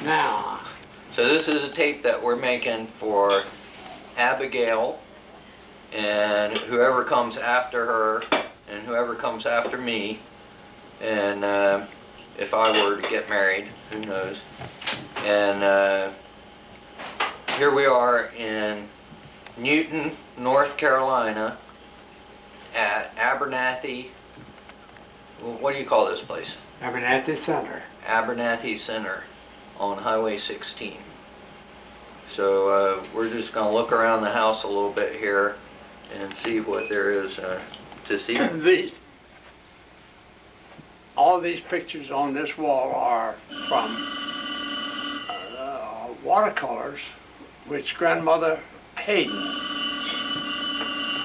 Now. So this is a tape that we're making for Abigail and whoever comes after her and whoever comes after me, and if I were to get married, who knows. And here we are in Newton, North Carolina at Abernathy. What do you call this place? Abernathy Center. Abernathy Center on Highway 16. So we're just going to look around the house a little bit here and see what there is to see. All these pictures on this wall are from watercolors, which Grandmother Hayden,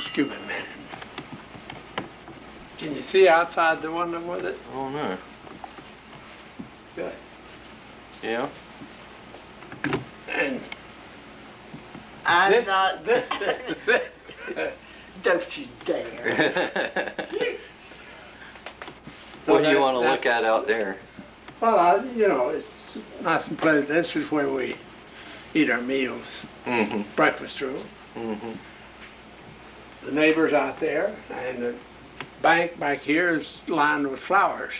excuse me a minute. Can you see outside the window with it? Oh no. Good. Yeah. And I'm not. Don't you dare. What do you want to look at out there? Well, you know, it's nice and pleasant. This is where we eat our meals, breakfast room. The neighbors out there, and the bank back here is lined with flowers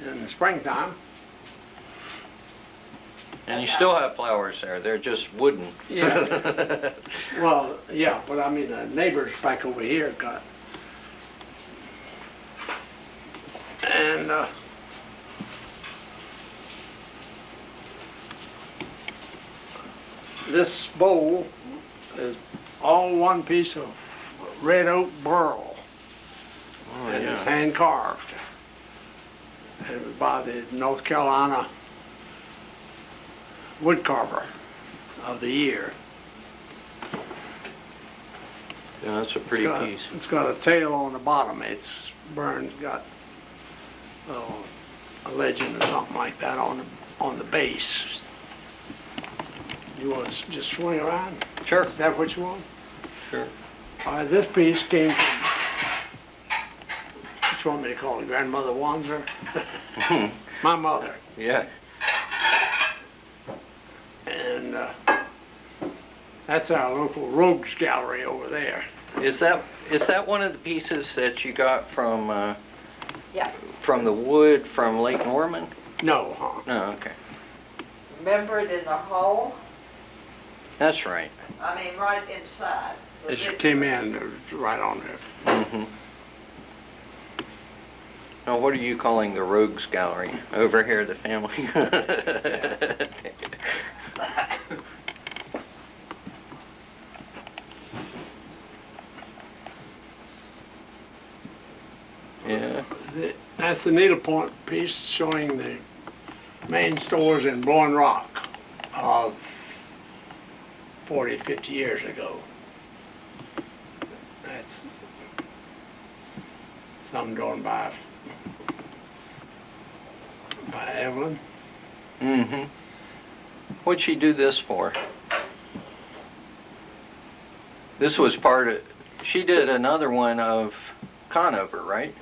in the springtime. And you still have flowers there. They're just wooden. Yeah. Well, yeah, but I mean, the neighbors back over here got. And this bowl is all one piece of red oak burl. Oh, and yeah. it's hand carved. And it was by the North Carolina wood carver of the year. Yeah, that's a pretty piece. It's got a tail on the bottom. It's burned, got a legend or something like that on the base. You want to just swing around? Sure. Is that what you want? Sure. This piece came from, what you want me to call it, Grandmother Wanzer? My mother. Yeah. And that's our local rogues gallery over there. Is that one of the pieces that you got from Yeah. from the wood from Lake Norman? No, huh? No, okay. Remember it in the hole? That's right. I mean, right inside. As you came in, it was right on there. Now, what are you calling the Rogues Gallery? Over here, the family. Yeah. That's the needlepoint piece showing the main stores in Blowing Rock of 40, 50 years ago. That's some drawn by Evelyn. What'd she do this for? This was part of, she did another one of Conover, right?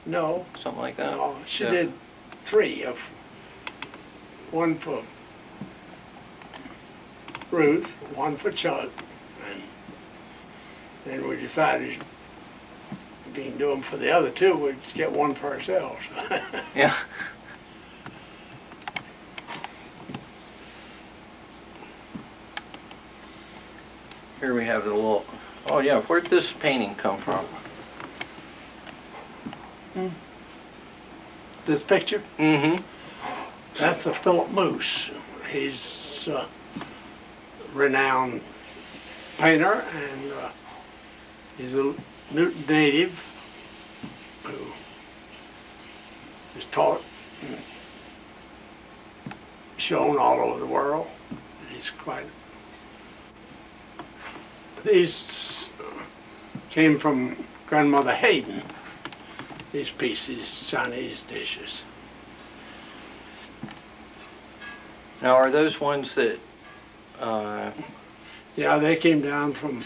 No. Something like that? No, she did 3 of, one for Ruth, one for Chuck, and then we decided we can do them for the other 2, we'd get one for ourselves. Yeah. Here we have the little, oh yeah, where'd this painting come from? This picture? That's a Philip Moose. He's a renowned painter, and he's a Newton native who is taught and shown all over the world. He's quite. These came from Grandmother Hayden. These pieces, Chinese dishes. Now, are those ones that, Yeah, they came down from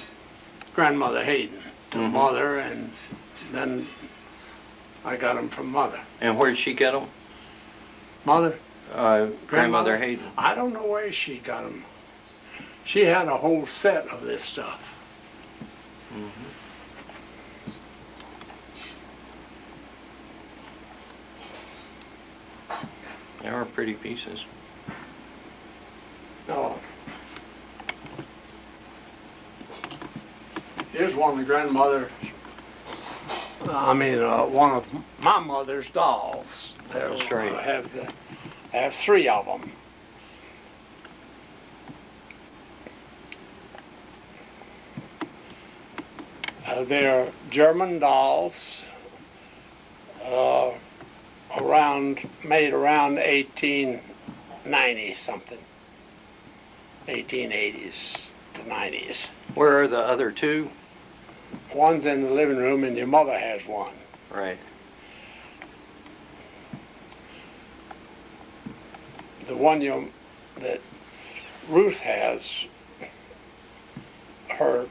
Grandmother Hayden to Mother, and then I got them from Mother. and where'd she get them? Mother? Grandmother Hayden. I don't know where she got them. She had a whole set of this stuff. Mm-hmm. They are pretty pieces. Oh. Here's one of the grandmother, one of my mother's dolls. That's right. I have three of them. They're German dolls, made around 1890 something, 1880s to 90s. Where are the other two? One's in the living room, and your mother has one. Right. The one that Ruth has, her.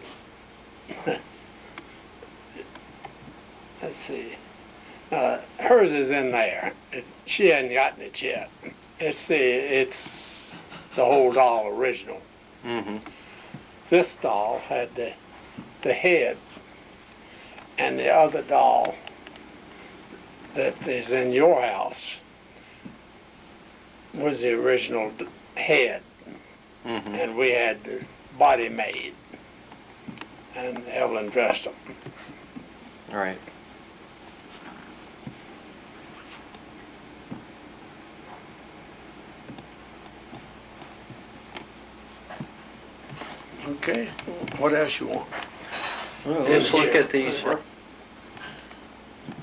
Let's see. Hers is in there. She hasn't gotten it yet. It's the whole doll original. Mm-hmm. This doll had the head, and the other doll that is in your house was the original head, Mm-hmm. and we had the body made, and Evelyn dressed them. All right. Okay, what else you want? Well, let's look Here. at these.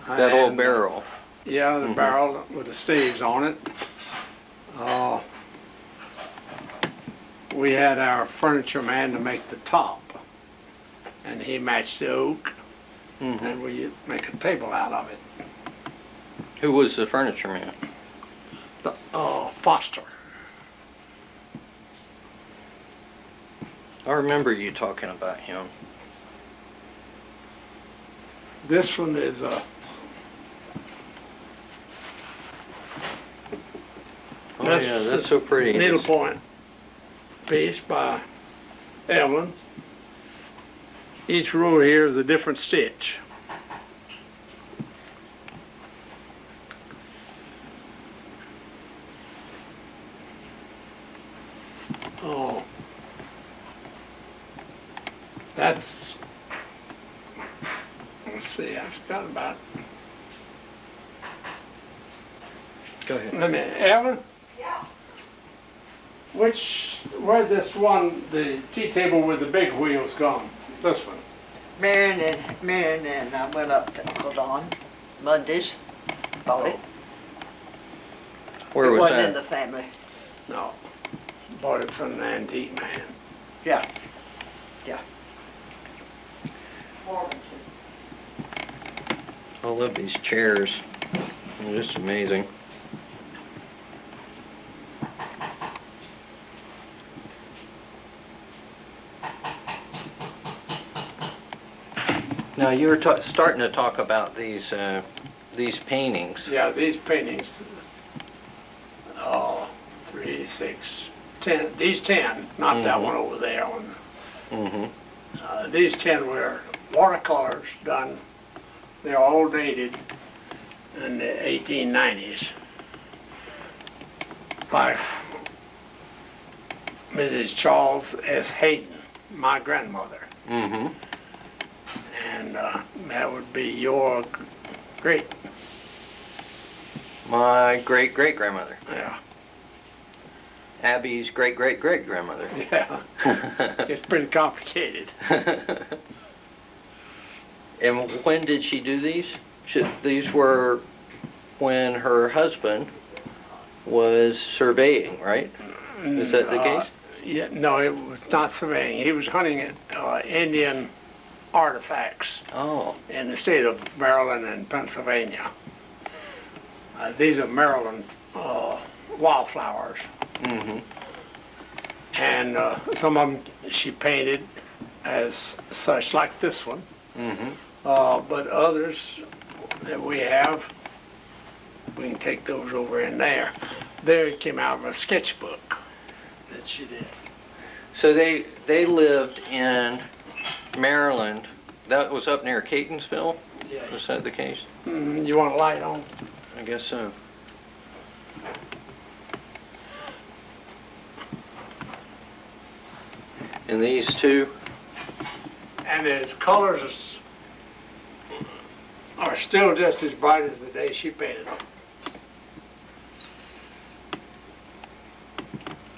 That old And, barrel. Yeah, the Mhm. barrel with the staves on it. We had our furniture man to make the top, and he matched the oak, Mm-hmm. and we make a table out of it. Who was the furniture man? Foster. I remember you talking about him. This one is Oh yeah, that's so pretty. needlepoint piece by Evelyn. Each row here is a different stitch. Oh, that's, let's see, I forgot about, Go ahead. let me, Evelyn? Yeah. Where'd this one, the tea table with the big wheels gone? This one? Marion and I went up to Uncle Don Mondays, bought it. Where It was wasn't in that? the family. No, bought it from an antique man. Yeah. Morganton. I love these chairs. They're just amazing. Now you were starting to talk about these paintings. Yeah, these paintings, 3, 6, 10, these 10, not that Mhm. one over there. Mm-hmm. These 10 were watercolors done, they're all dated in the 1890s by Mrs. Charles S. Hayden, my grandmother. Mm-hmm. And that would be your great, My great-great-grandmother. yeah, Abby's great-great-great-grandmother. yeah. It's pretty complicated. And when did she do these? These were when her husband was surveying, right? Is that the case? Yeah, no, it was not surveying. He was hunting Indian artifacts Oh. in the state of Maryland and Pennsylvania. These are Maryland wildflowers, Mm-hmm. and some of them she painted as such, like this one. Mm-hmm. But others that we have, we can take those over in there. there it came out of a sketchbook that she did. So they lived in Maryland. That was up near Catonsville? Yeah. Was that the case? You want a light on? I guess so. And these two? And his colors are still just as bright as the day she painted them.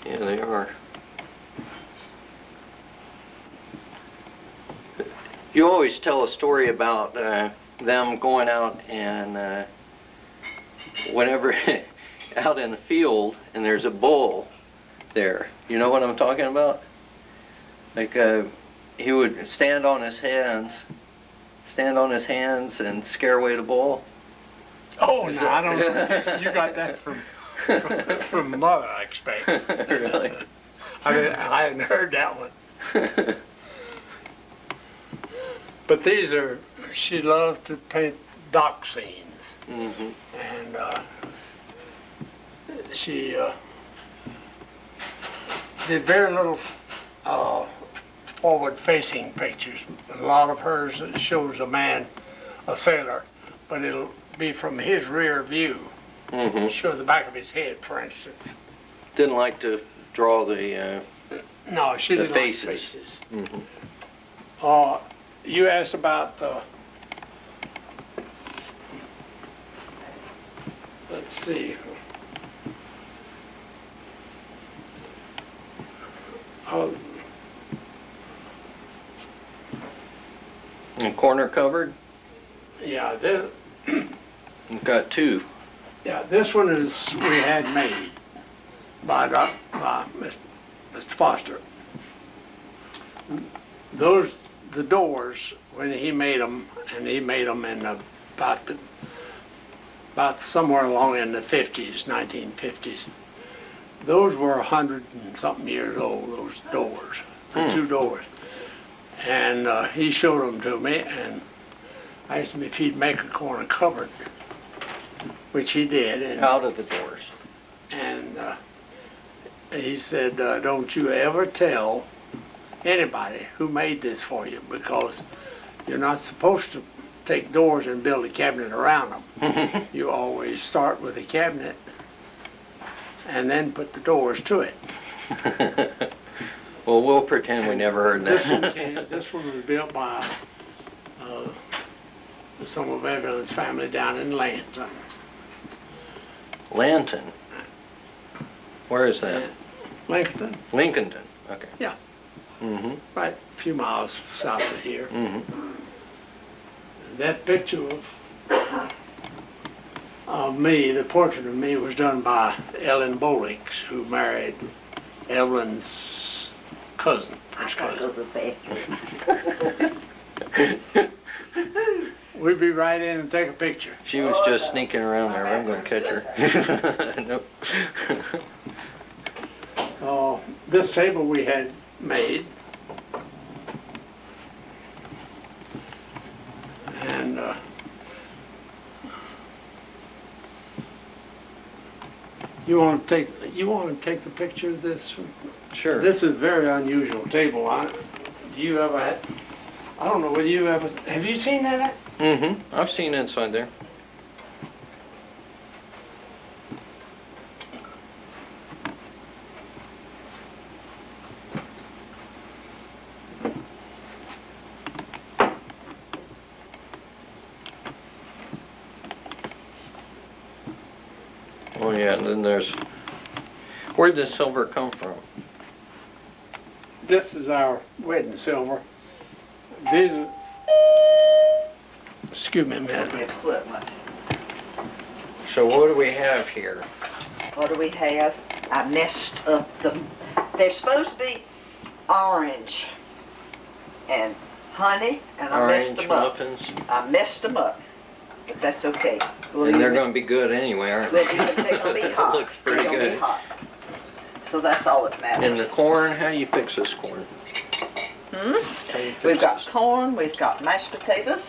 Yeah, they are. You always tell a story about them going out and whenever out in the field and there's a bull there. You know what I'm talking about? Like he would stand on his hands and scare away the bull. Oh, no, I don't know. You got that from Mother, I expect. Really? I hadn't heard that one. But these are, she loved to paint dock scenes. Mm-hmm. And she did very little forward-facing pictures. A lot of hers shows a man, a sailor, but it'll be from his rear view. Mm-hmm. Show the back of his head, for instance. Didn't like to draw the No, she didn't faces. like faces. Mm-hmm. You asked about let's see. And corner covered? Yeah, this. You've got two. Yeah, this one is we had made by Mr. Foster. The doors when he made them, and he made them in about somewhere along in the 50s, 1950s. Those were 100 and something years old. Those doors, the two doors, and he showed them to me, and I asked him if he'd make a corner cupboard, which he did. And, out of the doors. And he said, don't you ever tell anybody who made this for you, because you're not supposed to take doors and build a cabinet around them. You always start with a cabinet and then put the doors to it. Well, we'll pretend we never heard that. This one was built by some of Evelyn's family down in Lanton. Lanton? Where is that? Lincoln. Lincolnton. Okay. Yeah. Mm-hmm. Right a few miles south of here. Mm-hmm. That picture of me, the portrait of me, was done by Ellen Bolix, who married Evelyn's cousin, first cousin. We'd be right in and take a picture. She was just sneaking around there. I'm going to catch her. Nope. This table we had made, and you want to take the picture of this? Sure. This is a very unusual table. Do you ever I don't know whether you ever have you seen that? Mm-hmm. I've seen inside there. Oh yeah, and then there's, where'd this silver come from? This is our wedding silver. These are, excuse me a minute. So what do we have here? What do we have? I messed up them. They're supposed to be orange and honey, and I Orange messed them up. muffins? I messed them up, but that's okay. And they're going to be good anyway, aren't they? They're going to be hot. Looks pretty They're gonna good. be hot. So that's all that matters. And the corn, how do you fix this corn? How do you fix We've got this? corn, we've got mashed potatoes,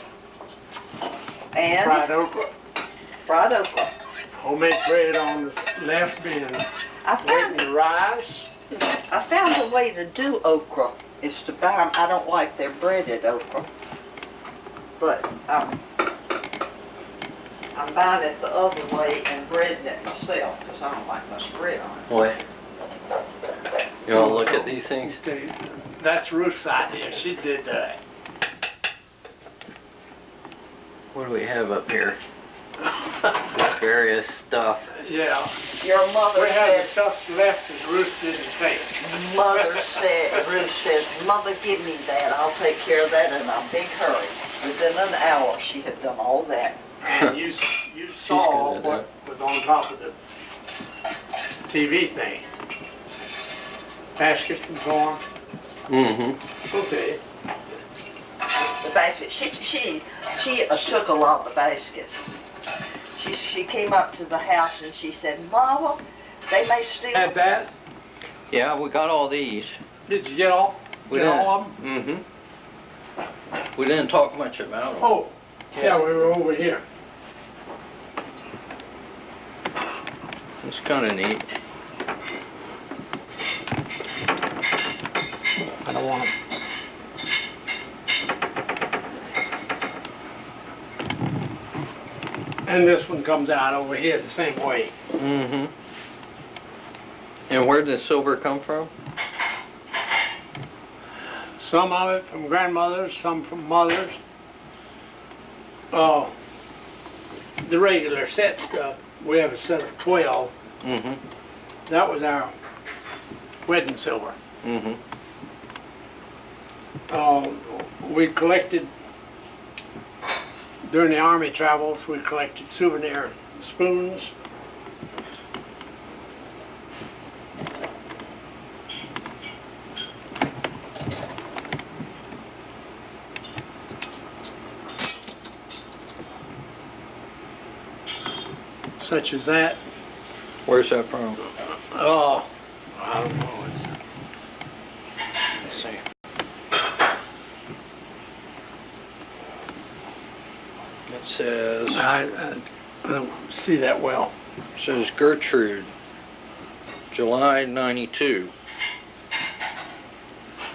and Fried okra. fried okra. Homemade bread on the left being I waiting found to rise. I found a way to do okra. Is to buy 'em. I don't like their breaded okra, but I'm buying it the other way and breading it myself because I don't like much bread on it. Boy. You wanna look at these things? Okay, that's Ruth's idea. She did that. What do we have up here? Various stuff. Yeah. Your mother We have the said, stuff left that Ruth didn't take. Ruth said, Mother, give me that. I'll take care of that in a big hurry. Within an hour, she had done all that. And you saw good at what was on top of the TV thing. Baskets and so on. Mm-hmm. Okay. The basket. She took a lot of the baskets. She came up to the house and she said, Mama, they may steal. Had that? Yeah, we got all these. Did you get all of them? Mm-hmm. We didn't talk much about them. Oh, yeah, we were over here. It's kind of neat. I don't want them. And this one comes out over here the same way. Mm-hmm. And where did the silver come from? Some of it from grandmothers, some from mothers. The regular set stuff, we have a set of 12. Mm-hmm. That was our wedding silver. Mm-hmm. We collected, during the Army travels, we collected souvenir spoons. Such as that. Where's that from? Oh, I don't know. Let's see. It says, I don't see that well. it says Gertrude, July '92.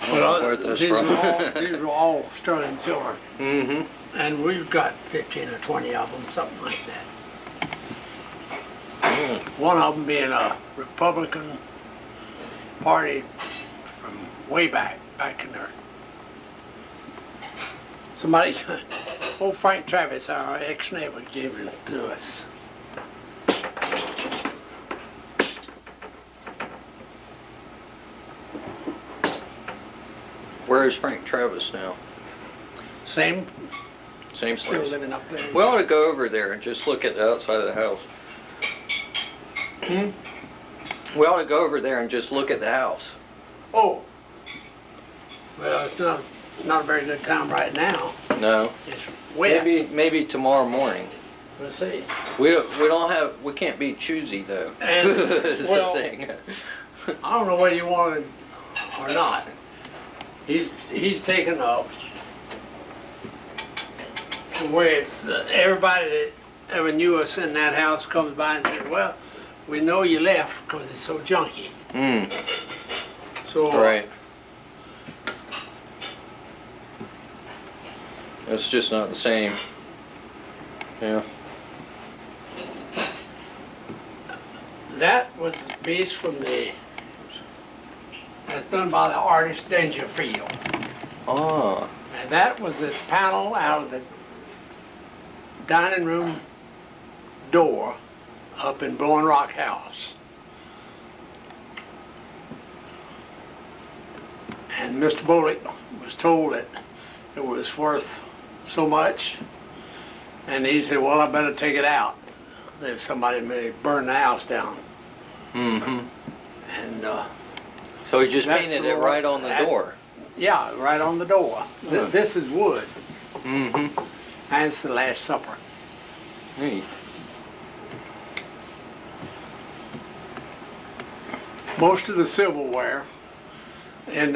I don't know where that's these from. these are all sterling silver. Mm-hmm. And we've got 15 or 20 of them, something like that. One of them being a Republican Party from way back in there. Somebody, old Frank Travis, our ex-neighbor, gave it to us. Where is Frank Travis now? Same Same still place. living up there. We ought to go over there and just look at the outside of the house. We ought to go over there and just look at the house. Oh, well, it's not a very good time right now. No. It's wet. Maybe tomorrow morning. We'll see. We can't be choosy though. And, Is the well, thing. I don't know whether you want it or not. He's taken up where it's everybody that ever knew us in that house comes by and says, well, we know you left because it's so junky. So Right. It's just not the same. Yeah. that was a piece from that's done by the artist Dangerfield. Ah. And that was this panel out of the dining room door up in Blowing Rock House. And Mr. Bullock was told that it was worth so much, and he said, well, I better take it out. If somebody may burn the house down. Mm-hmm. And So he just that's painted the it door. right on the door. Yeah, right on the door. Huh. This is wood, Mm-hmm. and it's the Last Supper. Neat. Most of the silverware in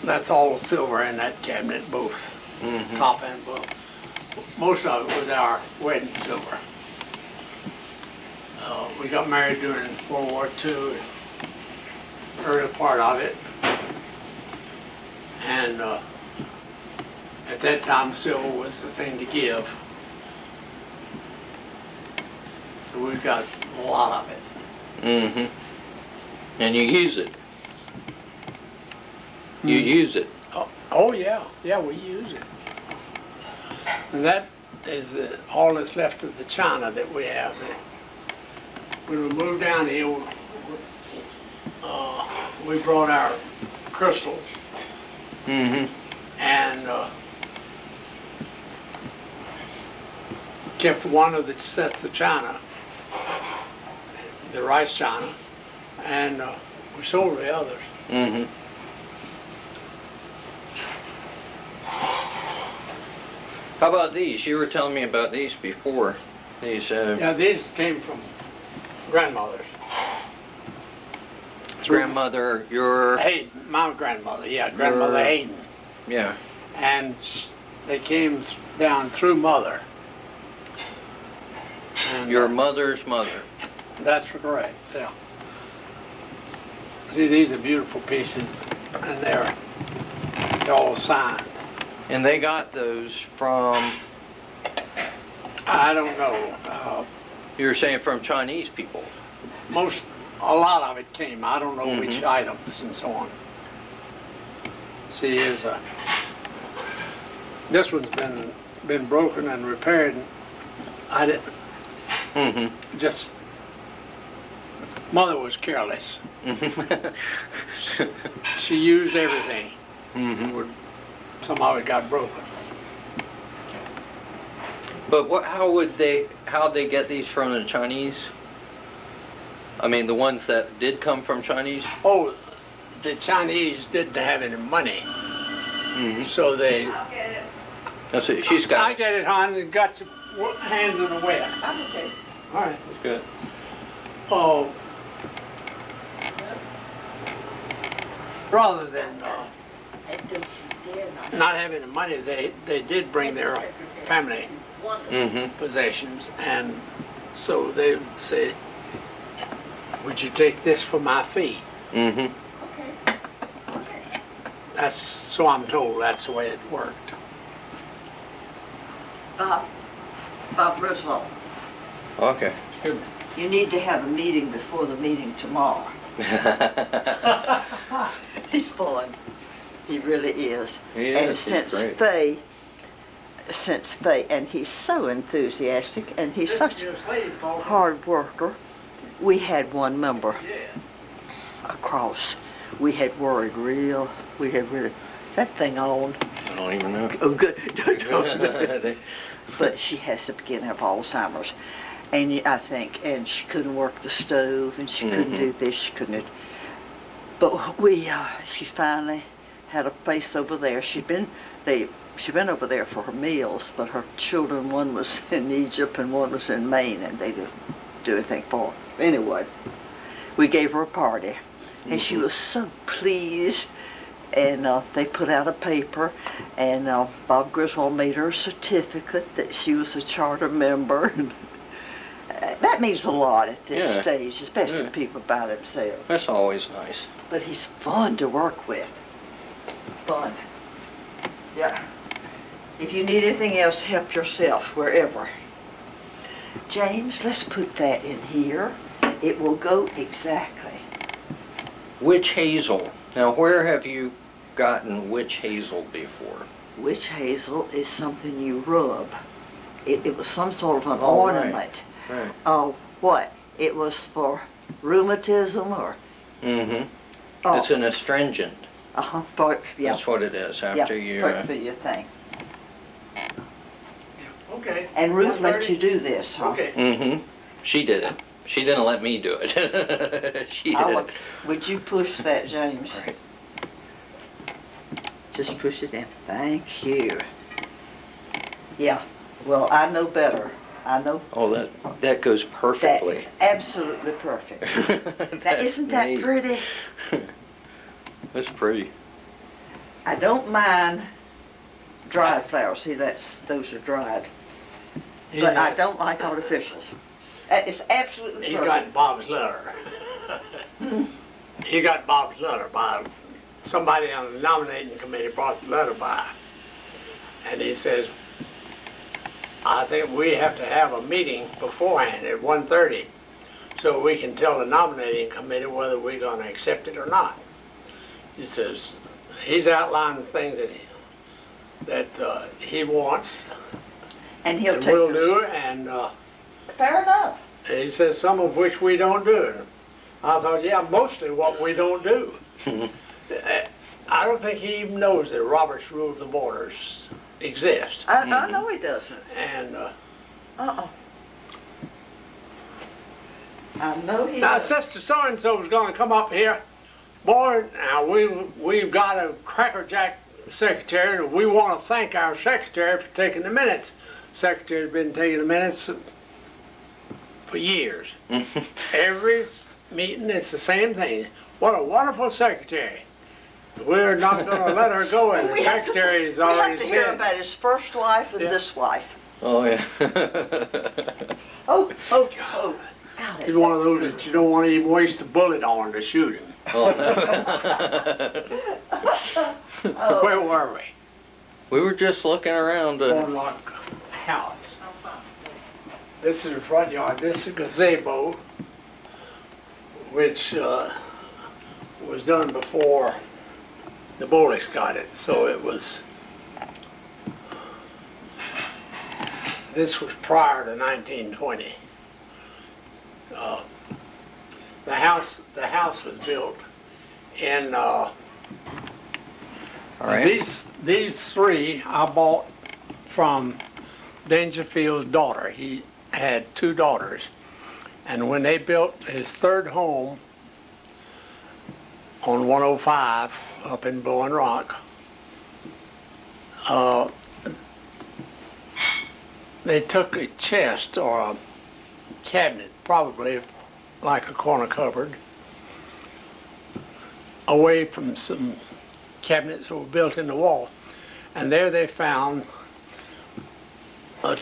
that's all silver in that cabinet, both Mm-hmm. top and bottom. Most of it was our wedding silver. we got married during World War II, early part of it. And at that time, silver was the thing to give. So we've got a lot of it. Mm-hmm. And you use it. You use it. Oh yeah, yeah, we use it. And that is all that's left of the china that we have. When we moved down here, we brought our crystals Mm-hmm. and kept one of the sets of china, the rice china, and we sold the others. Mm-hmm. How about these? You were telling me about these before. These, Yeah, these came from grandmothers. grandmother, your... Hayden, my grandmother, yeah, grandmother Hayden. Yeah. And they came down through mother. And, Your mother's mother. That's correct, yeah. See, these are beautiful pieces, and they're all signed. And they got those from, I don't know. you were saying from Chinese people. A lot of it came. I don't know which Mhm. items and so on. See, here's this one's been broken and repaired. And I didn't Mm-hmm. just. Mother was careless. She used everything. Mm-hmm. Somehow it got broken. But how'd they get these from the Chinese? I mean, the ones that did come from Chinese? Oh, the Chinese didn't have any money, Mm-hmm. so they. That's it. She's got I get it, hon. And got your hands in the wet. Okay. All right. That's good. Oh, rather than not having the money, they did bring their family Mm-hmm. possessions, and so they would say, "Would you take this for my fee?" Mm-hmm. That's so I'm told. That's the way it worked. Bob Griswold, Okay. you need to have a meeting before the meeting tomorrow. He's fun. He really is. He And is. He's great. Faye, and he's so enthusiastic, and he's such a hard worker. We had one member across. We had really, that thing on. I don't even know. Oh, good. But she has the beginning of Alzheimer's. And I think, and she couldn't work the stove, and she couldn't do this, she couldn't. But she finally had a place over there. She'd been over there for her meals, but her children, one was in Egypt and one was in Maine, and they didn't do anything for her. Anyway, we gave her a party, and she was so pleased. And they put out a paper, and Bob Griswold made her a certificate that she was a charter member. That means a lot at this stage, especially people by themselves. That's always nice. But he's fun to work with. Fun. Yeah. If you need anything else, help yourself wherever. James, let's put that in here. It will go exactly. Witch hazel. Now, where have you gotten witch hazel before? Witch hazel is something you rub. It was some sort of an Oh, ornament. Right. What? It was rheumatism or? Mm-hmm. Oh. It's an astringent. Yeah. That's what it is. After you. For your thing. Okay. And Ruth let you do this, huh? Okay. Mm-hmm. She did it. She didn't let me do it. She did. Would you push that, James? Right. Just push it in. Thank you. Yeah. Well, I know better. I know. Oh, that goes That perfectly. is absolutely perfect. Isn't that neat. pretty? That's pretty. I don't mind dried flowers. See, those are dried. But I don't like artificials. It's absolutely He perfect. got Bob's letter. He got Bob's letter by somebody on the nominating committee brought the letter by. And he says, I think we have to have a meeting beforehand at 1:30 so we can tell the nominating committee whether we're going to accept it or not. He says, he's outlined the things that he wants And he'll and take we'll those. do, and Fair enough. he says some of which we don't do. I thought, yeah, mostly what we don't do. I don't think he even knows that Robert's Rules of Orders exist. I know he doesn't. And I know he now, doesn't. Sister So-and-so is going to come up here. Boy, now we've got a crackerjack secretary, and we want to thank our secretary for taking the minutes. Secretary's been taking the minutes for years. Every meeting, it's the same thing. What a wonderful secretary. We're not going to let her go, and the secretary has We have already to hear said. about his first wife and Yeah. this wife. Oh, yeah. Oh. God, He's one of those that you don't want to even waste a bullet on to shoot him. Oh, no. Oh. Where were we? We were just looking around. Cornlock House. This is the front yard. This is a gazebo, which was done before the Bullocks got it. So it was. This was prior to 1920. The house was built in. All right. These three I bought from Dangerfield's daughter. He had two daughters, and when they built his third home on 105 up in Blowing Rock, they took a chest or a cabinet, probably like a corner cupboard, away from some cabinets that were built in the wall. And there they found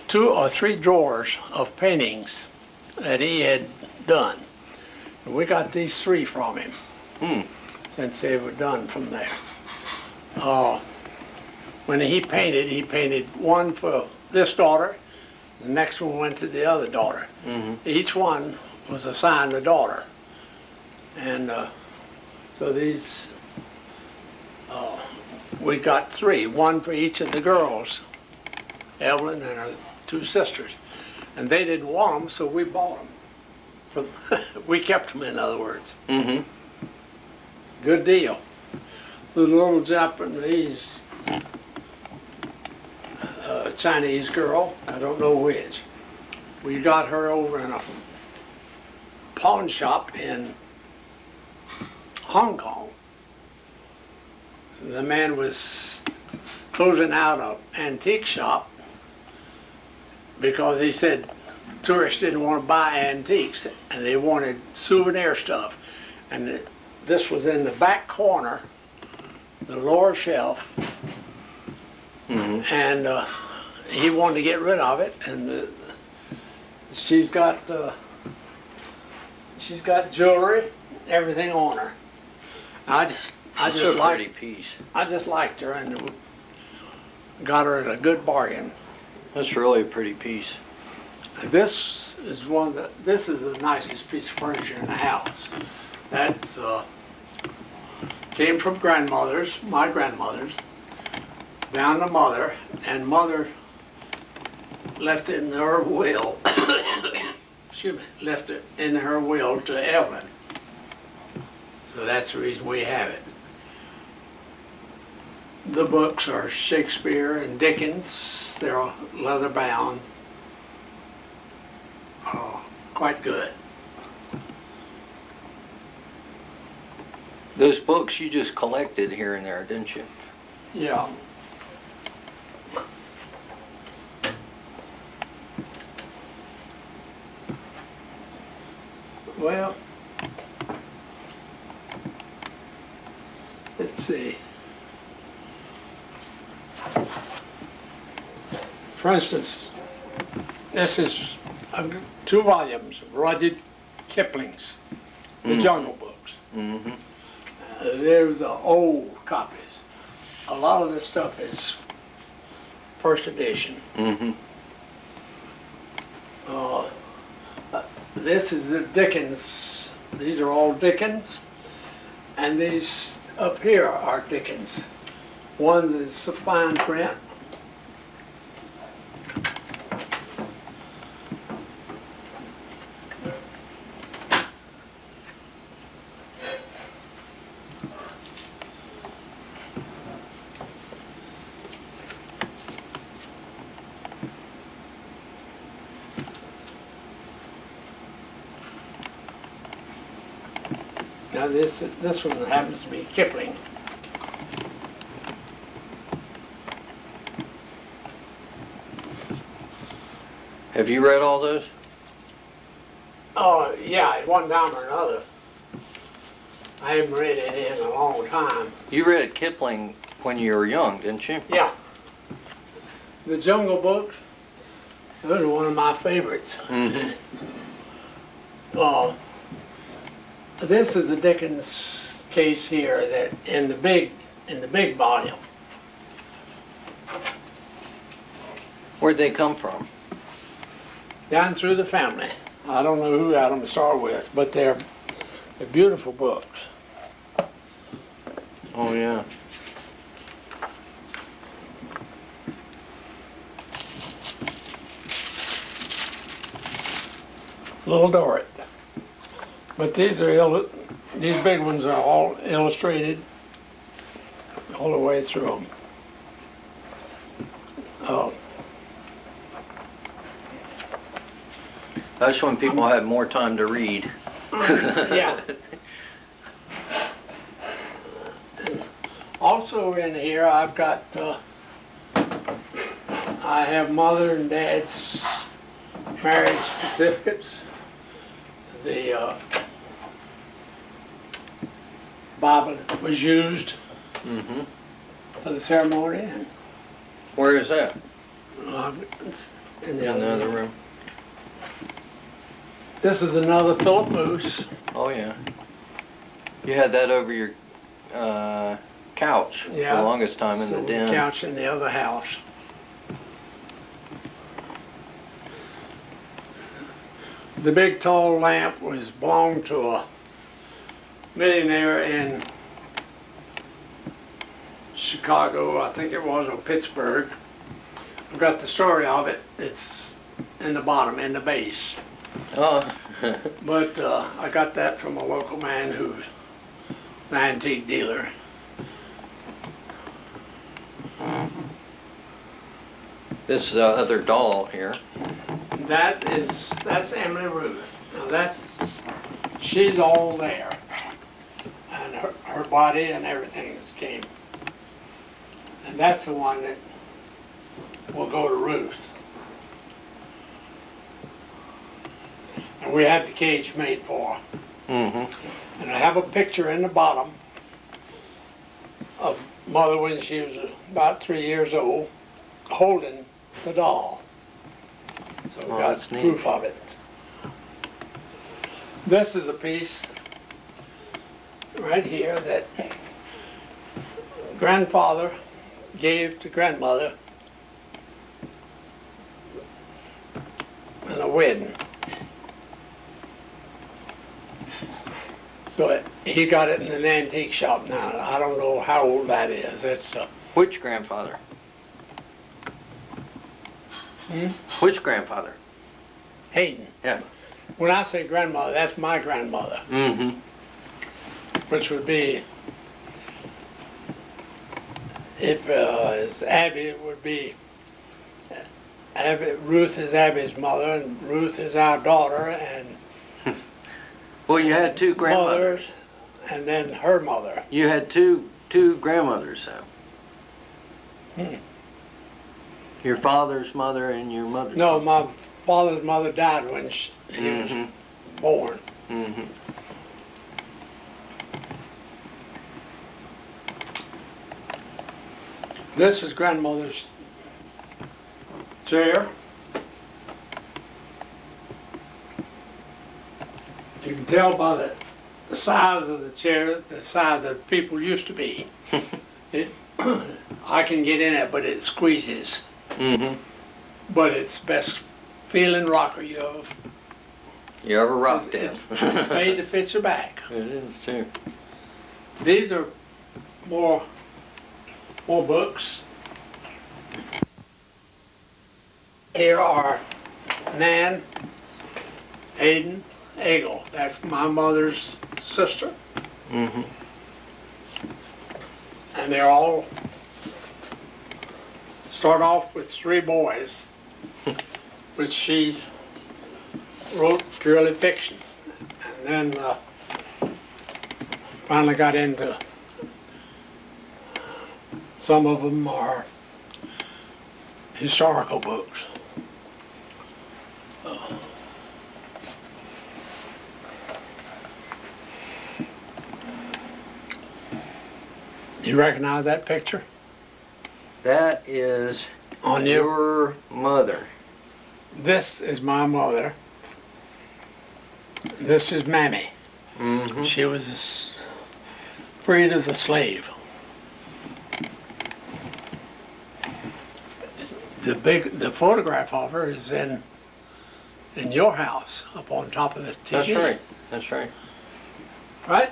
2 or 3 drawers of paintings that he had done. And we got these 3 from him, since they were done from there. When he painted one for this daughter, the next one went to the other daughter. Each one was assigned a daughter. And so these, we got 3, one for each of the girls, Evelyn and her 2 sisters. And they didn't want them, so we bought them. We kept them, in other words. Good deal. The little Japanese Chinese girl, I don't know which. We got her over in a pawn shop in Hong Kong. The man was closing out an antique shop because he said tourists didn't want to buy antiques and they wanted souvenir stuff. And this was in the back corner, the lower shelf, and he wanted to get rid of it. And she's got jewelry, everything on her. I just That's a liked. pretty piece. I just liked her and got her at a good bargain. That's really a pretty piece. This is this is the nicest piece of furniture in the house. That's came from grandmother's, my grandmother's, down to mother, and mother left it in her will. Excuse me, left it in her will to Evelyn. So that's the reason we have it. The books are Shakespeare and Dickens. They're leather bound. Quite good. Those books you just collected here and there, didn't you? Yeah. Well, let's see. For instance, this is 2 volumes of Rudyard Kipling's The Jungle Books. Mm-hmm. There's the old copies. A lot of this stuff is first edition. Mm-hmm. This is the Dickens. These are all Dickens, and these up here are Dickens. One is a fine print. Now this one happens to be Kipling. Have you read all those? Oh yeah, at one time or another. I haven't read it in a long time. You read Kipling when you were young, didn't you? Yeah. The Jungle Books, those are one of my favorites. Mm-hmm. This is the Dickens case here that in the big volume. Where'd they come from? Down through the family. I don't know who got them to start with, but they're beautiful books. Oh yeah. Little Dorrit. But these big ones are all illustrated all the way through them. Oh, That's when people had more time to read. yeah. Also in here, I've got, I have mother and dad's marriage certificates. The Bible was used Mm-hmm. for the ceremony. And, Where is that? it's in In the other room. This is another Philip Moose. Oh yeah. You had that over your couch for Yeah. the longest time in So the den. couch in the other house. The big tall lamp belonged to a millionaire in Chicago, I think it was, or Pittsburgh. I've got the story of it. It's in the bottom, in the base. Oh. But I got that from a local man who's an antique dealer. This is the other doll here. That's Emily Ruth. Now she's all there. And her body and everything came. And that's the one that will go to Ruth. And we had the cage made for her. Mm-hmm. And I have a picture in the bottom of Mother when she was about 3 years old, holding the doll. So we Oh, got that's neat. proof of it. This is a piece right here that grandfather gave to grandmother in a wedding. So he got it in an antique shop now. I don't know how old that is. It's Which grandfather? Which grandfather? Hayden. Yeah. When I say grandmother, that's my grandmother, Mm-hmm. which would be, if it's Abby, it would be, Ruth is Abby's mother, and Ruth is our daughter, and Well, you had two grandmothers. mothers, and then her mother. You had two grandmothers, though. Your father's mother and your mother's No, mother. my father's mother died when he was born. Mm-hmm. This is grandmother's chair. You can tell by the size of the chair, the size that people used to be. I can get in it, but it squeezes. Mm-hmm. But it's the best feeling rocker You ever rocked in? It's made to fit your back. It is too. These are more books. Here are Nan, Aiden, Egel. That's my mother's sister. Mm-hmm. And they're all start off with 3 boys, which she wrote purely fiction. And then finally got into some of them are historical books. You recognize that picture? That is On you? your mother. This is my mother. This is Mammy. Mm-hmm. She was freed as a slave. The photograph of her is in your house up on top of the TV. That's right. That's right. Right?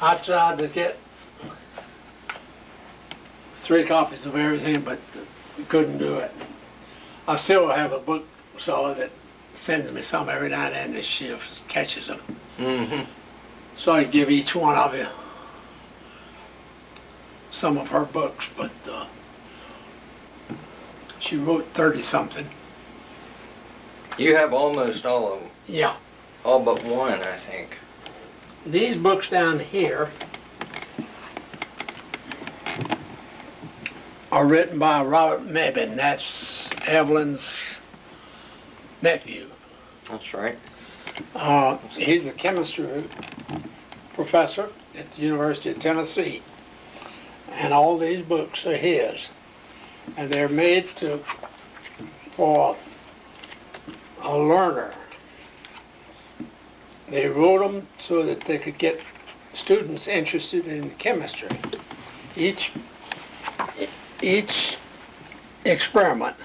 I tried to get 3 copies of everything, but couldn't do it. I still have a book seller that sends me some every now and then that she catches them. Mm-hmm. So I give each one of you some of her books, but she wrote 30-something. You have almost all of them. Yeah. All but one, I think. These books down here are written by Robert Mebane. That's Evelyn's nephew. That's right. He's a chemistry professor at the University of Tennessee. And all these books are his. And they're made for a learner. They wrote them so that they could get students interested in chemistry. Each experiment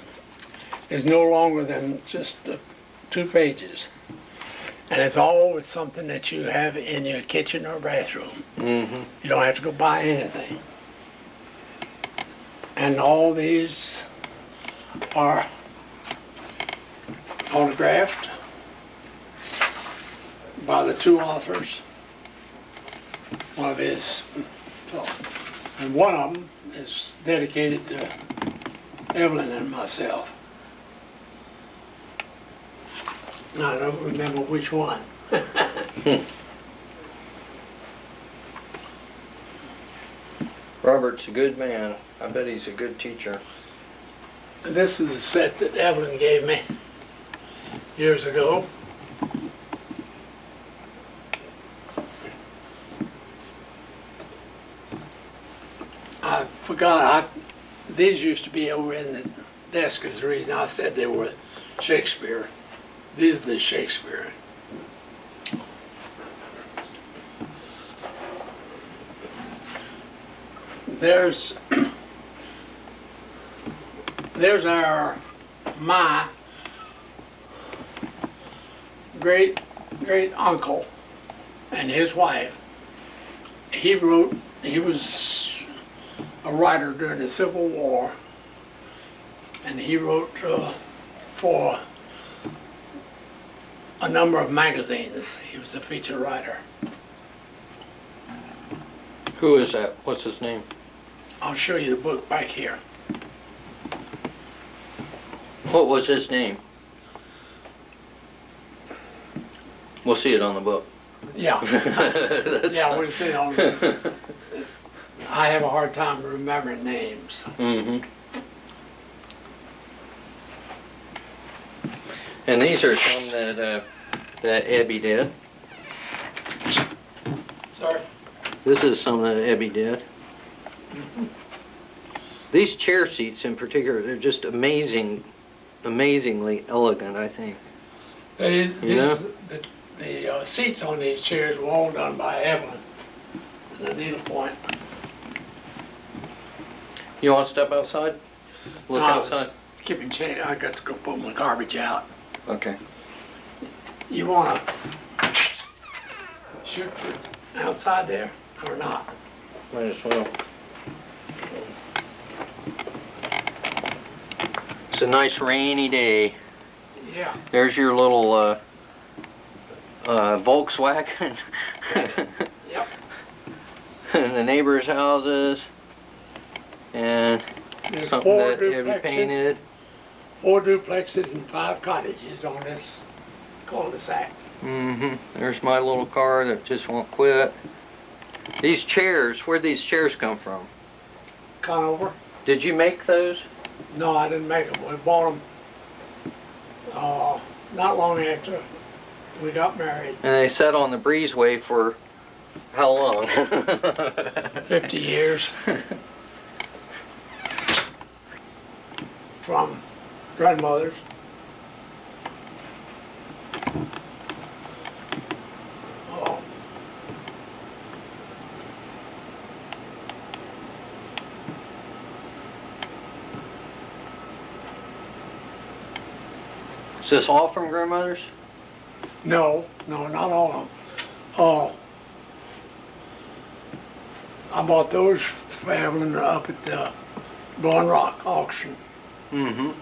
is no longer than just 2 pages. And it's always something that you have in your kitchen or bathroom. Mm-hmm. You don't have to go buy anything. And all these are autographed by the 2 authors. One of his, and one of them is dedicated to Evelyn and myself. Now, I don't remember which one. Robert's a good man. I bet he's a good teacher. This is a set that Evelyn gave me years ago. I forgot, these used to be over in the desk is the reason I said they were Shakespeare. These are the Shakespeare. There's my great uncle and his wife. He was a writer during the Civil War, and he wrote for a number of magazines. He was a feature writer. Who is that? What's his name? I'll show you the book back here. What was his name? We'll see it on the book. Yeah. Yeah, we'll see it on the I have a hard time remembering names. Mm-hmm. And these are some that Abby did. Sorry? This is some that Abby did. These chair seats in particular, they're just amazingly elegant, I think. The seats on these chairs were all done by Evelyn, the needlepoint. You want to step outside? Look No, I was outside? Keeping change, I got to go put my garbage out. Okay. You wanna shoot outside there or not? Might as well. It's a nice rainy day. Yeah. There's your little Volkswagen. Yep. And the neighbors' houses. And There's something 4 that have you duplexes. painted. 4 duplexes and 5 cottages on this cul-de-sac. There's my little car that just won't quit. These chairs, where'd these chairs come from? Conover? Did you make those? No, I didn't make them. We bought them not long after we got married. And they sat on the breezeway for how long? 50 years. From grandmother's. Oh. Is this all from grandmother's? No, not all of them. Oh. I bought those for Evelyn up at the Blowing Rock auction. And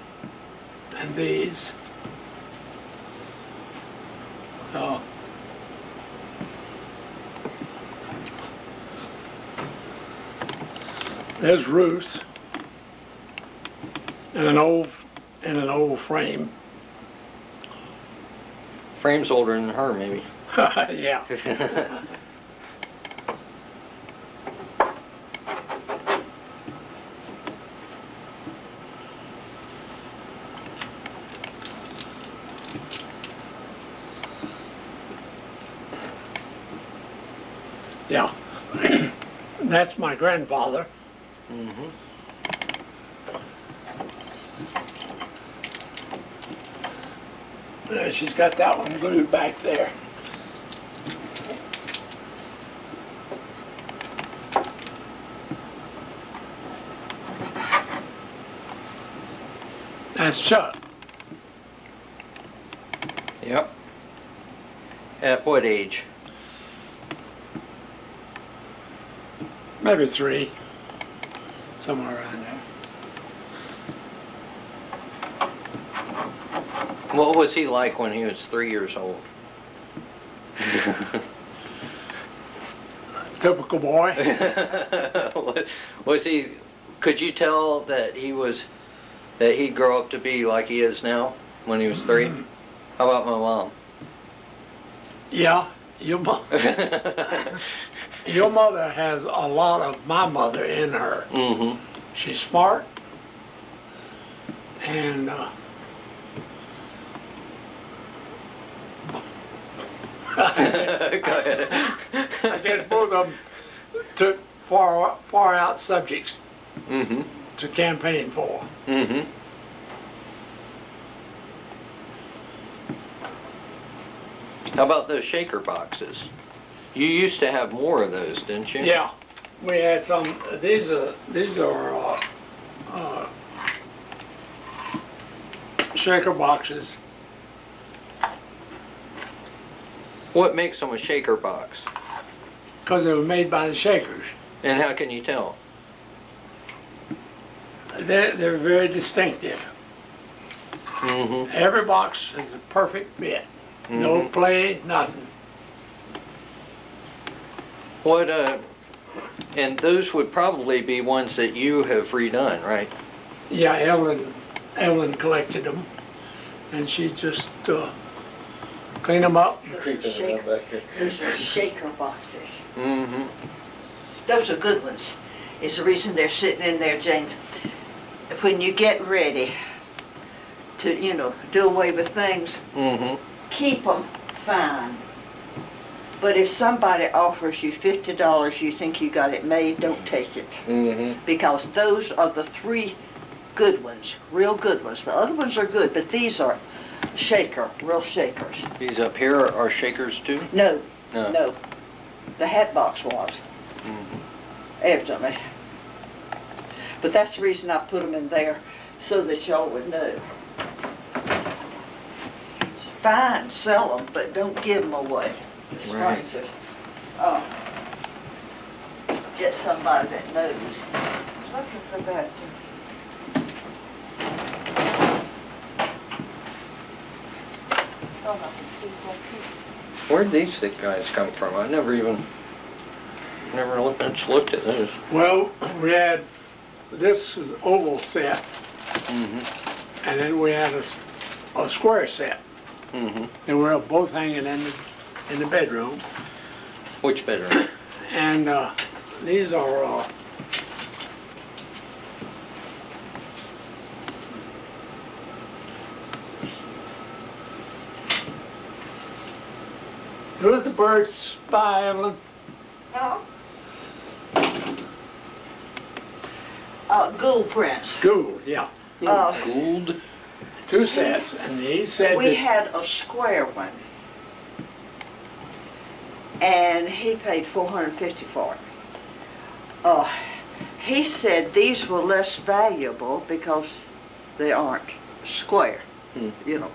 these. There's Ruth in an old frame. Frame's older than her, maybe. Yeah. Yeah. That's my grandfather. She's got that one glued back there. That's Chuck. Yep. At what age? Maybe 3. Somewhere around there. What was he like when he was 3 years old? Typical boy. Was he? Could you tell that he'd grow up to be like he is now when he was 3? How about my mom? Yeah, your mother has a lot of my mother in her. She's smart and Go ahead. I guess both of them took far out subjects to campaign for. How about those shaker boxes? You used to have more of those, didn't you? Yeah, we had some. These are shaker boxes. What makes them a shaker box? Because they were made by the Shakers. And how can you tell? They're very distinctive. Every box is a perfect fit. No play, nothing. What, and those would probably be ones that you have redone, right? Yeah, Evelyn collected them, and she just cleaned them up. Those are shaker boxes. Those are good ones. It's the reason they're sitting in there, James. When you get ready to, do away with things, keep them fine. But if somebody offers you $50, you think you got it made, don't take it. Because those are the 3 good ones, real good ones. The other ones are good, but these are shaker, real shakers. These up here are shakers too? No, No. no. The hat box was, Mhm. evidently. But that's the reason I put them in there, so that y'all would know. It's fine, sell them, but don't give them away. It's Right. trying to, get somebody that knows. I was looking for that. Oh, I can see what people- Where'd these thick guys come from? I never looked at those. Well, we had, this was oval set, Mm-hmm. and then we had a square set. Mm-hmm. They were both hanging in the bedroom. Which bedroom? And these are who's the birds by, Evelyn? No. Gould prints. Gould, yeah. Gould? Two sets, and he said We that, had a square one, and he paid $450 for it. He said these were less valuable because they aren't square,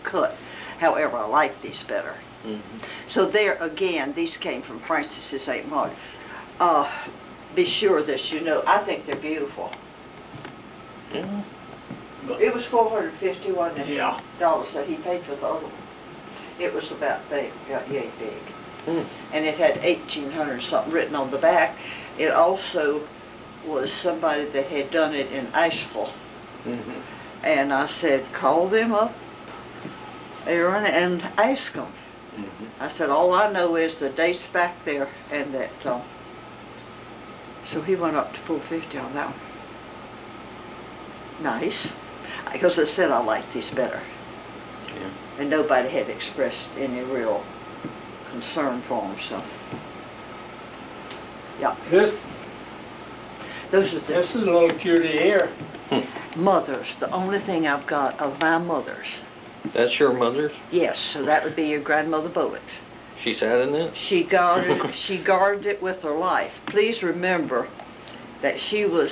cut. However, I like these better. Mm-hmm. So there again, these came from Francis St. Mark. Be sure that you know, I think they're beautiful. Yeah. It was $450, wasn't it? yeah. Dollars that he paid for the other one. It was about big, about yay big. Mm. And it had 1800 something written on the back. It also was somebody that had done it in Asheville. Mm-hmm. And I said, call them up, Aaron, and ask them. Mm-hmm. I said, all I know is the date's back there and that, so he went up to $450 on that one. Nice. Because I said I like these better. Yeah. And nobody had expressed any real concern for them, so. Yeah, This those are the this is a little cutie here. mothers, the only thing I've got of my mothers. That's your mother's? Yes, so that would be your grandmother Bullock. She sat in that? She guarded it with her life. Please remember that she was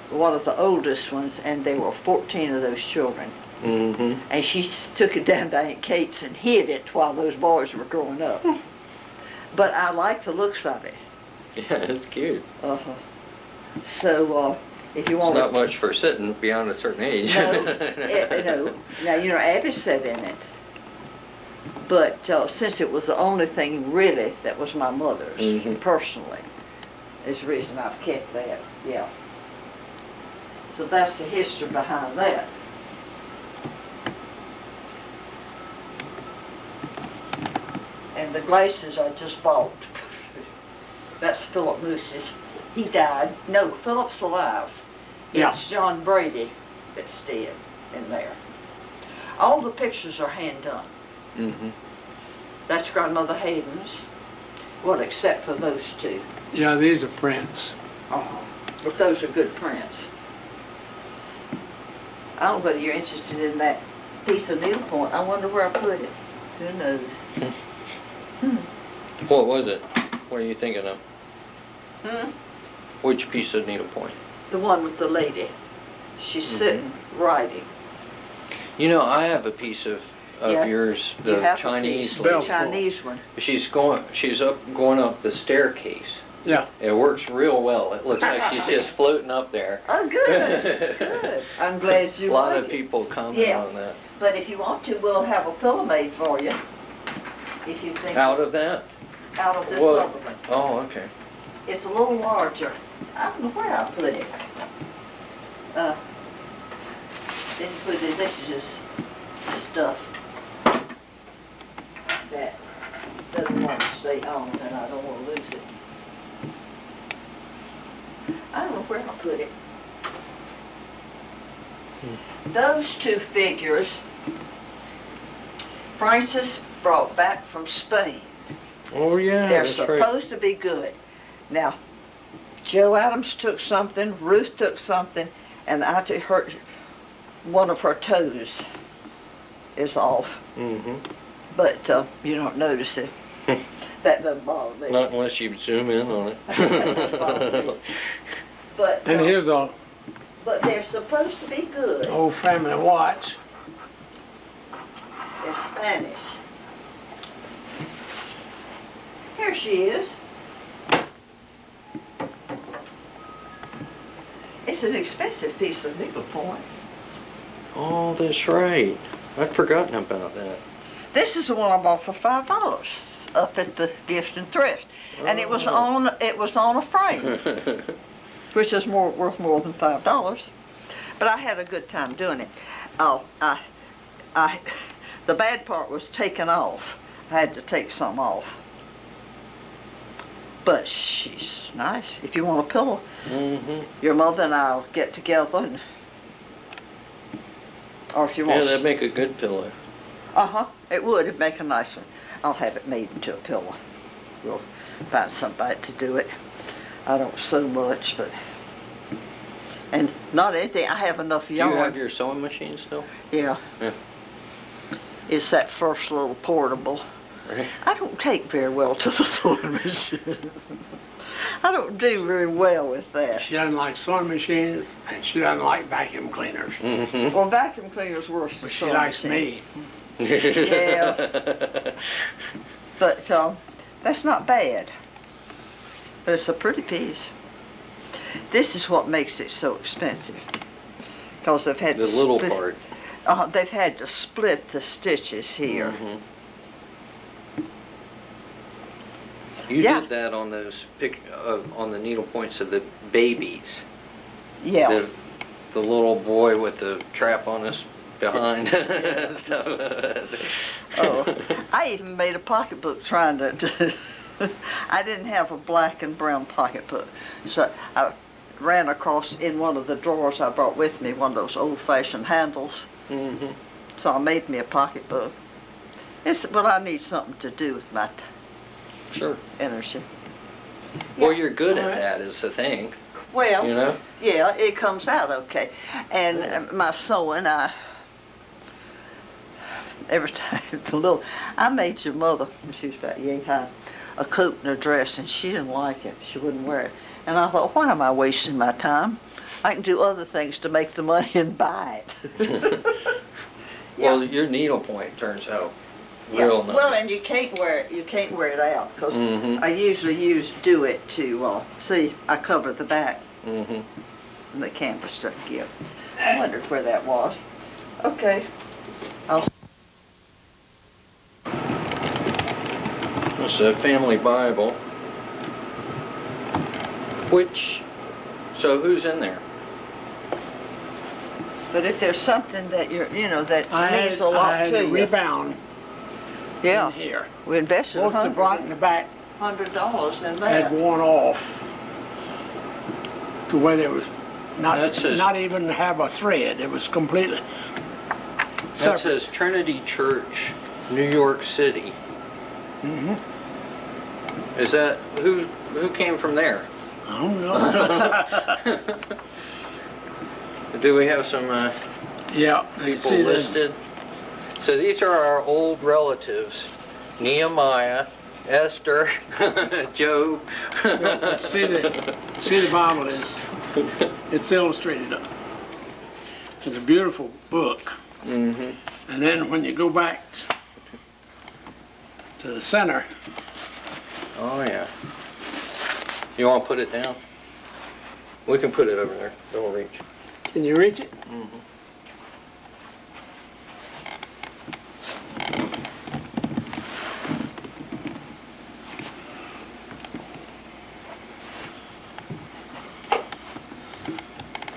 one of the oldest ones, and there were 14 of those children. Mm-hmm. And she took it down to Aunt Kate's and hid it while those boys were growing up. But I like the looks of it. Yeah, it's cute. Uh-huh. So, if you It's want not much for sitting beyond a certain age. No, no. Now, Abby sat in it. But since it was the only thing really that was my mother's, Mhm. personally, is the reason I've kept that, yeah. So that's the history behind that. And the glasses I just bought. That's Philip Moose's. He died. No, Philip's alive. Yeah. It's John Brady that's dead in there. All the pictures are hand done. Mm-hmm. That's Grandmother Hayden's. Well, except for those two. Yeah, these are prints. Uh-huh. But those are good prints. I don't know whether you're interested in that piece of needlepoint. I wonder where I put it. Who knows? What was it? What are you thinking of? Hmm? Which piece of needlepoint? The one with the lady. She's Mhm. sitting writing. You know, I have a piece of Yeah. yours, You the have a Chinese piece, lady. Bell. the Chinese one. She's going up the staircase. Yeah. It works real well. It looks like she's just floating up there. Oh, good. Good. I'm glad you A lot like of it. people comment Yeah. on that. But if you want to, we'll have a pillow made for you. If you think Out of that? out of this What? other one. Oh, okay. It's a little larger. I don't know where I put it. Didn't put it. This is just stuff that doesn't want to stay on, and I don't want to lose it. I don't know where I put it. Those two figures, Francis brought back from Spain. Oh, yeah. They're that's right. supposed to be good. Now, Joe Adams took something, Ruth took something, and I took one of her toes. is off. Mm-hmm. But you don't notice it. That doesn't bother me. Not unless you zoom in on it. But And here's a but they're supposed to be good. old family watch. They're Spanish. Here she is. It's an expensive piece of needlepoint. Oh, that's right. I'd forgotten about that. This is the one I bought for $5 up at the Gift and Thrift, and it was Oh. on a frame, which is worth more than $5. But I had a good time doing it. Oh, the bad part was taking off. I had to take some off. But she's nice. If you want a pillow, Mm-hmm. your mother and I'll get together, and, or if you Yeah, want. that'd make a good pillow. It would. It'd make a nice one. I'll have it made into a pillow. We'll find somebody to do it. I don't sew much, but and not anything. I have enough Do you yarn. have your sewing machine still? Yeah. Yeah. It's that first little portable. Right. I don't take very well to the sewing machine. I don't do very well with that. She doesn't like sewing machines, and she doesn't like vacuum cleaners. Mm-hmm. Well, vacuum cleaner's worse than But she sewing likes machine. me. Yeah. But that's not bad. But it's a pretty piece. This is what makes it so expensive. Because they've had The to little split, part. they've had to split the stitches here. Mhm. You Yeah. did that on those on the needle points of the babies. Yeah. The little boy with the trap on his behind. Oh, I even made a pocketbook trying to. I didn't have a black and brown pocketbook, so I ran across in one of the drawers I brought with me one of those old-fashioned handles. Mhm. So I made me a pocketbook. Well, I need something to do with my Sure. energy. Well, Yeah. you're good at Alright. that is the thing. Well, You know? yeah, it comes out okay. And my sewing, every time I made your mother, when she was about yay high, a coat and a dress, and she didn't like it. She wouldn't wear it. And I thought, why am I wasting my time? I can do other things to make the money and buy it. Well, your needle point turns out Yeah. real nice. Well, and you can't wear it. You can't wear it out because Mhm. I usually do it to see. I cover the back Mhm. and the canvas doesn't give. I wondered where that was. Okay. It's a family Bible. So who's in there? But if there's something that that I means a lot had to it you, rebound yeah, in here. we invested Most of the right in the back $100 in had that. worn off to where there was That says- not even have a thread. It was completely That separate. says Trinity Church, New York City. Hmm. Is that who came from there? I don't know. Do we have some Yeah, you people see this? listed? So these are our old relatives: Nehemiah, Esther, Job. Yeah, see the Bible it's illustrated. It's a beautiful book. Mhm. And then when you go back to the center, Oh yeah. You want to put it down? We can put it over there. It'll reach. can you reach it? Mhm.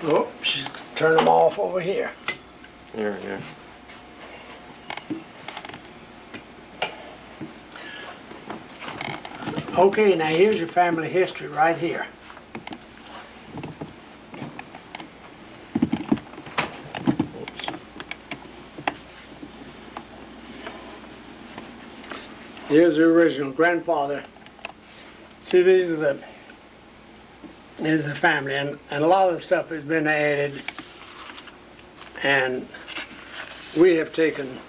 Oh, she's turn them off over here. There we go. Okay, now here's your family history right here. Here's the original grandfather. See, these are the family, and a lot of the stuff has been added, and we have taken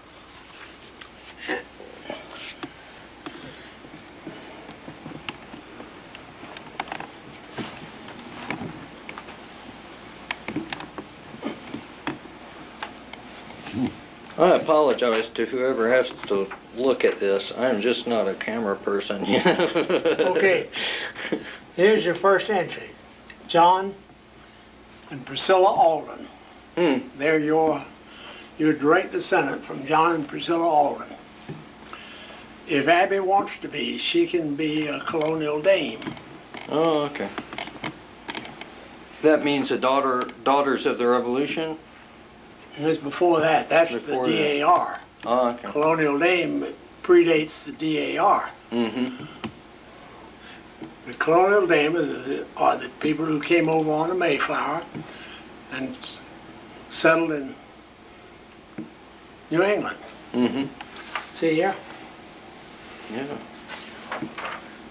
I apologize to whoever has to look at this. I'm just not a camera person. Okay. Here's your first entry. John and Priscilla Alden. They're your direct descendant from John and Priscilla Alden. If Abby wants to be, she can be a colonial dame. Oh, okay. That means the Daughters of the Revolution? And it's before that. That's Before the DAR. Oh, okay. Colonial dame predates the DAR. Mm-hmm. The colonial dame are the people who came over on the Mayflower and settled in New England. Mm-hmm. See here? Yeah.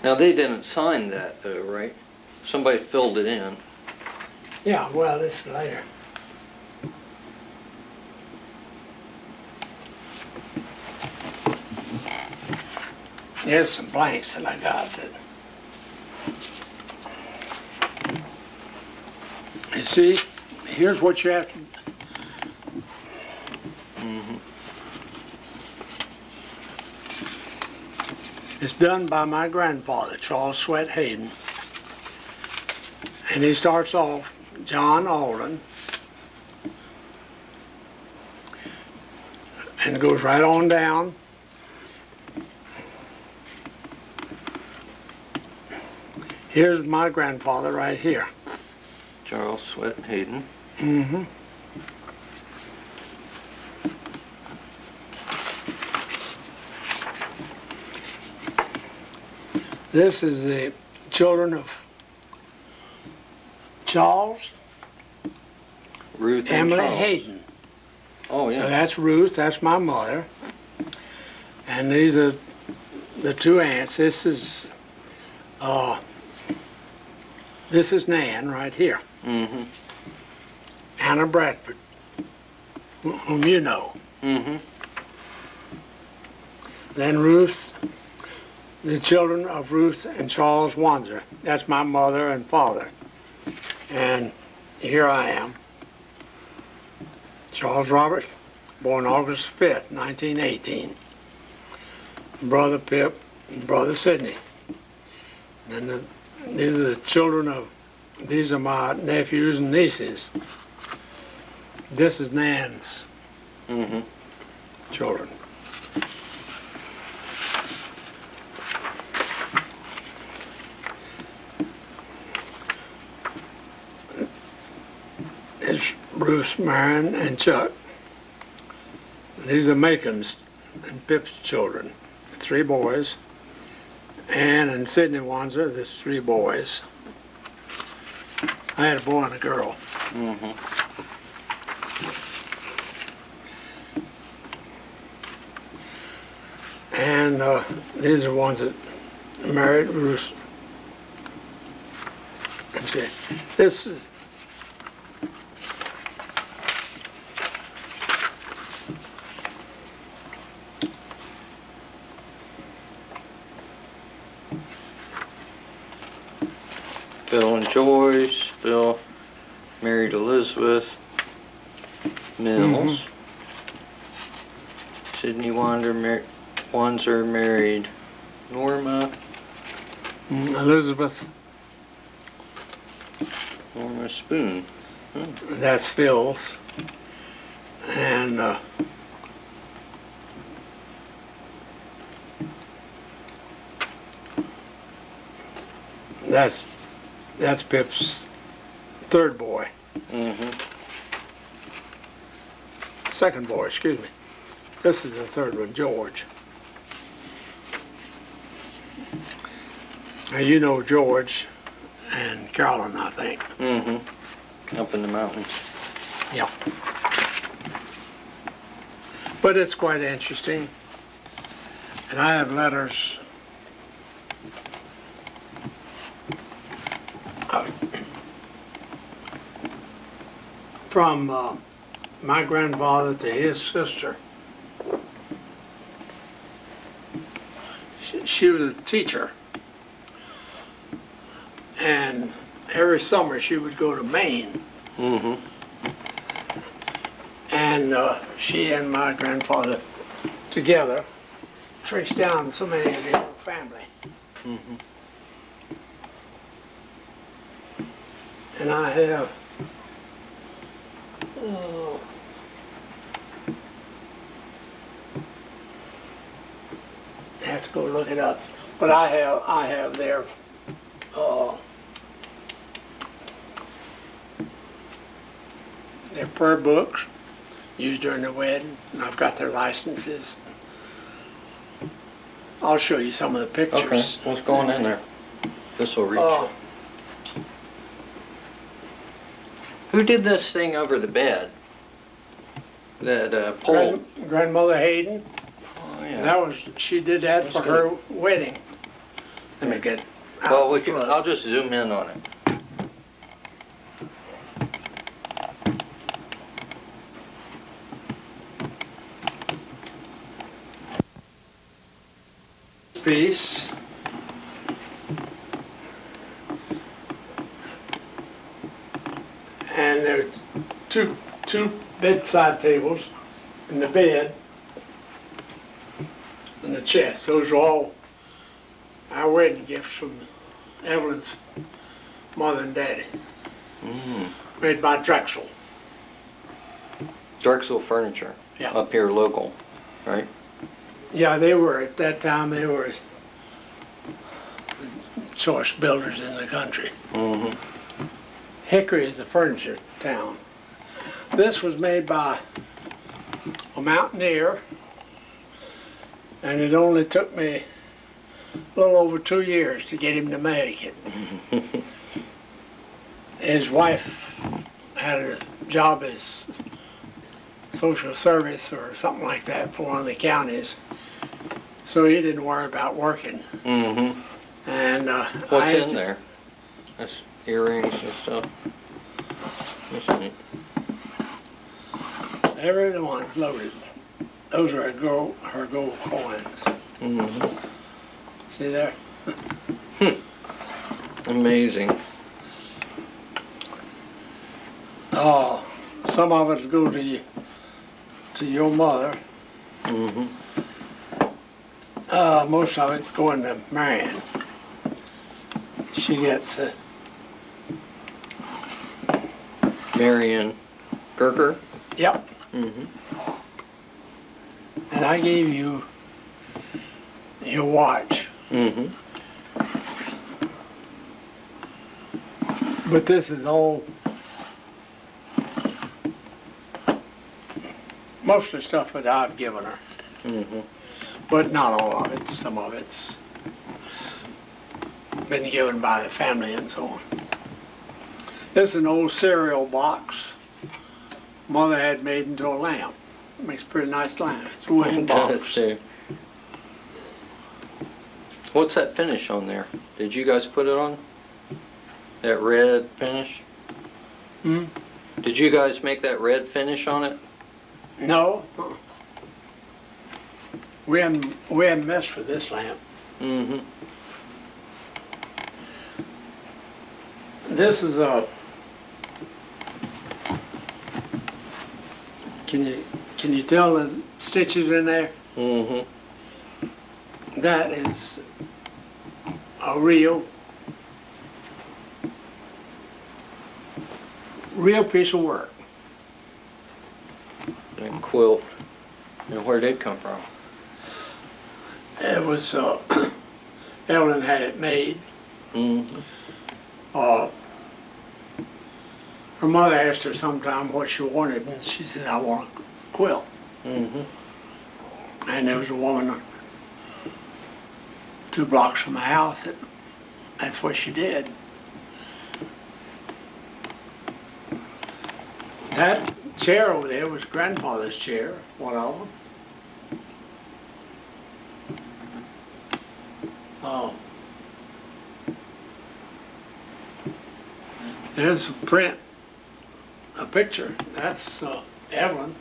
Now, they didn't sign that, though, right? Somebody filled it in. Yeah, well, this is later. Here's some blanks that I got that. You see, here's what you have to. Mm-hmm. It's done by my grandfather, Charles Sweat Hayden. And he starts off John Alden and goes right on down. Here's my grandfather right here. Charles Sweat Hayden. Mm-hmm. This is the children of Charles, Ruth and Emily Charles. Hayden. Oh, yeah. So that's Ruth, that's my mother. And these are the two aunts. This is Nan right here. Mm-hmm. Anna Bradford, whom you know. Mm-hmm. Then Ruth, the children of Ruth and Charles Wanzer. That's my mother and father. And here I am. Charles Robert, born August 5th, 1918. Brother Pip and Brother Sidney. And these are the children of, these are my nephews and nieces. This is Nan's children. It's Bruce, Marion, and Chuck. These are Macon's and Pip's children, 3 boys. Ann and Sidney Wanzer, there's 3 boys. I had a boy and a girl. Mm-hmm. And these are ones that married Ruth. Okay. This is Bill and Joyce. Bill married Elizabeth Mills. Sidney Wanzer married Norma Elizabeth. Spoon. That's Phil's. And that's Pip's 3rd boy. Mm-hmm. Second boy, excuse me. This is the 3rd one, George. Now you know George and Carolyn, I think. Mm-hmm. Up in the mountains. Yeah. But it's quite interesting. And I have letters from my grandfather to his sister. She was a teacher. And every summer she would go to Maine. Mm-hmm. And And she and my grandfather together traced down so many of the old family. Mm-hmm. And I have, I have to go look it up, but I have their, their prayer books used during the wedding, and I've got their licenses. I'll show you some of the pictures. Okay, what's going in there? This will reach Oh. you. Who did this thing over the bed? That pole? Grandmother Hayden. Oh, yeah. That was, she did that That's for good. her wedding. Let me get out. Well, we can, Look. I'll just zoom in on it. Piece. And there's two bedside tables in the bed and the chest. Those are all our wedding gifts from Evelyn's mother and daddy, made by Drexel. Drexel Furniture. Yeah. Up here local, right? Yeah, they were, at that time, they were choice builders in the country. Mm-hmm. Hickory is the furniture town. This was made by a mountaineer, and it only took me a little over 2 years to get him to make it. His wife had a job as social service or something like that for one of the counties, so he didn't worry about working. Mm-hmm. And What's in there? That's earrings and stuff. That's neat. every one's loaded. Those are her gold coins. Mm-hmm. See there? Amazing. Oh, some of it go to your mother. Mm-hmm. Most of it's going to Marion. She gets Marion Gerker. yep. Mm-hmm. And I gave you your watch. Mm-hmm. But this is all, most of the stuff that I've given her. Mm-hmm. But not all of it. Some of it's been given by the family and so on. This is an old cereal box Mother had made into a lamp. Makes a pretty nice lamp. It's a wooden box. Does too. What's that finish on there? Did you guys put it on? That red finish? Hmm? Did you guys make that red finish on it? No. We haven't messed with this lamp. Mm-hmm. This is a. Can you tell the stitches in there? Mm-hmm. That is a real piece of work. And quilt. And where'd it come from? It was Evelyn had it made. Mm-hmm. Her mother asked her sometime what she wanted, and she said, "I want a quilt." Mm-hmm. And there was a woman 2 blocks from the house that's what she did. That chair over there was grandfather's chair, one of them. Oh. There's a print, a picture. That's Evelyn.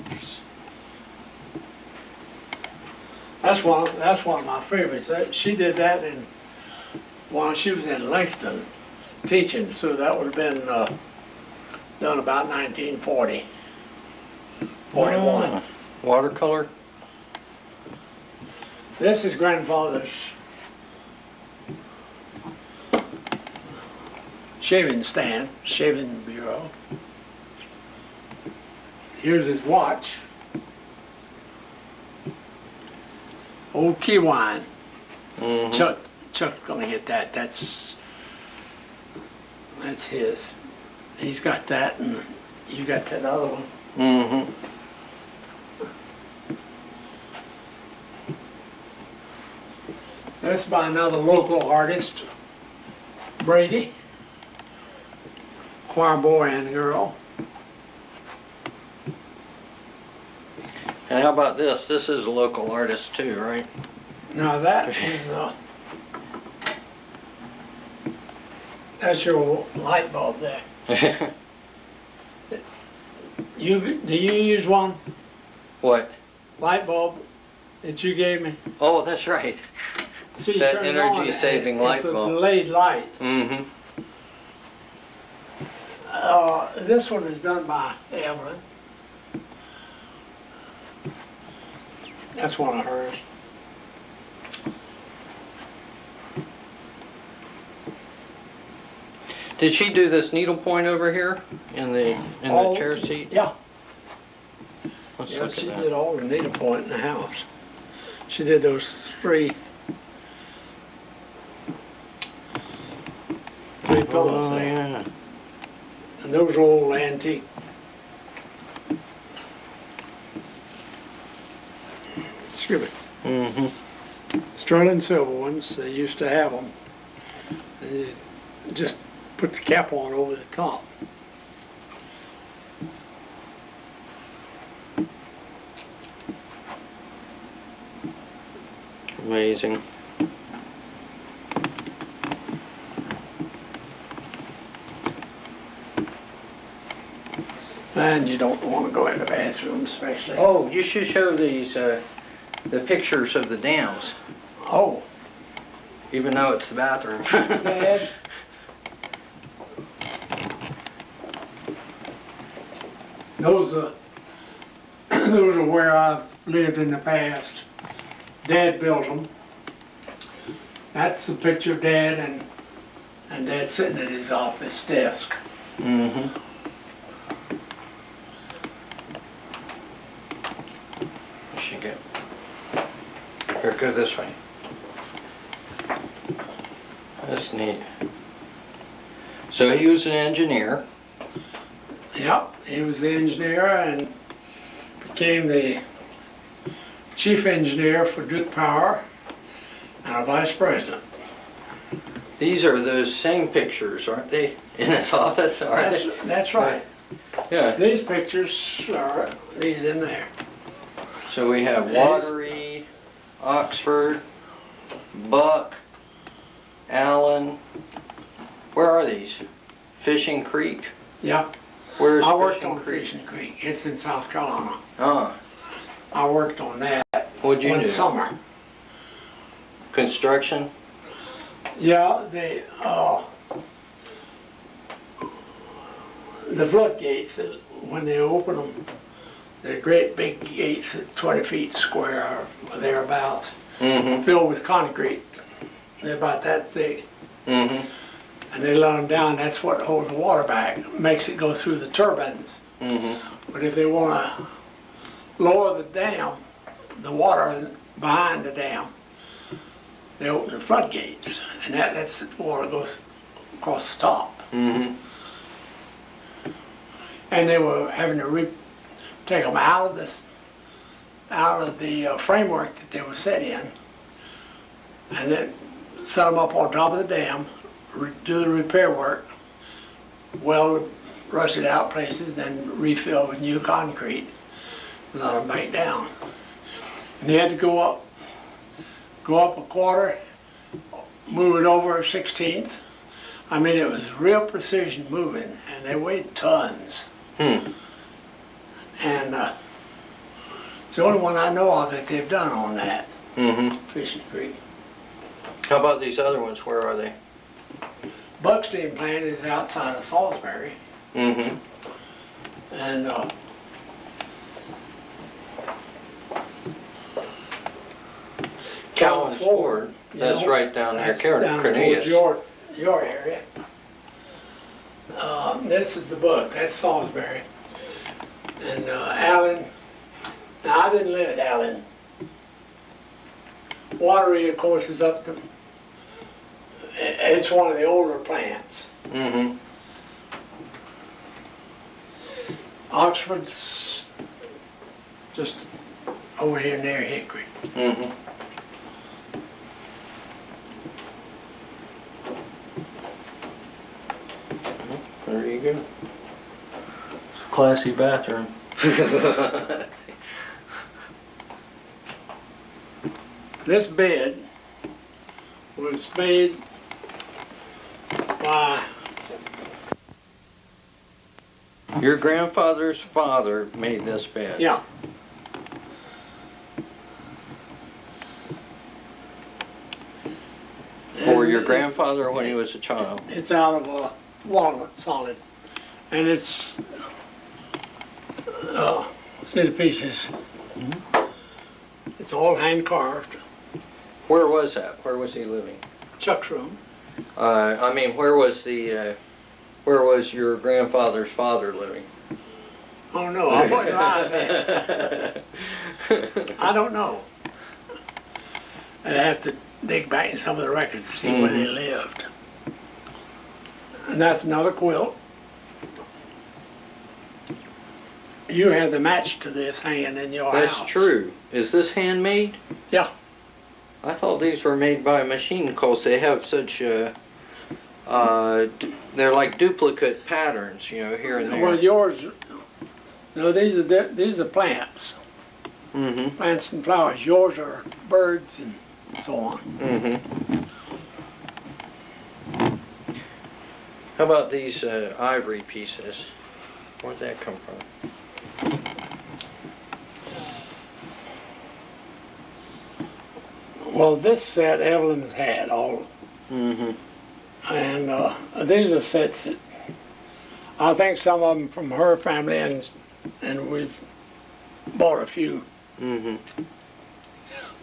That's one of my favorites. She did that while she was in Langston teaching, so that would have been done about 1940. 41. Watercolor? This is grandfather's shaving stand, shaving bureau. Here's his watch. Old key wine. Mm-hmm. Chuck's gonna get that. That's his. He's got that, and you got that other one. Mm-hmm. That's by another local artist, Brady. Choir boy and girl. And how about this? This is a local artist too, right? Now that is that's your light bulb there. Do you use one What? light bulb that you gave me? Oh, that's right. See, you That turn it on, energy-saving light bulb. It's a delayed light. Mm-hmm. This one is done by Evelyn. That's one of hers. Did she do this needlepoint over here in the Oh, chair seat? Yeah. Let's Yeah, look she at that. did all the needlepoint in the house. She did those three pillows Oh, there. yeah. And those are old antique. Excuse me. Mm-hmm. Sterling silver ones, they used to have them. And you just put the cap on over the top. Amazing. And you don't want to go in the bathroom especially. Oh, you should show these the pictures of the dams, Oh. even though it's the bathroom. Dad. Those are those are where I've lived in the past. Dad built them. That's a picture of Dad and Dad sitting at his office desk. Mm-hmm. Should go. Here, go this way. That's neat. So he was an engineer. Yep, he was the engineer and became the chief engineer for Duke Power and a vice president. These are those same pictures, aren't they? In his office, are they? That's right. Yeah. These pictures are these in there. So we have Watery, Oxford, Buck, Allen. Where are these? Fishing Creek? Yeah. Where's I worked Fishing on Creek? Fishing Creek. It's in South Carolina. Oh, I worked on that what'd you one do? summer. Construction? Yeah, the floodgates, when they open them, they're great big gates, 20 feet square or thereabouts, Mm-hmm. filled with concrete. They're about that thick. Mm-hmm. And they let them down, that's what holds the water back, makes it go through the turbines. Mm-hmm. But if they want to lower the dam, the water behind the dam, they open the floodgates, and that lets the water go across the top. Mm-hmm. And they were having to take them out of the framework that they were set in, and then set them up on top of the dam, do the repair work, weld, rush it out places, then refill with new concrete, and let them back down. And they had to go up a quarter, move it over a 16th. I mean, it was real precision moving, and they weighed tons. Hmm. And it's the only one I know of that they've done on that, Mm-hmm. Fishing Creek. How about these other ones? Where are they? Buckstein plant is outside of Salisbury, Mm-hmm. and Ford. That's right down near That's down Cornelius. towards your area. This is the book. That's Salisbury. And Allen. Now I didn't live at Allen. Watery, of course, is up to. It's one of the older plants. Mm-hmm. Oxford's just over here near Hickory. Mm-hmm. There you go. Classy bathroom. This bed was made by Your grandfather's father made this bed. yeah. For your And grandfather when he was a child. it's out of walnut solid, and it's see the pieces. It's all hand carved. Where was that? Where was he living? Chuck's room. I mean, where was your grandfather's father living? Oh no, I wasn't alive then. I don't know. I'd have to dig back in some of the records to see where they lived. And that's another quilt. You had the match to this hanging in your house. That's true. Is this handmade? Yeah. I thought these were made by a machine because they have such they're like duplicate patterns, you know, here and there. Well, yours. No, these are plants. Mm-hmm. Plants and flowers. Yours are birds and so on. Mm-hmm. How about these ivory pieces? Where'd that come from? Well, this set Evelyn's had all, Mm-hmm. and these are sets that I think some of them from her family, and we've bought a few. Mm-hmm.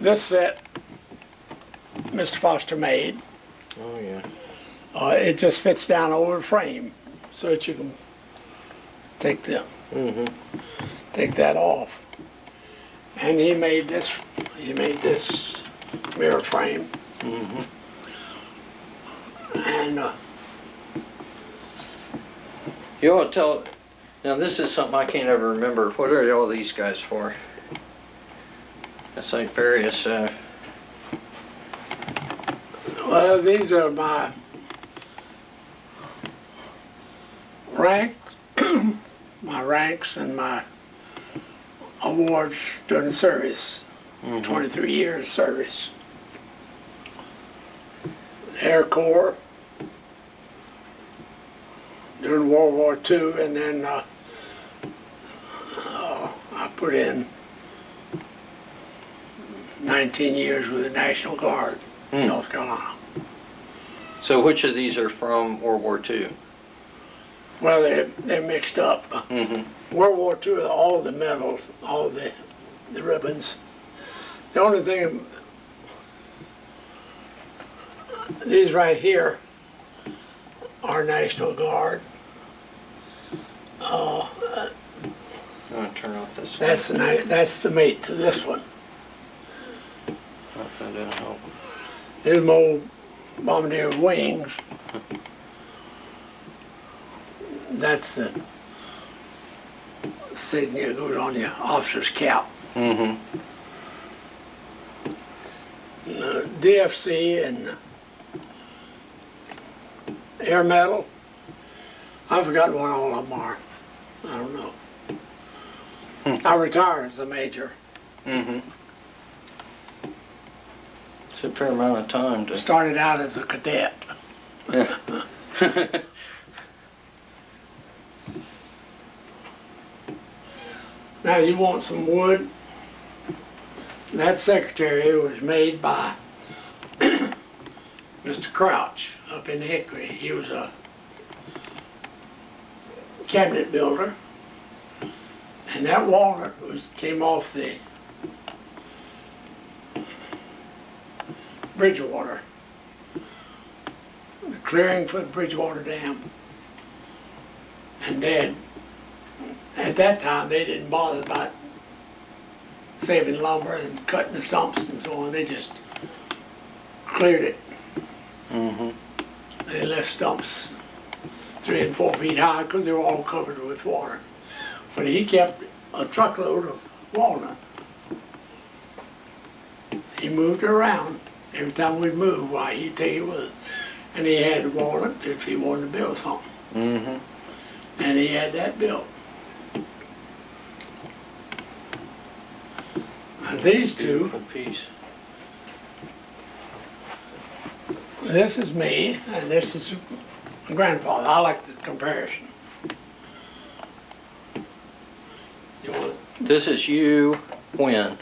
This set, Mr. Foster made. Oh yeah. It just fits down over the frame, so that you can take take that off. And he made this. He made this mirror frame. Mm-hmm. And You ought to tell. Now this is something I can't ever remember. What are all these guys for? It's like various. well, these are my ranks, my ranks, and my awards during the service. 23 years service. Air Corps during World War II, and then I put in 19 years with the National Guard, North Carolina. So which of these are from World War II? Well, they're mixed up. Mm-hmm. World War II, all the medals, all the ribbons. The only thing, these right here are National Guard. I'm gonna turn off this. That's the mate to this one. Oh, that didn't help. Here's my old bombardier wings. That's the insignia that goes on your officer's cap. Mm-hmm. DFC and Air Medal. I've forgotten what all of them are. I don't know. I retired as a major. Mm-hmm. It's a fair amount of time to. Started out as a cadet. Yeah. Now you want some wood? That secretary was made by Mr. Crouch up in Hickory. He was a cabinet builder, and that walnut came off the Bridgewater. The clearing for the Bridgewater Dam. And then, at that time, they didn't bother about saving lumber and cutting the stumps and so on. They just cleared it. Mm-hmm. They left stumps 3 and 4 feet high because they were all covered with water. But he kept a truckload of walnut. He moved it around. Every time we moved, why, he'd take it with us. And he had walnut if he wanted to build something. Mm-hmm. And he had that built. And these two, Beautiful piece. this is me, and this is my grandfather. I like the comparison. You want, This is you when?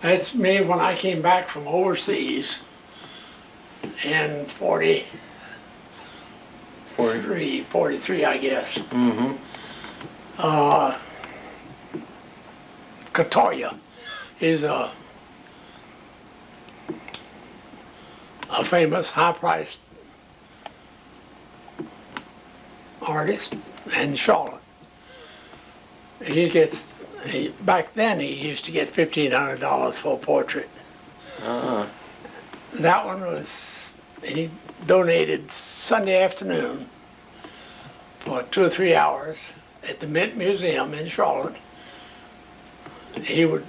that's me when I came back from overseas in 43, I guess. Mm-hmm. Katoya is a famous, high-priced artist in Charlotte. Back then he used to get $1,500 for a portrait. Uh-huh. That one was, he donated Sunday afternoon for 2 or 3 hours at the Mint Museum in Charlotte. He would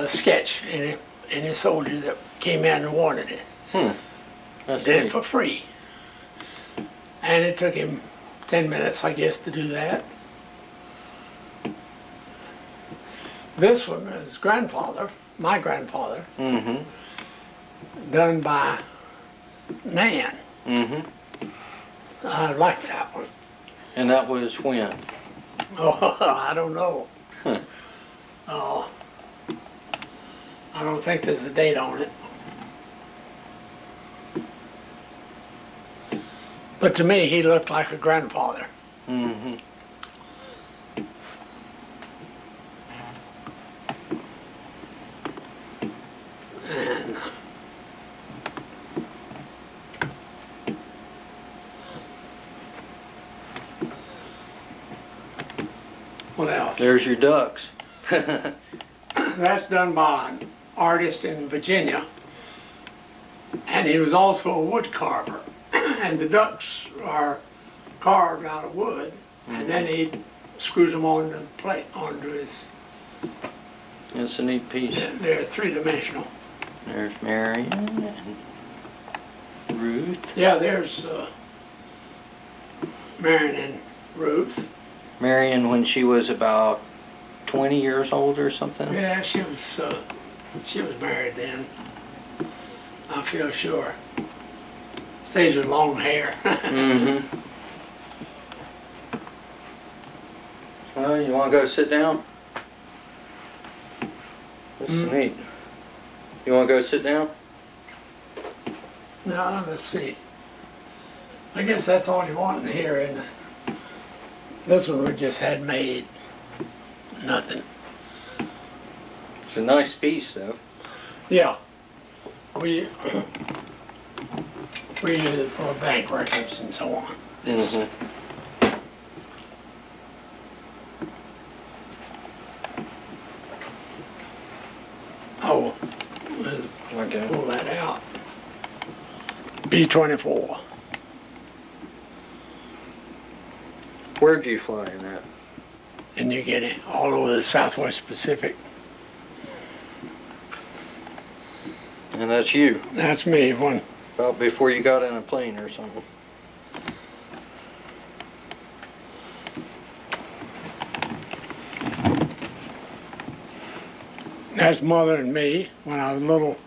sketch any soldier that came in and wanted it. That's Did it neat. for free. And it took him 10 minutes, I guess, to do that. This one is grandfather, my grandfather, Mm-hmm. done by Nan. Mm-hmm. I like that one. And that was when? Oh, I don't know. Huh. Oh, I don't think there's a date on it. But to me, he looked like a grandfather. Mm-hmm. And what else? There's your ducks. That's done by an artist in Virginia. And he was also a wood carver. And the ducks are carved out of wood. And then he screws them on the plate, onto his, It's a neat piece. they're 3-dimensional. There's Marion and Ruth. Yeah, there's Marion and Ruth. Marion when she was about 20 years old or something. Yeah, she was married then. I feel sure. Stays with long hair. Mm-hmm. Well, you want to go sit down? This is neat. You want to go sit down? Now, let's see. I guess that's all you want in here, isn't it? This one we just had made. Nothing. It's a nice piece, though. Yeah. We use it for bank records and so on. Mm-hmm. Oh, let's Okay. pull that out. B-24. Where'd you fly in that? And you get it all over the Southwest Pacific. And that's you, That's me, one. about before you got in a plane or something. That's mother and me when I was a little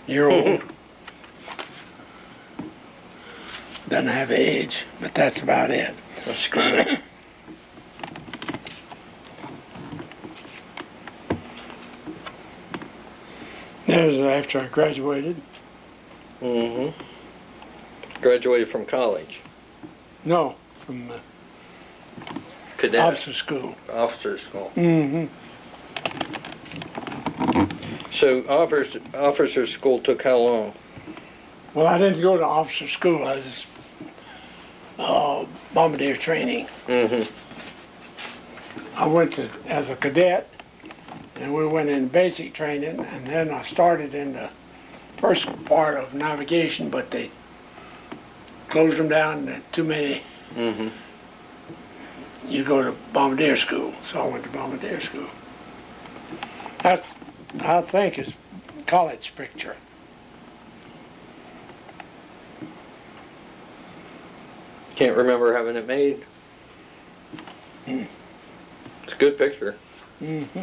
year old. Doesn't have age, but that's about it. That's good. That was after I graduated. Mm-hmm. Graduated from college. No, from the Cadet. officer school. Officer school. Mm-hmm. So officer school took how long? Well, I didn't go to officer school. I was bombardier training. Mm-hmm. I went to as a cadet, and we went in basic training, and then I started in the first part of navigation, but they closed them down. Too many. Mm-hmm. You go to bombardier school, so I went to bombardier school. That's, I think, is college picture. Can't remember having it made. Mm. It's a good picture. Mm-hmm.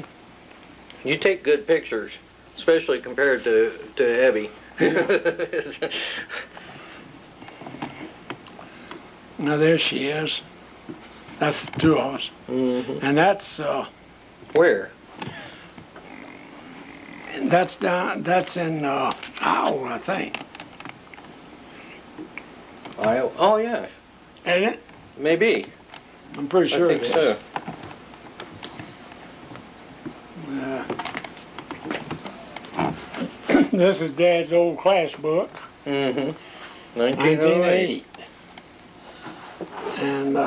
You take good pictures, especially compared to Abby. Now there she is. That's the two of us. Mm-hmm. And that's Where? that's in Iowa, I think. Iowa. Oh yeah, Ain't it? maybe. I'm pretty sure I think it is. so. This is Dad's old class book, Mm-hmm. 1908. 1908. And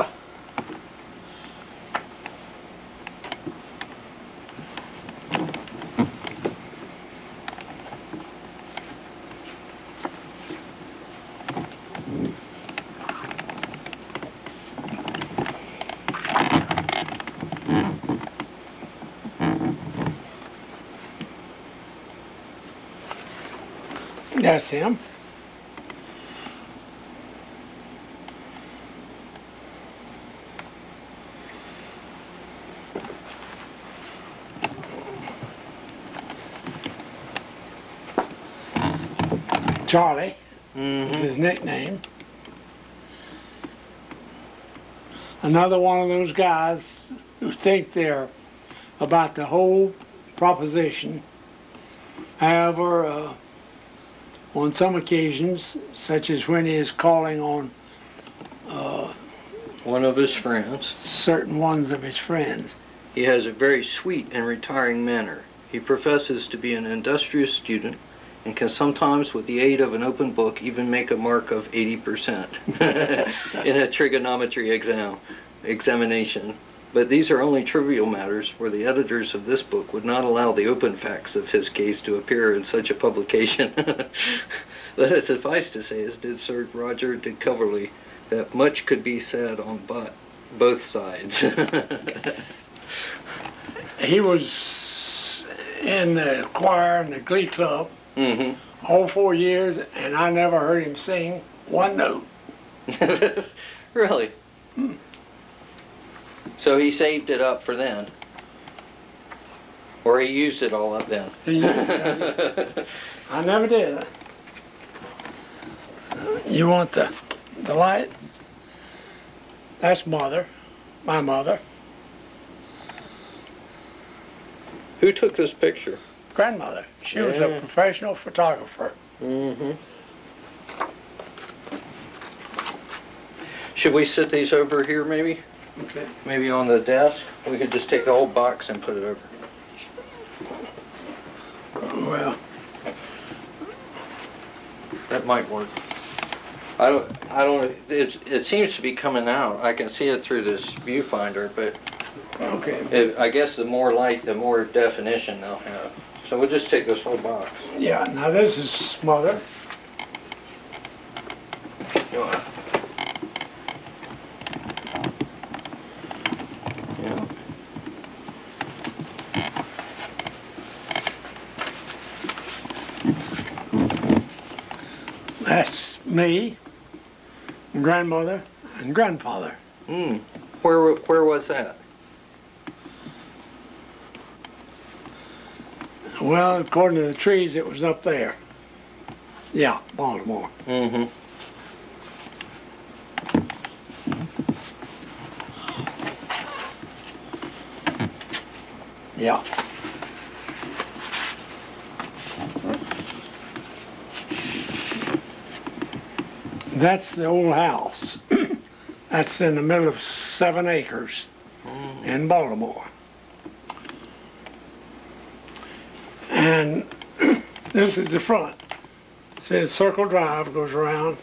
that's him. Charlie is Mm-hmm. his nickname. Another one of those guys who think they're about the whole proposition. However, on some occasions, such as when he is calling on One of his friends. certain ones of his friends, He has a very sweet and retiring manner. He professes to be an industrious student and can sometimes, with the aid of an open book, even make a mark of 80% in a trigonometry examination. But these are only trivial matters, for the editors of this book would not allow the open facts of his case to appear in such a publication. Let it suffice to say, as did Sir Roger de Coverley, that much could be said on both sides. he was in the choir and the glee club Mm-hmm. all 4 years, and I never heard him sing one note. Really? So he saved it up for then? Or he used it all up then? I never did. You want the light? That's mother, my mother, Who took this picture? grandmother. She was Yeah. a professional photographer. Mm-hmm. Should we sit these over here maybe? Okay. Maybe on the desk? We could just take the whole box and put it over. Well, That might work. I don't, it seems to be coming out. I can see it through this viewfinder, but okay. I guess the more light, the more definition they'll have. So we'll just take this whole box. Yeah, now this is mother. Yeah. That's me, grandmother, and grandfather. Mm. Where was that? Well, according to the trees, it was up there. Yeah, Baltimore. Mm-hmm. Yeah. That's the old house. That's in the middle of 7 acres in Baltimore. And And this is the front. It says Circle Drive, goes around.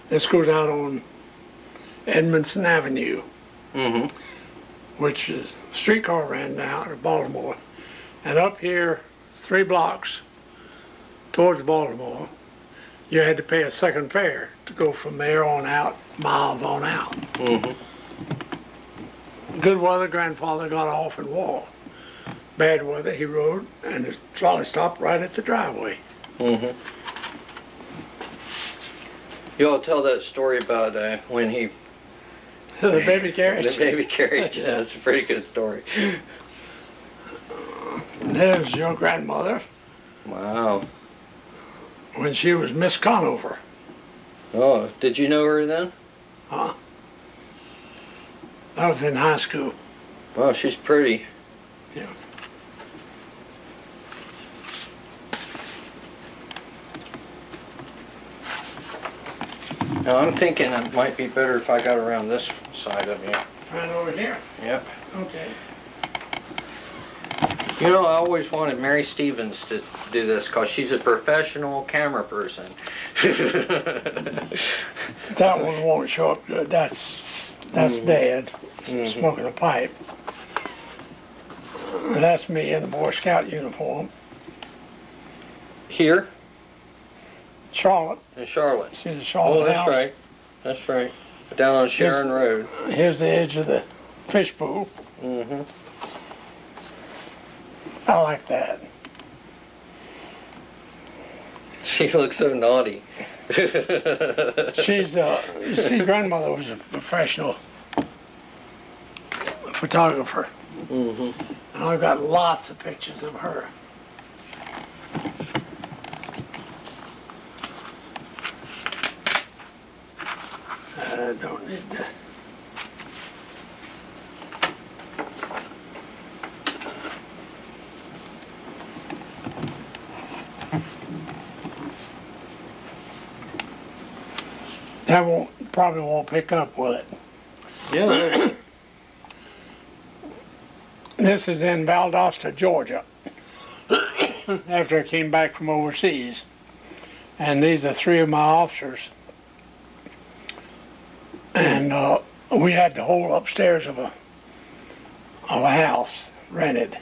This goes out on Edmondson Avenue, which is streetcar ran down to Baltimore. And up here, 3 blocks towards Baltimore, you had to pay a second fare to go from there on out, miles on out. Good weather, grandfather got off and walked. Bad weather, he rode, and the trolley stopped right at the driveway. You all tell that story about when he... The baby carriage? The baby carriage, yeah, it's a pretty good story. There's your grandmother Wow. when she was Miss Conover. Oh, did you know her then? Huh? I was in high school. Well, she's pretty. Yeah. Now, I'm thinking it might be better if I got around this side of you. Right over here. Yep. Okay. You know, I always wanted Mary Stevens to do this because she's a professional camera person. That one won't show up good. That's Dad smoking a pipe. That's me in the Boy Scout uniform. Here Charlotte. in Charlotte. See the Charlotte Oh, that's house? right. That's right. Down on Sharon Road. Here's the edge of the fish pool. I like that. She looks so naughty. She's, you see, grandmother was a professional photographer. And I've got lots of pictures of her. I don't need to. That probably won't pick up, will it? Yeah. This is in Valdosta, Georgia, after I came back from overseas. And these are 3 of my officers. And we had the whole upstairs of a house rented.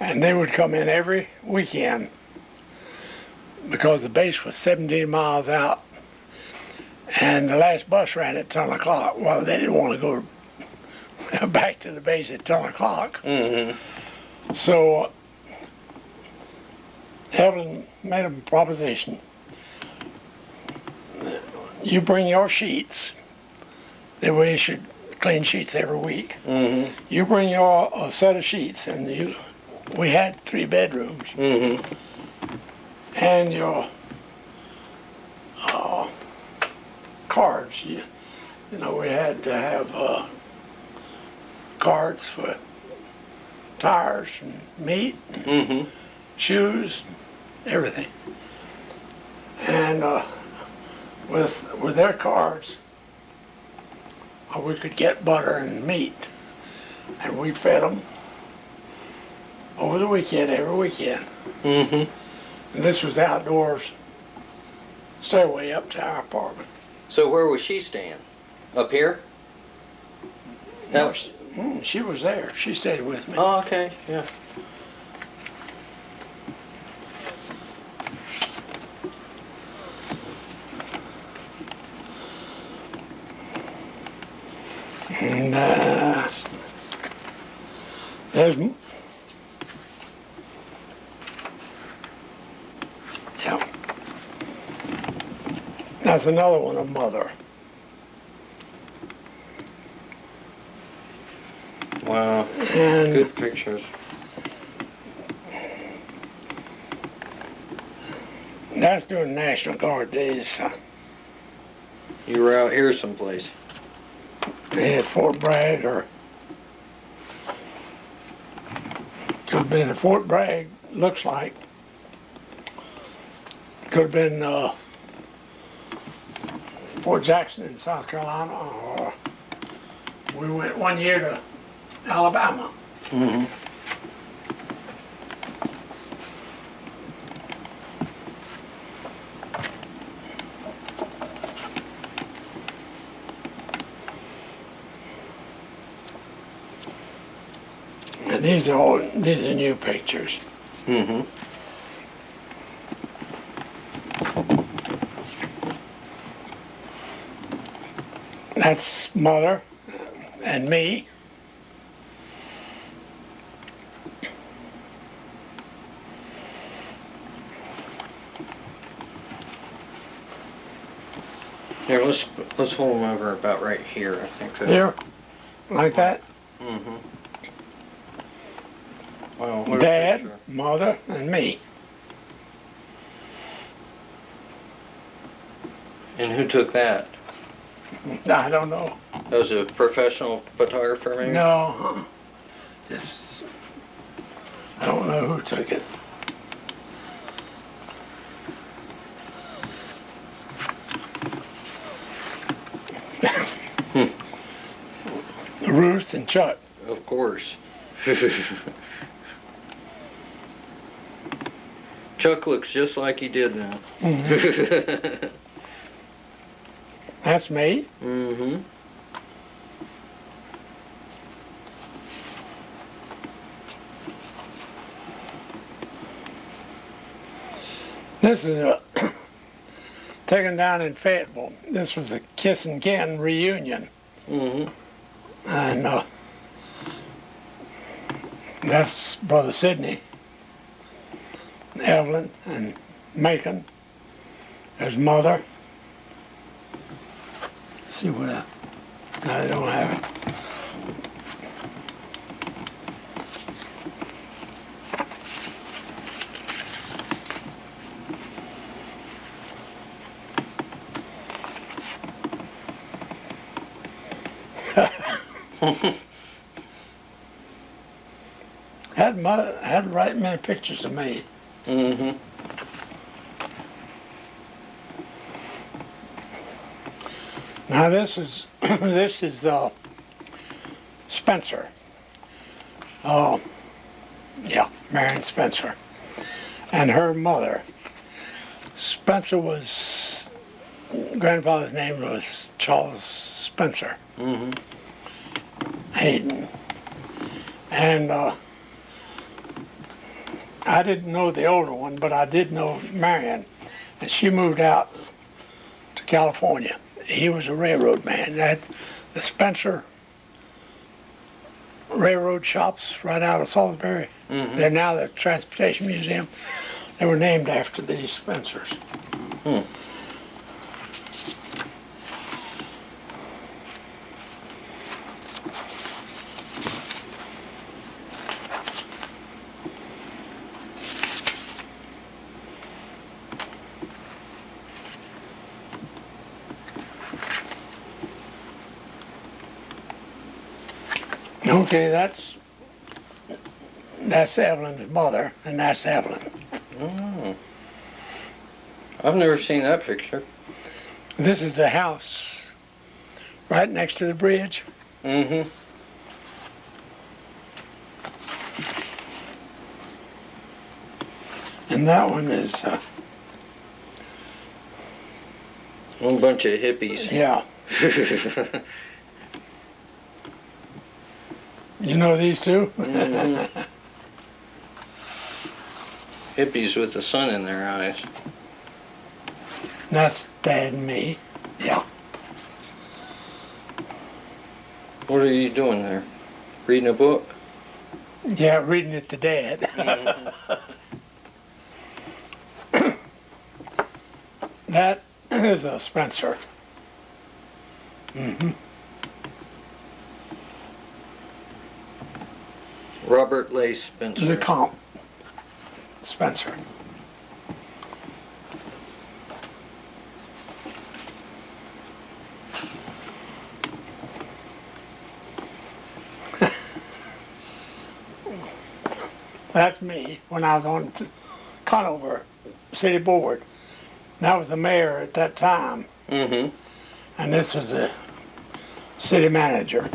And they would come in every weekend because the base was 17 miles out. And the last bus ran at 10 o'clock. Well, they didn't want to go back to the base at 10 o'clock. So Evelyn made a proposition. You bring your sheets. They were issued clean sheets every week. You bring your set of sheets, and we had 3 bedrooms. And your cards. You know, we had to have cards for tires and meat, and shoes, everything. And with their cards, we could get butter and meat, and we fed them over the weekend, every weekend. And this was outdoors, stairway up to our apartment. So where was she staying? Up here? No, she was there. She stayed with me. Oh, okay, yeah. And there's, yeah, that's another one of Mother. Wow, And good pictures. that's during National Guard days. You were out here someplace. They had Fort Bragg, or could have been at Fort Bragg, looks like. Could have been Fort Jackson in South Carolina, or we went one year to Alabama. these are new pictures. Mm-hmm. That's Mother and me. Here, let's hold them over about right here. I think that. Here, like that. Mm-hmm. Wow. What a Dad, picture. Mother, and me. And who took that? I don't know. That was a professional photographer, maybe? No, just I don't know who took it. Ruth and Chuck. Of course. Chuck looks just like he did now. Mm-hmm. That's me. Mm-hmm. This is a taken down in Fayetteville. This was a Kiss and Ken reunion, Mm-hmm. and that's Brother Sidney, Evelyn, and Macon. There's Mother. See what I don't have it. Had right many pictures of me. Mm-hmm. Now this is this is Spencer. Yeah, Marion Spencer, and her mother. Spencer was grandfather's name was Charles Spencer Mm-hmm. Hayden, and I didn't know the older one, but I did know Marion, and she moved out to California. He was a railroad man. That the Spencer railroad shops right out of Salisbury. Mm-hmm. They're now the Transportation Museum. They were named after these Spencers. Hmm. Okay, that's Evelyn's mother, and that's Evelyn. Oh. I've never seen that picture. This is the house right next to the bridge. Mm-hmm. And that one is, One bunch of hippies. yeah. You know these two? Mhm. Hippies with the sun in their eyes. That's Dad and me. Yeah. What are you doing there? Reading a book? Yeah, reading it to Dad. That is a Spencer. Mm-hmm. Robert Lace Spencer. The comp. Spencer. That's me when I was on Conover City Board. That was the mayor at that time, Mm-hmm. and this was the city manager.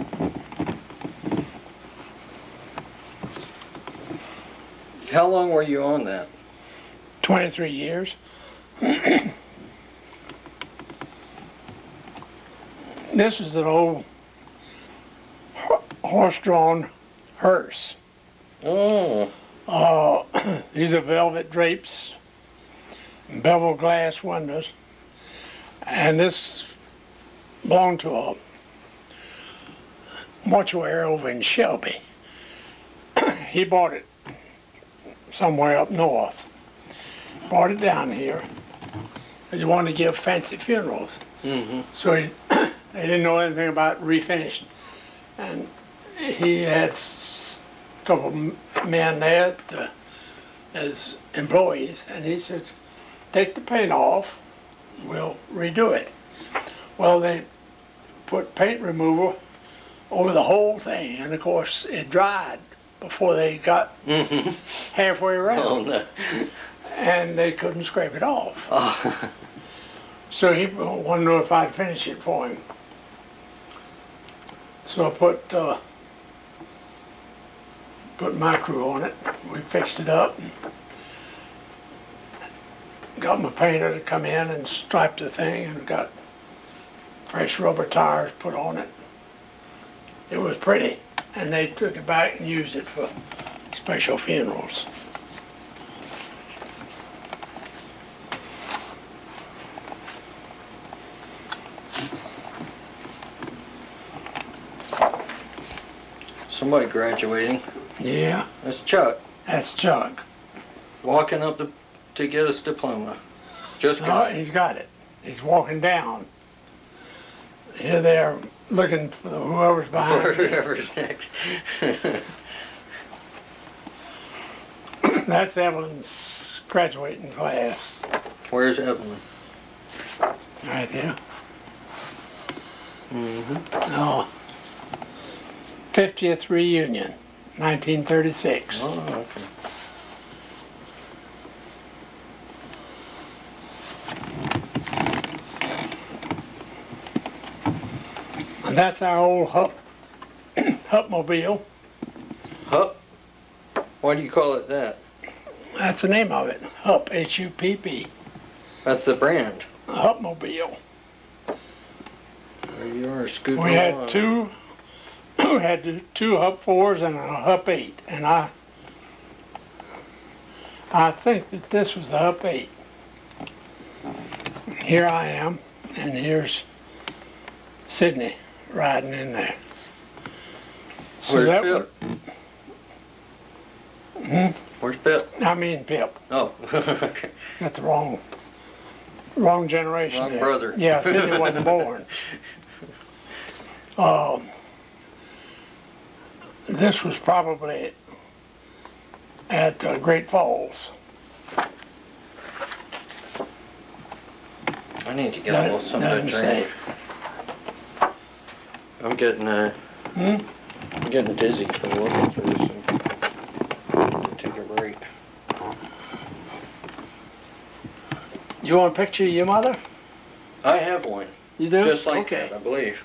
How long were you on that? 23 years. This is an old horse-drawn hearse. Oh. These are velvet drapes, bevel glass windows, and this belonged to a mortuary over in Shelby. He bought it somewhere up north, brought it down here. He wanted to give fancy funerals. Mm-hmm. So they didn't know anything about refinishing. And he had a couple men there as employees, and he said, take the paint off, we'll redo it. Well, they put paint remover over the whole thing, and of course it dried before they got halfway around. Oh, no. And they couldn't scrape it off. Oh. So he wanted to know if I'd finish it for him. So I put my crew on it. We fixed it up. Got my painter to come in and stripe the thing, and got fresh rubber tires put on it. It was pretty, and they took it back and used it for special funerals. Somebody graduating. Yeah, That's Chuck. that's Chuck. Walking up to get his diploma. Just No, got it. he's got it. He's walking down. Here they're looking for whoever's behind him. Whoever's next. That's Evelyn's graduating class. Where's Evelyn? Right there. Mm-hmm. Oh, 50th reunion, 1936. Oh, okay. And that's our old Hupmobile. Hup? Why do you call it that? That's the name of it. Hupp, H-U-P-P. That's the brand. Hupmobile. There you are, scooting We had along. two Hup 4s and a Hup 8, and I think that this was the Hup 8. Here I am, and here's Sydney riding in there. Where's that Pip? Where's Pip? I mean Pip. Oh, okay. Got the wrong generation Wrong there. brother. Yeah, Sydney wasn't born. This was probably at Great Falls. I need to get a little something to drink. I'm getting I'm getting dizzy from looking through this. Take a break. You want a picture of your mother? I have one, You do? just like okay. that, I believe.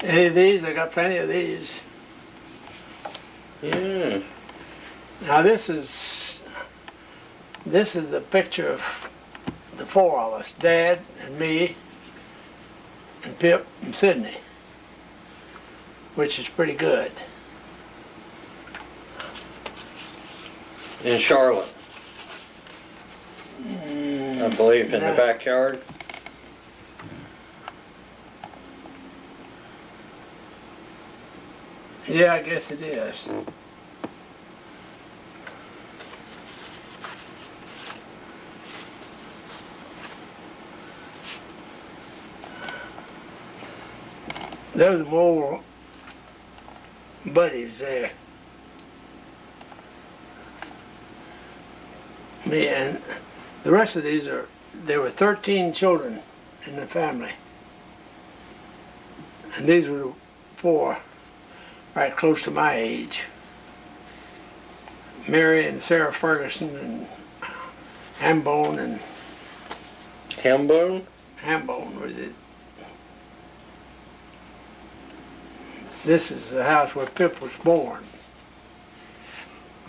Any of these? I got plenty of these. Yeah. Now this is a picture of the four of us, Dad and me and Pip and Sydney, which is pretty good. In Charlotte, I believe, in the backyard. Yeah, I guess it is. Those more buddies there. Me and the rest of these there were 13 children in the family. And these were the four right close to my age. Mary and Sarah Ferguson and Hambone was it. This is the house where Pip was born.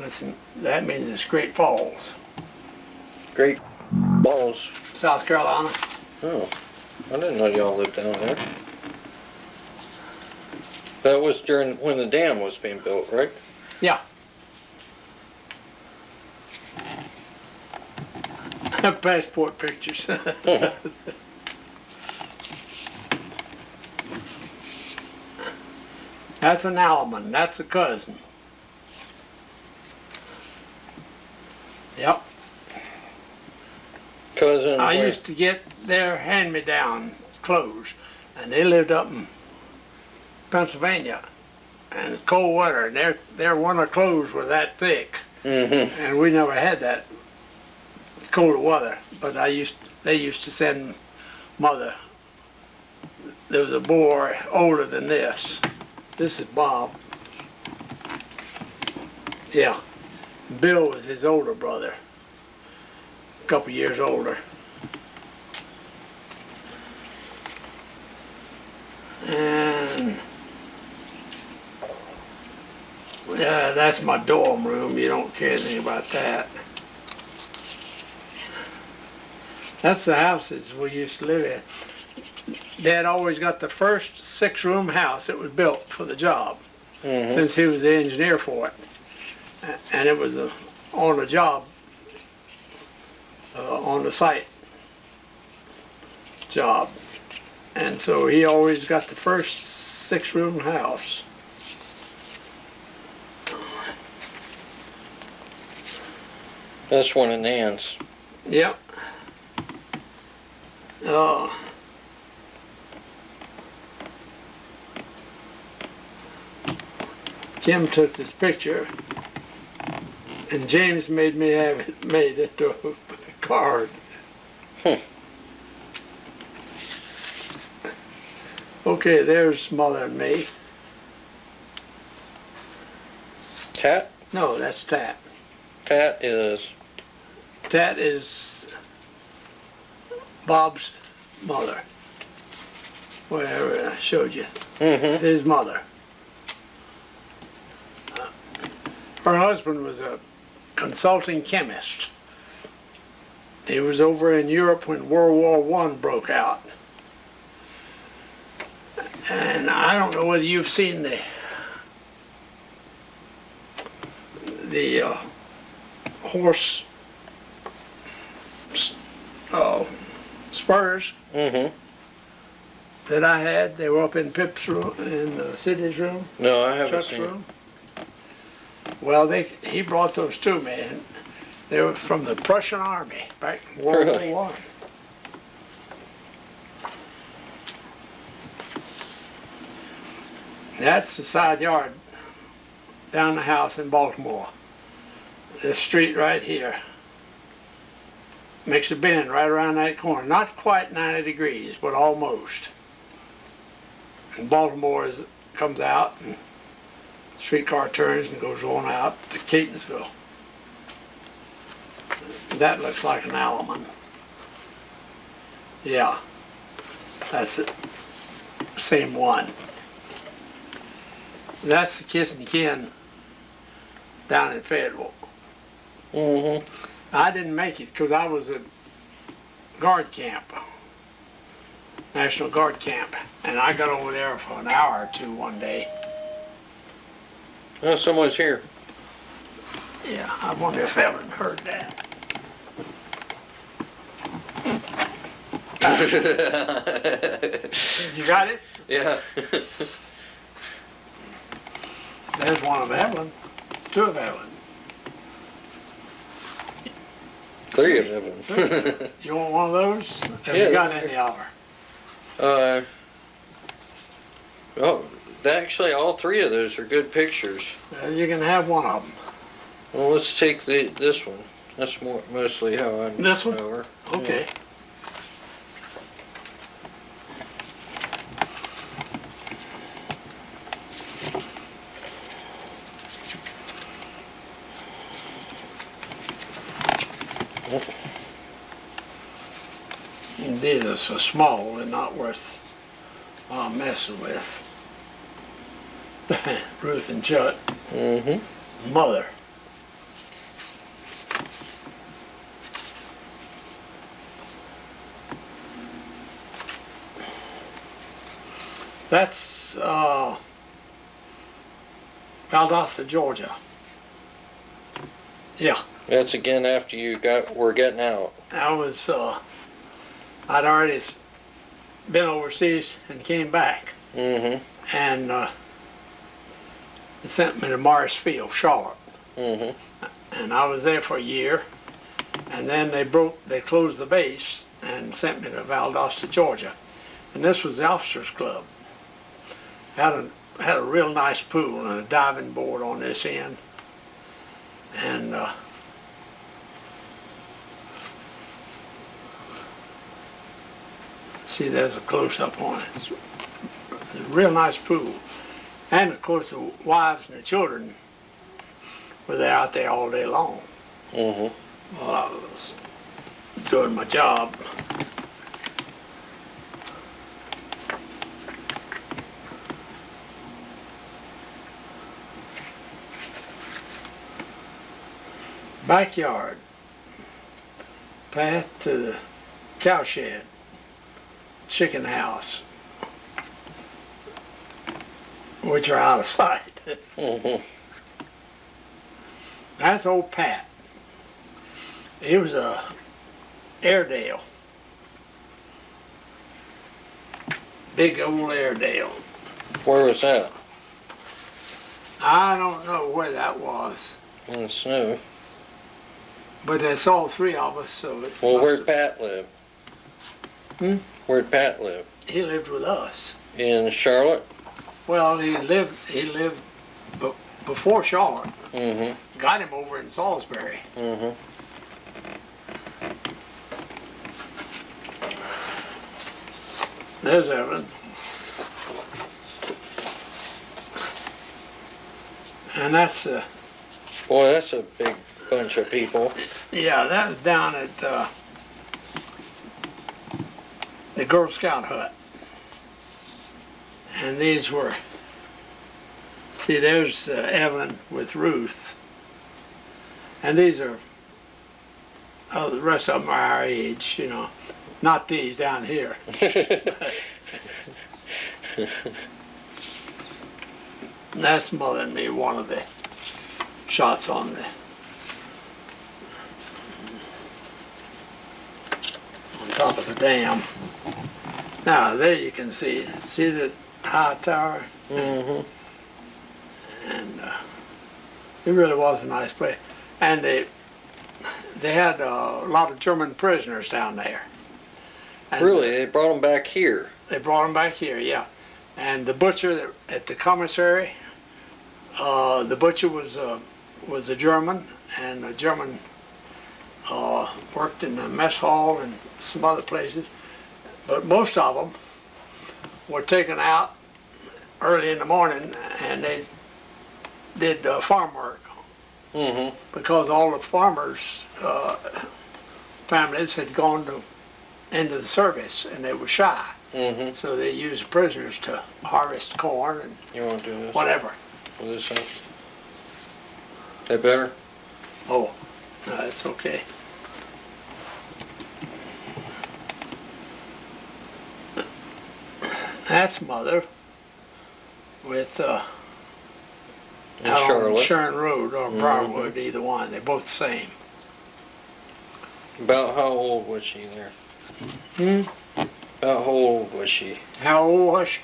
Listen, that means it's Great Falls. Great Balls. South Carolina. Oh. I didn't know y'all lived down there. That was during when the dam was being built, right? Yeah. Passport pictures. That's an Alman. That's a cousin. Yep. Cousin. I where? used to get their hand-me-down clothes, and they lived up in Pennsylvania, and it's cold weather, and their winter clothes were that thick, and we never had that cold weather. But they used to send Mother. There was a boy older than this. This is Bob. Yeah. Bill was his older brother, a couple years older. And yeah, that's my dorm room. You don't care anything about that. That's the houses we used to live in. Dad always got the first 6-room house that was built for the job, since he was the engineer for it. And it was on the job, on the site job. And so he always got the first 6-room house. That's one of Nan's. Yep. Jim took this picture, and James made me have it made into a card. Okay, there's Mother and me. Tat? No, that's Tat. Tat is. Tat is Bob's mother. Whatever I showed you. It's his mother. Her husband was a consulting chemist. He was over in Europe when World War I broke out. And I don't know whether you've seen the horse spurs that I had. They were up in Pip's room, in Sidney's room. No, I haven't Chuck's seen room. Well, he brought those to me, and they were from the Prussian Army back in World Really? War I. That's the side yard down the house in Baltimore. This street right here makes a bend right around that corner. Not quite 90 degrees, but almost. And Baltimore comes out, and the streetcar turns and goes on out to Catonsville. That looks like an Alman. Yeah, that's it. Same one. That's the Kissing Kin down in Fayetteville. I didn't make it because I was at guard camp, National Guard camp, and I got over there for an hour or two one day. Oh, someone's here. Yeah, I wonder if Evan heard that. You got it? Yeah. There's one of Evelyn, 2 of Evelyn. 3 of them. You want one of those? Have Yeah. you got any of her? Oh, actually, all 3 of those are good pictures. You can have one of them. Well, let's take this one. That's mostly how I This one? know her. Okay. These are so small, they're not worth messing with. Ruth and Judd. Mother. That's Valdosta, Georgia. Yeah, That's again after were getting out. I was. I'd already been overseas and came back, Mm-hmm. and they sent me to Morrisfield, Charlotte, Mm-hmm. and I was there for a year, and then they closed the base and sent me to Valdosta, Georgia, and this was the officers' club. Had a real nice pool and a diving board on this end, and see, there's a close-up on it. It's a real nice pool, and of course the wives and the children were there out there all day long. Mm-hmm. While I was doing my job. Backyard, path to the cow shed, chicken house, which are out of sight. Mm-hmm. That's old Pat. He was a Airedale, big old Airedale. Where was that? I don't know where that was, In the snow. but it's all three of us, so it Well, must where'd have- Pat live? Hmm? Where'd Pat live? He lived with us. In Charlotte? Well, he lived before Charlotte. Mm-hmm. Got him over in Salisbury. Mm-hmm. There's Evan. And that's Boy, that's a big bunch of people. yeah, that was down at the Girl Scout hut. And these were, see, there's Evelyn with Ruth. And these are, oh, the rest of them are our age, you know. Not these down here. And that's Mother and me, one of the shots on top of the dam. Now, there you can see the high tower? Mm-hmm. And it really was a nice place. And they had a lot of German prisoners down there. And Really? They brought them back here? They brought them back here, yeah. And the butcher at the commissary, the butcher was a German, and a German worked in the mess hall and some other places. But most of them were taken out early in the morning, and they did farm work, Mm-hmm. because all the farmers' families had gone into the service, and they were shy. Mm-hmm. So they used prisoners to harvest corn and You want to do this? whatever. With this up? That better? Oh, no, that's okay. That's Mother with In out on Charlotte. Sharon Road or Mhm. Briarwood, either one. They're both the same. About how old was she there? Hmm? About how old was she? How old was she?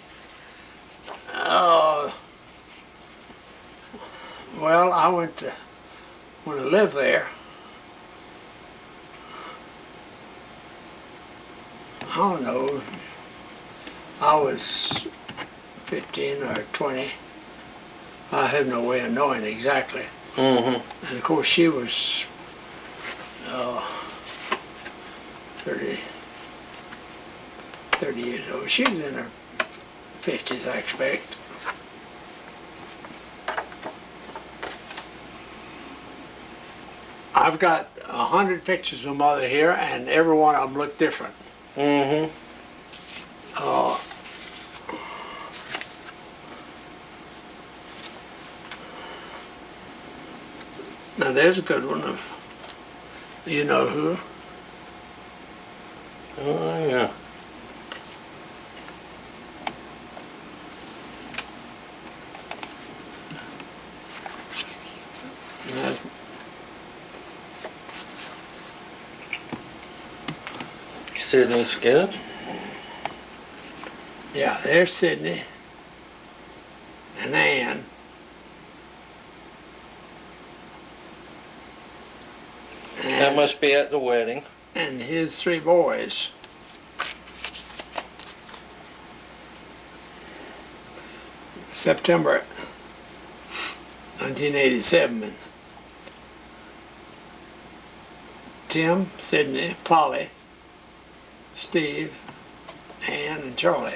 Well, I went to, when I lived there, I don't know, I was 15 or 20. I have no way of knowing exactly. Mm-hmm. And of course she was 30 years old. She was in her 50s, I expect. I've got 100 pictures of Mother here, and every one of them look different. Mm-hmm. Uh, now there's a good one of, you know who? Oh, yeah. Sydney sketch. Yeah, there's Sydney and Ann. That must be at the wedding. And his 3 boys. September 1987. Tim, Sydney, Polly, Steve, Ann, and Charlie.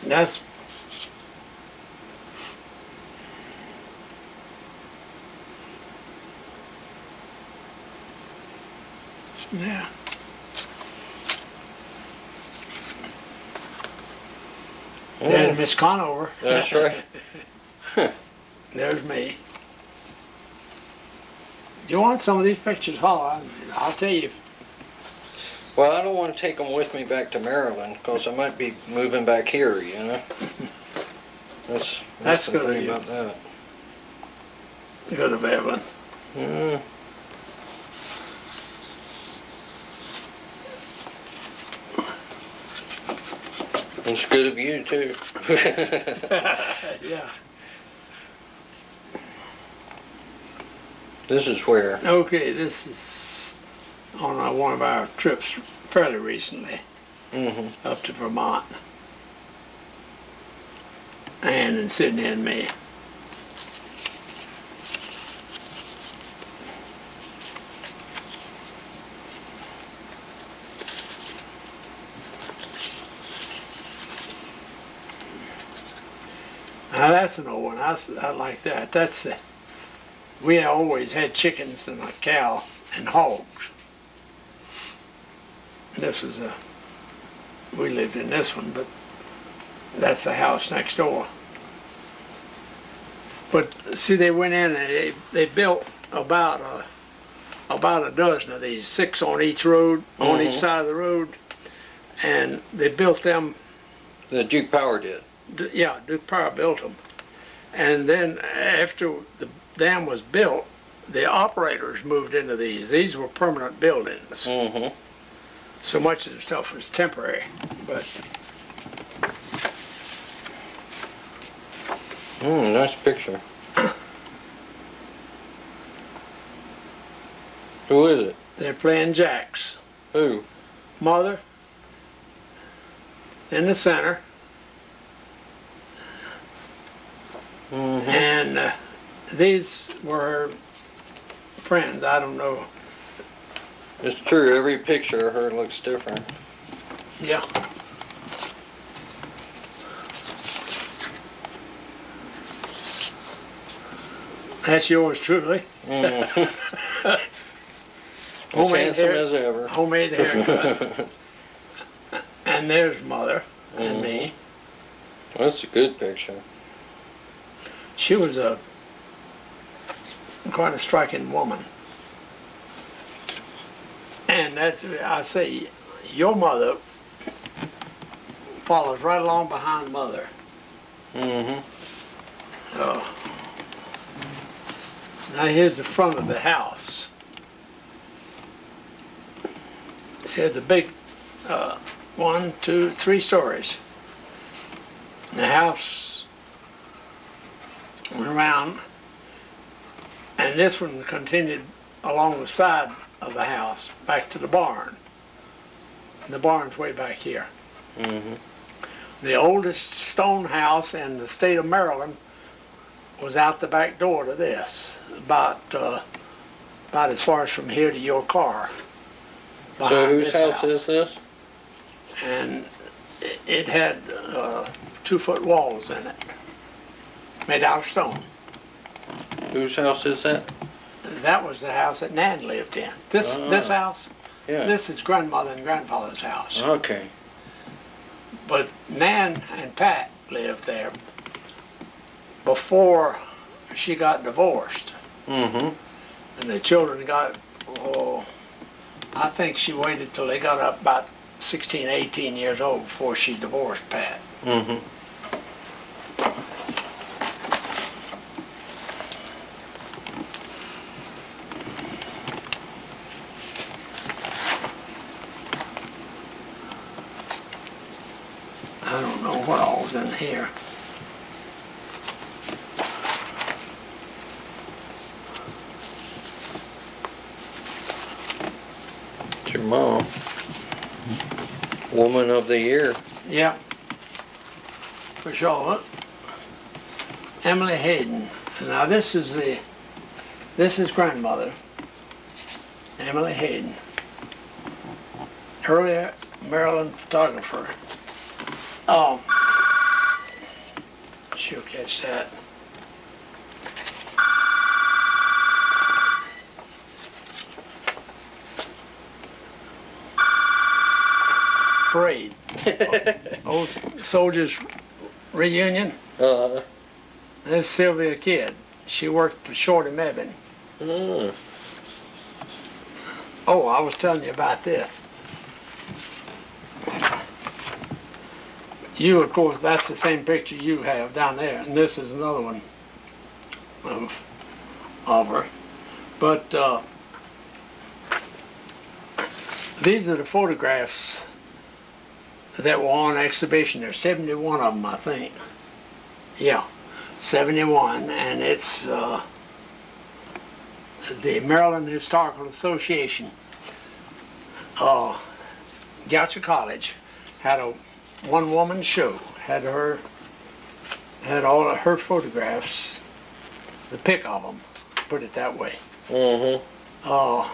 And that's yeah. There's Miss Conover. That's right. There's me. You want some of these pictures, Paul? I'll tell you. Well, I don't want to take them with me back to Maryland because I might be moving back here, you know. That's the good of thing you. about that. Good of Evelyn. Mm. It's good of you too. Yeah. This is where? Okay, this is on one of our trips fairly recently Mm-hmm. up to Vermont. Ann and Sydney and me. Now that's an old one. I like that. That's we always had chickens and a cow and hogs. And this was we lived in this one, but that's the house next door. But see, they went in and they built about a dozen of these, 6 on each road, on each side of the road, and they built them. The Duke Power did. Yeah, Duke Power built them. And then after the dam was built, the operators moved into these. These were permanent buildings. Mm-hmm. So much of the stuff was temporary. But Nice picture. Who is it? they're playing jacks. Who? Mother in the center, Mm-hmm. and these were her friends. I don't know. It's true, every picture of her looks different. Yeah. That's yours truly. Mm-hmm. As Homemade handsome hair- as ever. Homemade haircut. And there's Mother and me. That's a good picture. She was quite a striking woman. And that's, I say, your mother follows right along behind Mother. Mm-hmm. Now here's the front of the house. See, it's a big 1, 2, 3 stories. And the house went around, and this one continued along the side of the house back to the barn. And the barn's way back here. Mm-hmm. The oldest stone house in the state of Maryland was out the back door to this, about as far as from here to your car. So behind whose this house is this? And it had 2-foot walls in it, made out of stone. Whose house is that? That was the house that Nan lived in. This house, Yeah. this is grandmother and grandfather's house. Okay. But Nan and Pat lived there before she got divorced. Mm-hmm. And the children got, I think she waited till they got up about 16, 18 years old before she divorced Pat. Mm-hmm. Here. It's your mom. Woman of the year. Yep. For sure. Emily Hayden. Now this is grandmother. Emily Hayden. Earlier Maryland photographer. Oh. She'll catch that. Parade. Old soldiers reunion. There's Sylvia Kidd. She worked for Shorty Mebane. Oh, I was telling you about this. You, of course, that's the same picture you have down there, and this is another one of her. But these are the photographs that were on exhibition. There's 71 of them, I think. Yeah, 71, and it's the Maryland Historical Association. Goucher College had a one-woman show. Had all of her photographs, the pick of them, put it that way. Because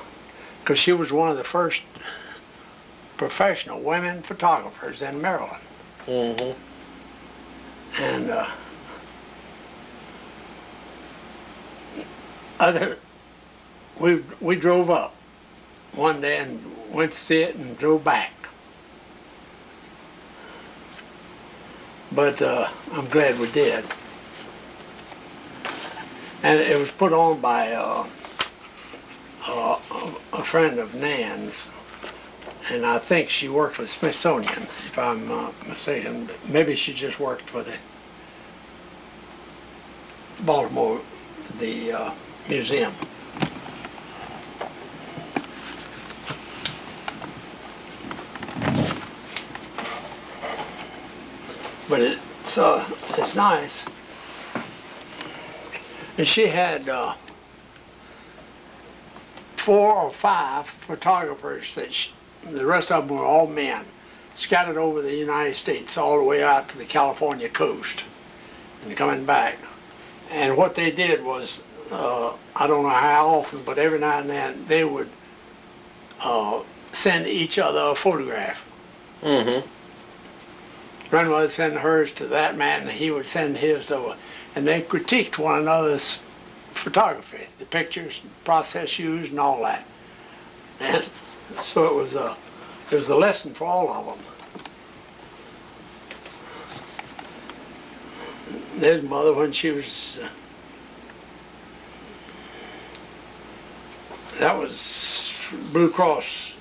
she was one of the first professional women photographers in Maryland. And we drove up one day and went to see it and drove back. But I'm glad we did. And it was put on by a friend of Nan's, and I think she worked for the Smithsonian, if I'm not mistaken. Maybe she just worked for the Baltimore, the museum. But it's nice. And she had 4 or 5 photographers the rest of them were all men, scattered over the United States all the way out to the California coast and coming back. And what they did was, I don't know how often, but every now and then they would send each other a photograph. Grandmother would send hers to that man, and he would send his to, and they critiqued one another's photography, the pictures, the process used, and all that. And so it was a lesson for all of them. There's Mother when she was, that was Blue Cross.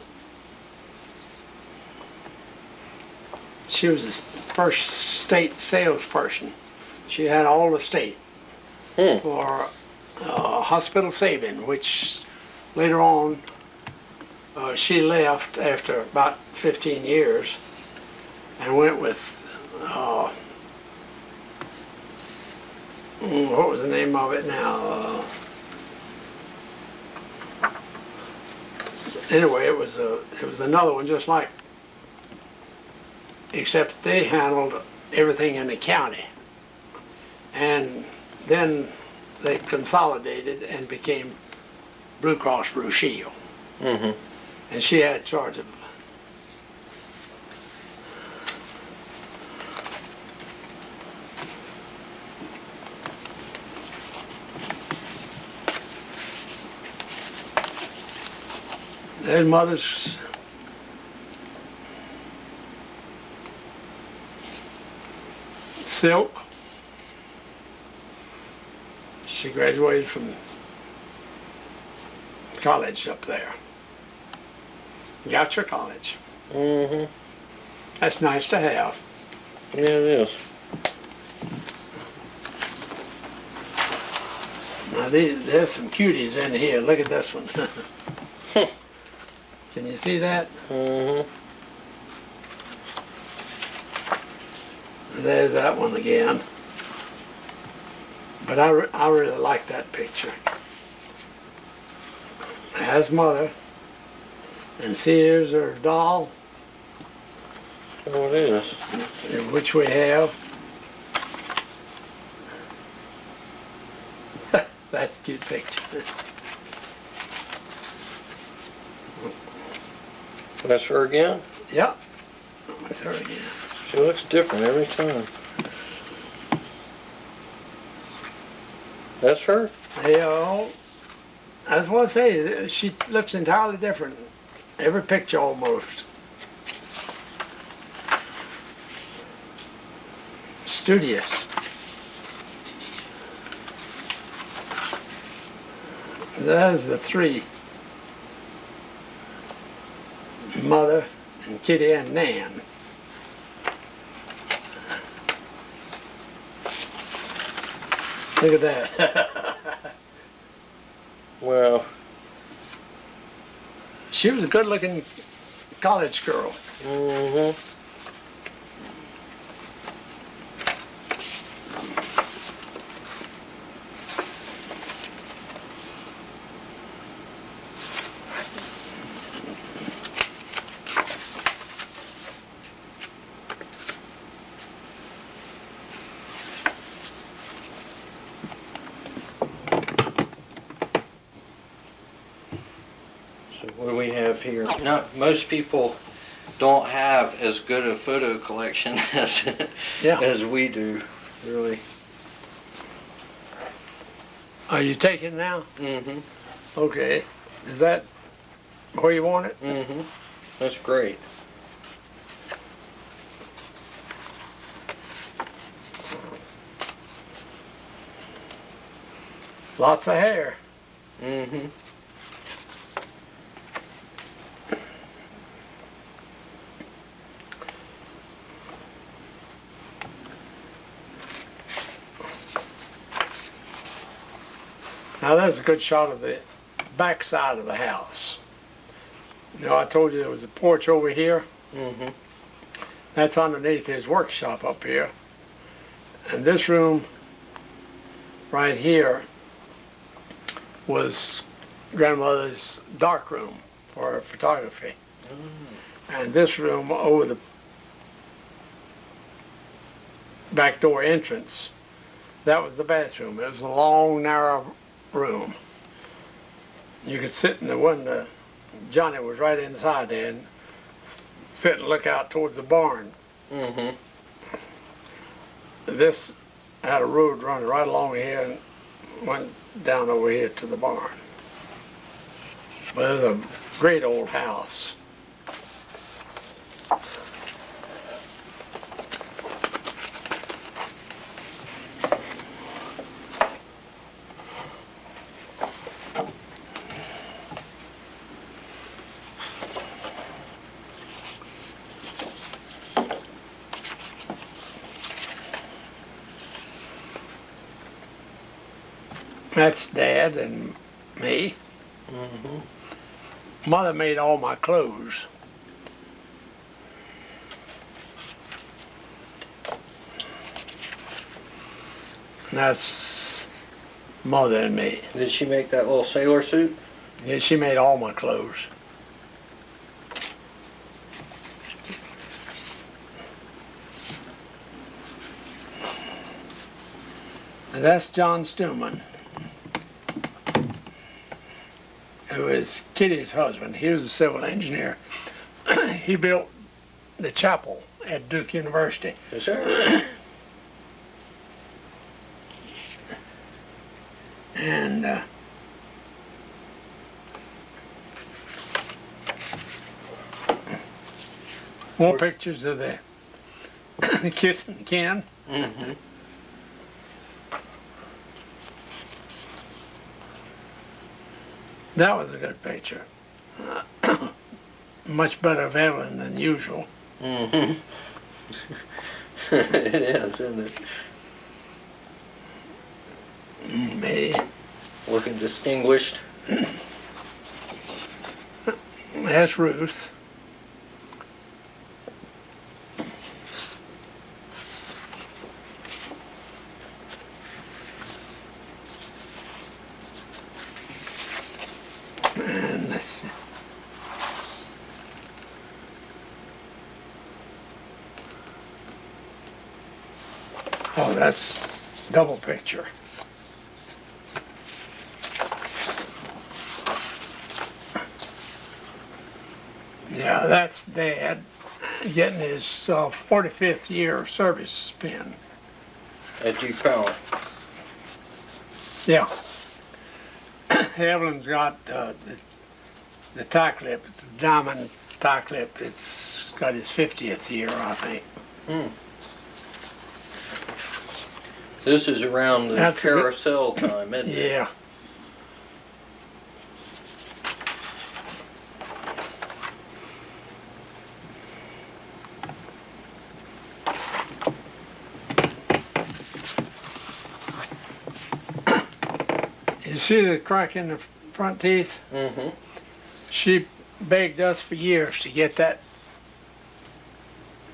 She was the first state salesperson. She had all the state for hospital saving, which later on she left after about 15 years and went with, what was the name of it now? Anyway, it was another one just like, except they handled everything in the county. And then they consolidated and became Blue Cross Blue Shield. And she had charge of their Mother's silk. She graduated from college up there. Goucher College. That's nice to have. Yeah, it is. Now there's some cuties in here. Look at this one. Can you see that? there's that one again. But I really like that picture. As mother, and here's her doll, Oh, it is. which we have. That's a cute picture. That's her again? Yep, that's her again. She looks different every time. That's her? You know, I just want to say, she looks entirely different. Every picture almost. Studious. There's the three. Mother and Kitty and Nan. Look at that. Well. She was a good-looking college girl. Mm-hmm. So what do we have here? No, most people don't have as good a photo collection as we do, really. Are you taking now? Mm-hmm. Okay. Is that where you want it? Mm-hmm. That's great. Lots of hair. Mm-hmm. Now that's a good shot of the back side of the house. You know, I told you there was a porch over here. Mm-hmm. That's underneath his workshop up here. And this room right here was grandmother's dark room for photography. And this room over the back door entrance, that was the bathroom. It was a long, narrow room. You could sit in the window. Johnny was right inside there and sit and look out towards the barn. Mm-hmm. This had a road running right along here and went down over here to the barn. But it was a great old house. That's Dad and me. Mm-hmm. Mother made all my clothes. And that's Mother and me. Did she make that little sailor suit? Yeah, she made all my clothes. And that's John Stillman, who is Kitty's husband. He was a civil engineer. He built the chapel at Duke University. Yes, sir. And more pictures of the kissing Ken. Mm-hmm. That was a good picture. Much better of Evelyn than usual. Mm-hmm. It is, isn't it? Me. Looking distinguished. That's Ruth. Let's see. Oh, that's double picture. Yeah, that's Dad getting his 45th year service pin. At you count. Yeah. Evelyn's got the tie clip. It's a diamond tie clip. It's got his 50th year, I think. Hmm. This is around the That's a good- carousel time, isn't it? Yeah. You see the crack in the front teeth? Mm-hmm. She begged us for years to get that,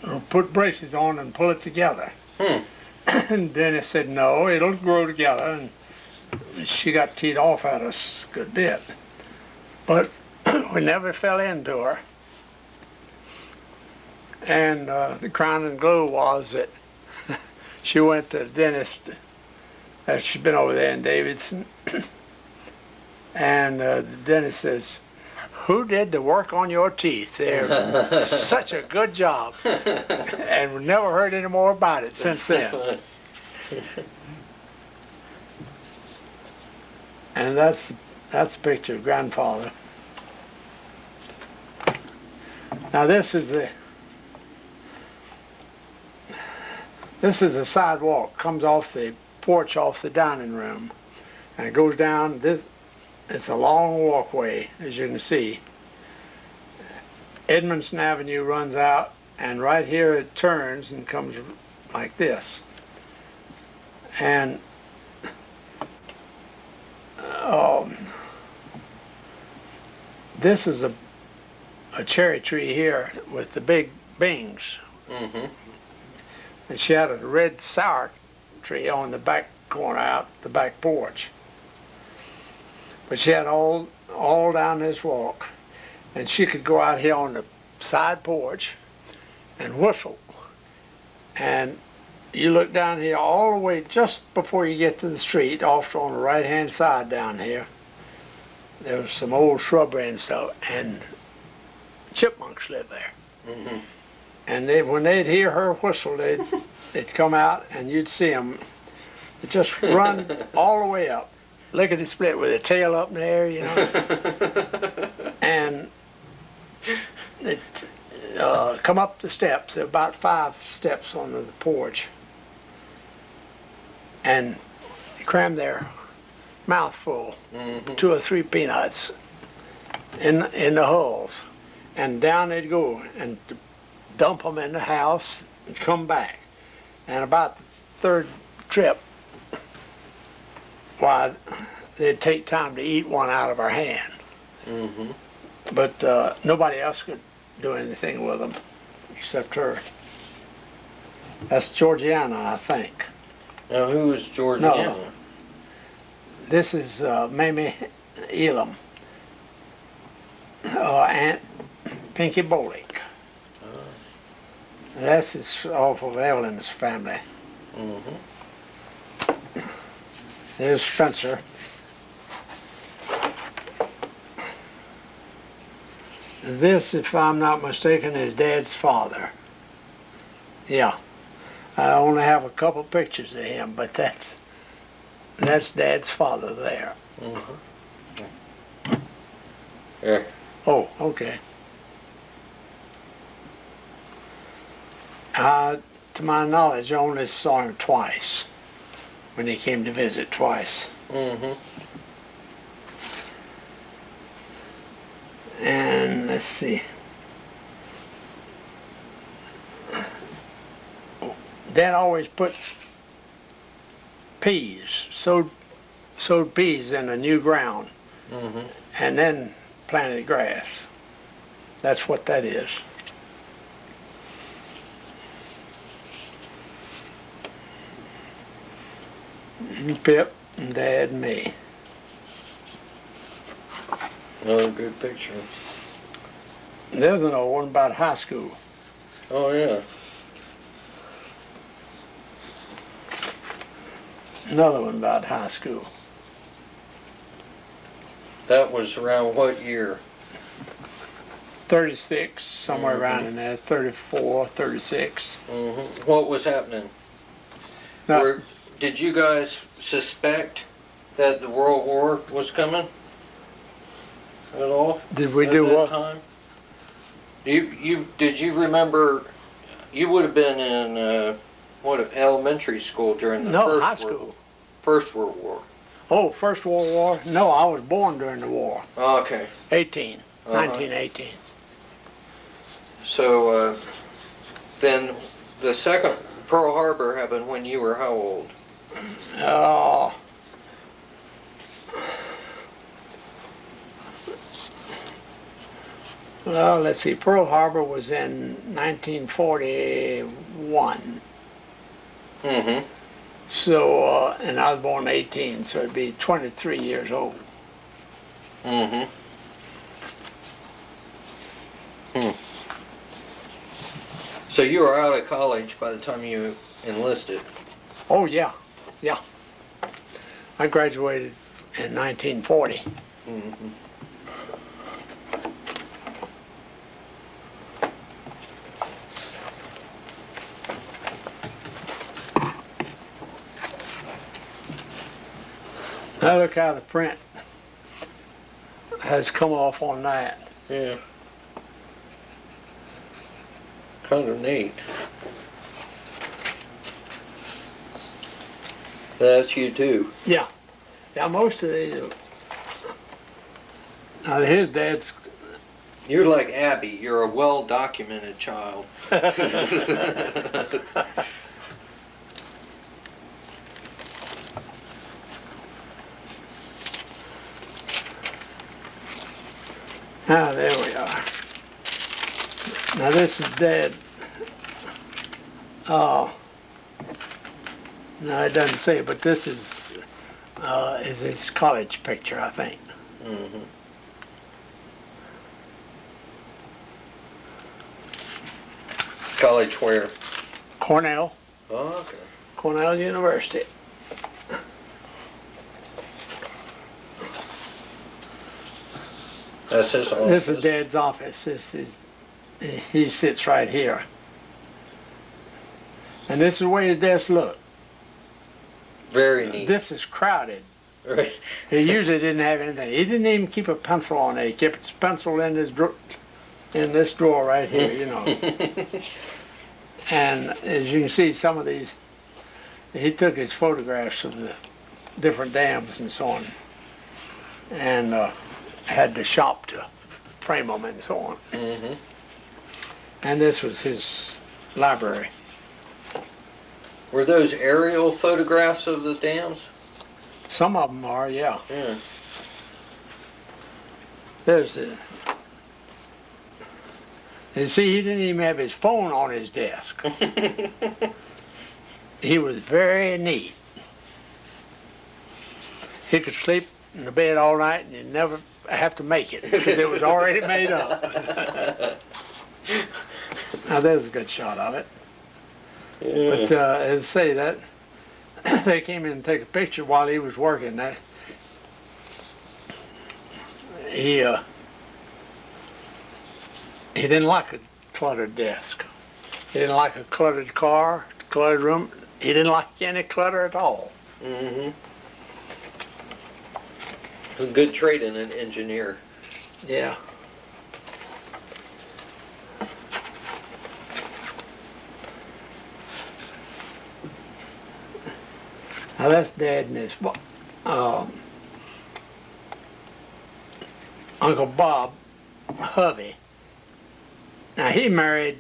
or put braces on and pull it together. Hmm. And Dennis said, no, it'll grow together. And she got teed off at us a good bit. But we never fell into her. And the crown and glow was that she went to the dentist. She's been over there in Davidson. And the dentist says, who did the work on your teeth? They're such a good job. And we never heard any more about it since then. And that's a picture of Grandfather. Now this is a sidewalk, comes off the porch off the dining room, and it goes down this. It's a long walkway, as you can see. Edmondson Avenue runs out, and right here it turns and comes like this. And this is a cherry tree here with the big bings. Mm-hmm. And she had a red sour tree on the back corner out the back porch. But she had all down this walk. And she could go out here on the side porch and whistle. And you look down here all the way just before you get to the street, off on the right-hand side down here. There was some old shrubbery and stuff, and chipmunks lived there. Mm-hmm. And when they'd hear her whistle, they'd come out, and you'd see them just run all the way up, lickety split with their tail up in the air, you know. And they'd come up the steps, there were about 5 steps on the porch, and cram their mouth full, Mm-hmm. 2 or 3 peanuts in the hulls, and down they'd go and dump them in the house and come back. And about the 3rd trip, why, they'd take time to eat one out of our hand. Mm-hmm. But nobody else could do anything with them except her. That's Georgiana, I think. Now, who is Georgiana? No. This is Mamie Elam, Aunt Pinky Bolick. This is off of Evelyn's family. Mm-hmm. There's Spencer. This, if I'm not mistaken, is Dad's father. Yeah. I only have a couple pictures of him, but that's Dad's father there. Mm-hmm. Yeah. Oh, okay. To my knowledge, I only saw him twice, when he came to visit twice. Mm-hmm. And let's see. Dad always put peas, sowed peas in the new ground, Mm-hmm. and then planted grass. That's what that is. Pip and Dad and me. Another good picture. There's another one about high school. Oh, yeah. Another one about high school. That was around what year? 36, somewhere around in there, 34, 36. What was happening? Now, Did you guys suspect that the World War was coming at all? did we at do that what? time? Did you remember? You would have been in elementary school during the No, first high school. First World War. Oh, First World War? No, I was born during the war. Okay. 1918. So then the second Pearl Harbor happened when you were how old? Oh. Well, let's see. Pearl Harbor was in 1941. Mm-hmm. So, and I was born in 18, so it'd be 23 years old. Mm-hmm. So you were out of college by the time you enlisted? Oh, yeah. Yeah. I graduated in 1940. Mm-hmm. Now look how the print has come off on that. Yeah. Kind of neat. That's you too. Yeah. Yeah, most of these. Now his dad's. You're like Abby. You're a well-documented child. Ah, there we are. Now this is Dad. No, it doesn't say, but this is his college picture, I think. Mm-hmm. College where? Cornell. Oh, okay. Cornell University. That's his office. This is Dad's office. He sits right here. And this is the way his desk looked. Very neat. This is crowded. Right. He usually didn't have anything. He didn't even keep a pencil on it. He kept his pencil in this drawer right here, you know. And as you can see, some of these, he took his photographs of the different dams and so on, and had the shop to frame them and so on. Mm-hmm. And this was his library. Were those aerial photographs of the dams? Some of them are, yeah. Yeah. There's the. And see, he didn't even have his phone on his desk. He was very neat. He could sleep in the bed all night and he'd never have to make it because it was already made up. Now there's a good shot of it. Yeah. But as I say, that they came in and take a picture while he was working. That he didn't like a cluttered desk. He didn't like a cluttered car, cluttered room. He didn't like any clutter at all. Mm-hmm. A good trait in an engineer. Yeah. Now that's Dad and his Uncle Bob Hovey. Now he married,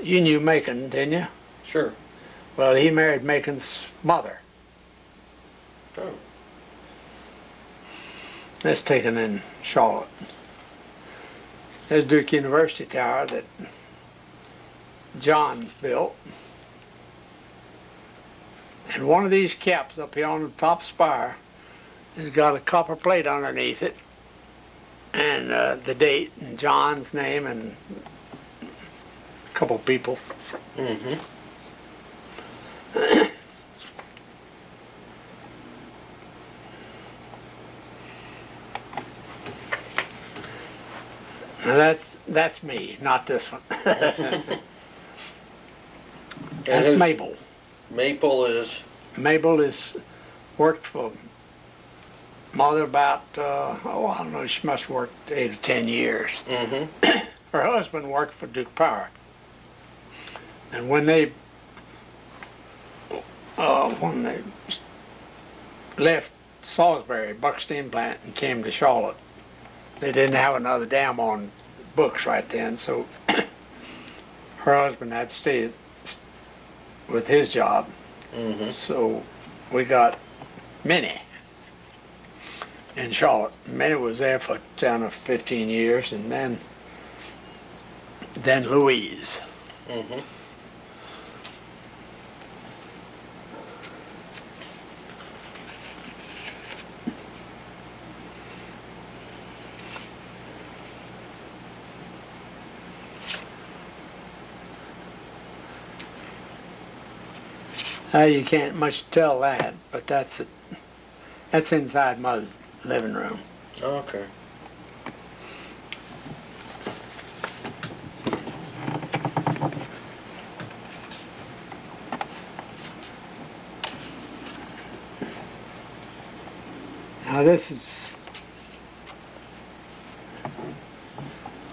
you knew Macon, didn't you? Sure. Well, he married Macon's mother. Oh. That's taken in Charlotte. There's Duke University Tower that John built. And one of these caps up here on the top spire It's got a copper plate underneath it, and the date and John's name and a couple people. Mm-hmm. Now that's me, not this one. That's who's- Mabel. Maple is. Mabel is worked for Mother about I don't know, she must have worked 8 or 10 years. Mm-hmm. Her husband worked for Duke Power, and when they left Salisbury, Buckskin plant, and came to Charlotte, they didn't have another dam on books right then, so her husband had to stay with his job. Mm-hmm. So we got Minnie in Charlotte. Minnie was there for 10 or 15 years, and then Louise. Mm-hmm. You can't much tell that, but that's inside Mother's living room. Okay. Now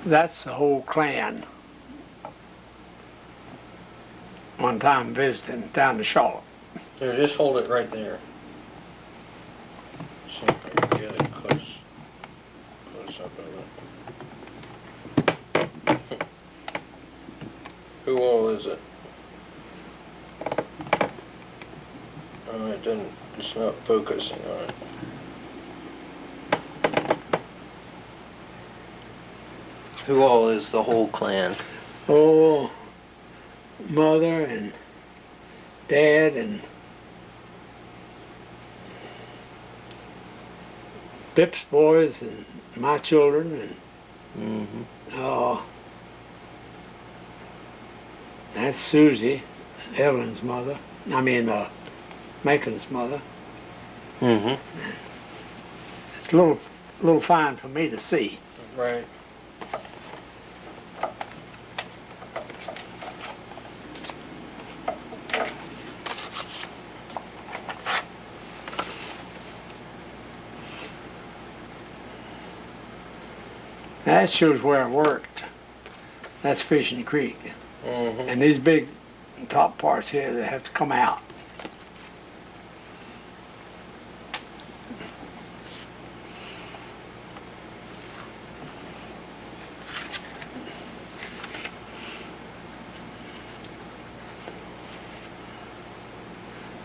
that's the whole clan. One time visiting down to Charlotte. Here, just hold it right there. So I can get it close up of it. Who all is it? Oh, it's not focusing on it. Who all is the whole clan? Oh, Mother and Dad and Pip's boys and my children and Mm-hmm. that's Susie, Evelyn's mother. I mean, Macon's mother. Mm-hmm. It's a little fine for me to see. Right. That shows where I worked. That's Fishing Creek. Mm-hmm. And these big top parts here, they have to come out.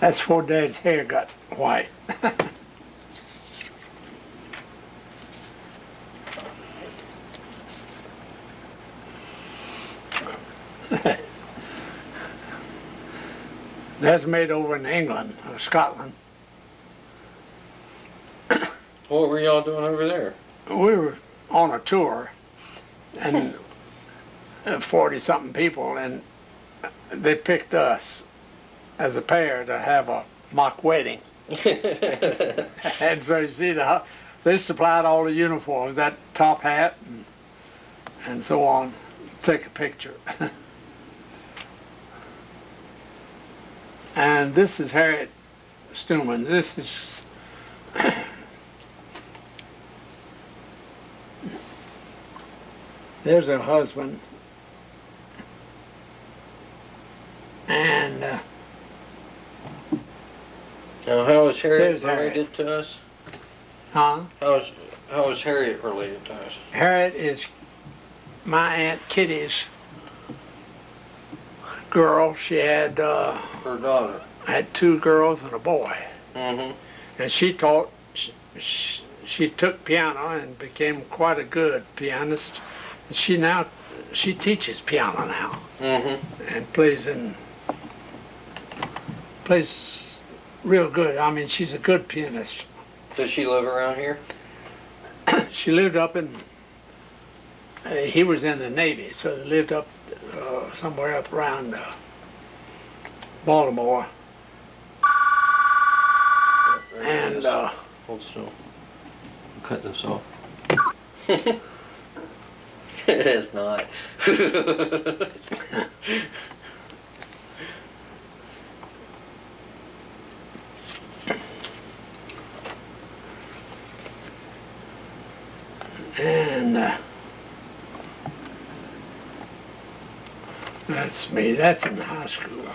That's before Dad's hair got white. That's made over in England or Scotland. What were y'all doing over there? We were on a tour, and 40-something people, and they picked us as a pair to have a mock wedding. And so you see, they supplied all the uniforms, that top hat and so on. Take a picture. And this is Harriet Stuman. This is there's her husband. And Now, how is Harriet There's Harriet. related to us? huh? How is Harriet related to us? Harriet is my Aunt Kitty's girl. She had Her daughter. had 2 girls and a boy, Mm-hmm. and she taught. She took piano and became quite a good pianist. And she teaches piano now Mm-hmm. and plays real good. I mean, she's a good pianist. Does she live around here? She lived up in, he was in the Navy, so they lived up somewhere up around Baltimore. And Hold still. Cut this off. It is not. and that's me. That's in high school.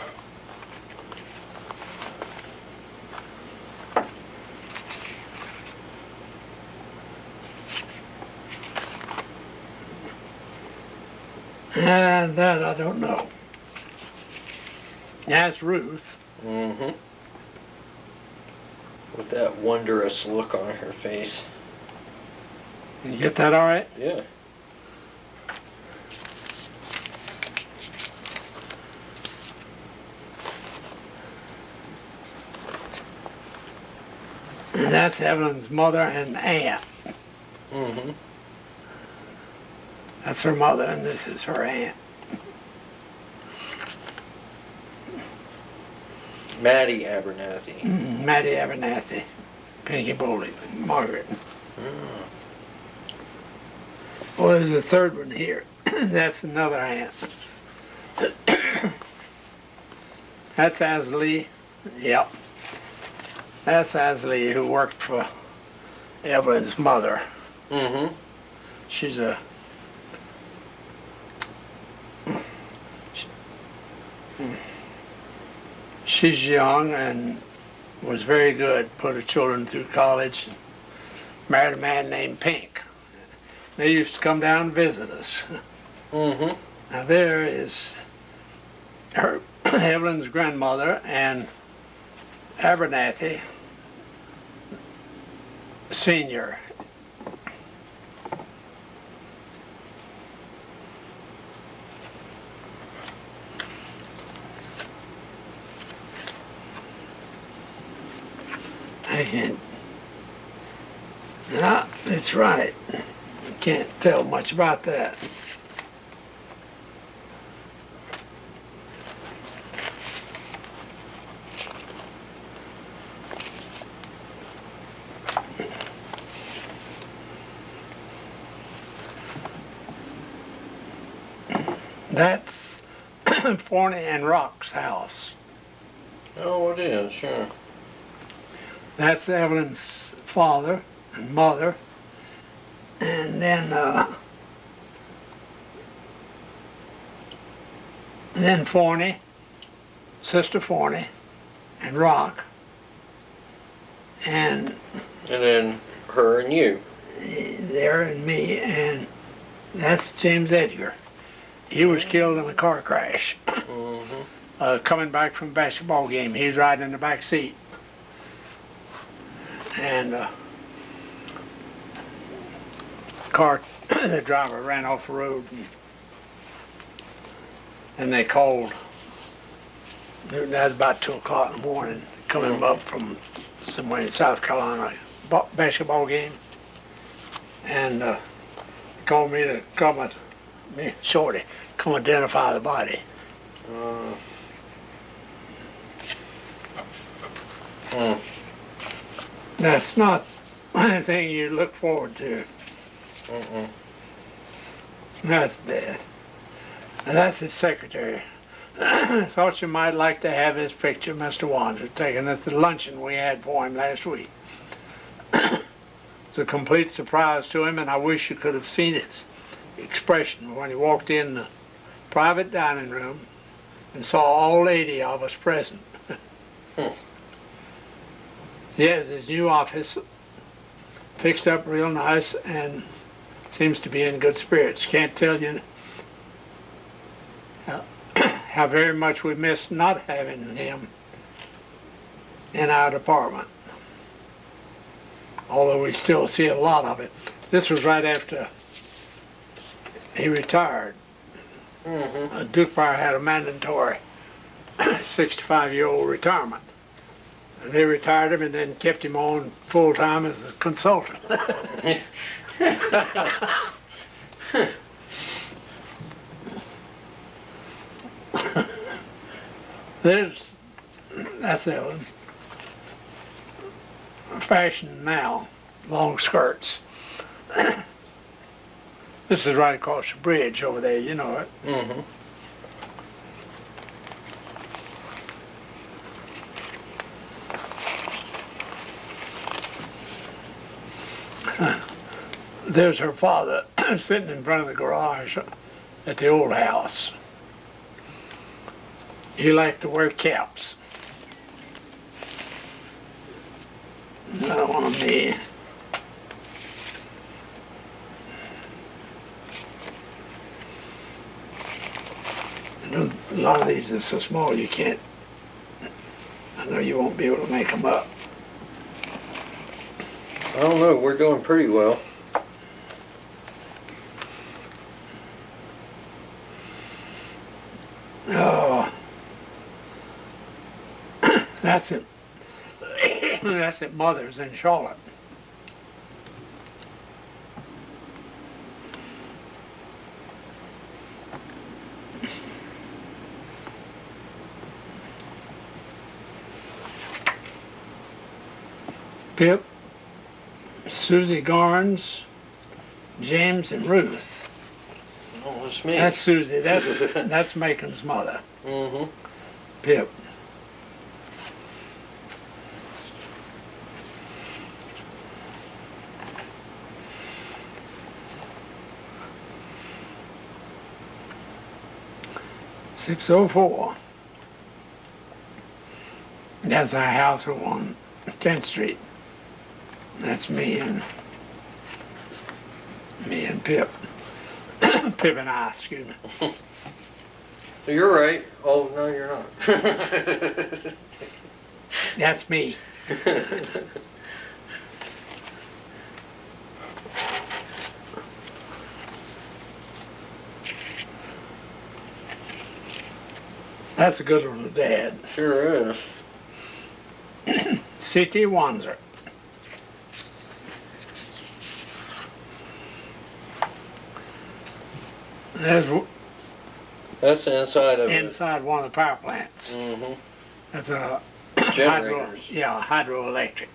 And that I don't know. That's Ruth. Mm-hmm. With that wondrous look on her face. You get that all right? Yeah. And that's Evelyn's mother and aunt. Mm-hmm. That's her mother, and this is her aunt. Maddie Abernathy. Maddie Abernathy, Pinky Bowley, Margaret. Mm. Oh, there's a third one here. That's another aunt. That's Asley. Yep. That's Asley, who worked for Evelyn's mother. Mm-hmm. She's she's young and was very good, put her children through college, married a man named Pink. They used to come down and visit us. Mm-hmm. Now there is her Evelyn's grandmother and Abernathy Senior. And, yeah, that's right. You can't tell much about that. That's Forney and Rock's house. Oh, it is, sure. That's Evelyn's father and mother. And then Forney, Sister Forney, and Rock. And then her and you. there and me, and that's James Edgar. He was killed in a car crash. Mm-hmm. Coming back from a basketball game. He was riding in the back seat. And the driver ran off the road, and they called. That was about 2 o'clock in the morning, coming up from somewhere in South Carolina, basketball game, and called me to come, me, Shorty, come identify the body. That's not anything you look forward to. Mm-mm. That's dead. And that's his secretary. Thought you might like to have his picture, Mr. Wanzer, taken at the luncheon we had for him last week. It's a complete surprise to him, and I wish you could have seen his expression when he walked in the private dining room and saw all 80 of us present. He has his new office fixed up real nice and seems to be in good spirits. Can't tell you how very much we miss not having him in our department, although we still see a lot of it. This was right after he retired. Duke Fire had a mandatory 65-year-old retirement. They retired him and then kept him on full-time as a consultant. That's a fashion now, long skirts. This is right across the bridge over there, you know it. Mm-hmm. There's her father sitting in front of the garage at the old house. He liked to wear caps. Another one of me. A lot of these are so small you can't, I know you won't be able to make them up. I don't know, we're doing pretty well. Oh, that's it. That's at Mother's in Charlotte. Pip, Susie Garnes, James, and Ruth. Oh, that's me. That's Susie. That's Macon's mother. Mm-hmm. Pip. .604. That's our house on 10th Street. That's me and Pip. Pip and I, excuse me. You're right. Oh, no, you're not. That's me. That's a good one, Dad. Sure is. C.T. Wanzer. That's the inside of it. Inside one of the power plants. Mm-hmm. That's a Generators. hydroelectric.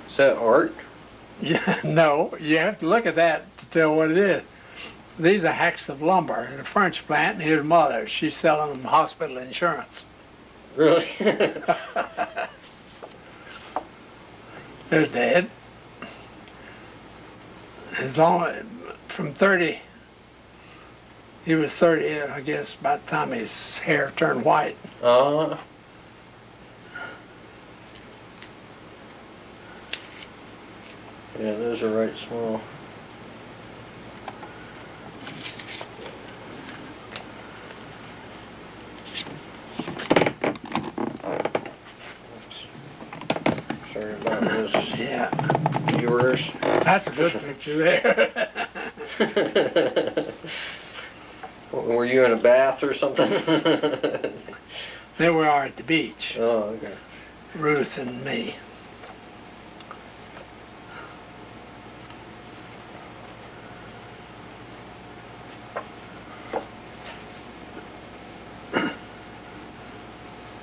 Is that art? Yeah, no, you have to look at that to tell what it is. These are hacks of lumber in a French plant, and here's Mother. She's selling them hospital insurance. Really? There's Dad. As long from 30, he was 30, I guess, by the time his hair turned white. Uh-huh. Yeah, those are right small. Sorry about this. Yeah. Viewers. That's a good picture there. Were you in a bath or something? There we are at the beach, Oh, okay. Ruth and me.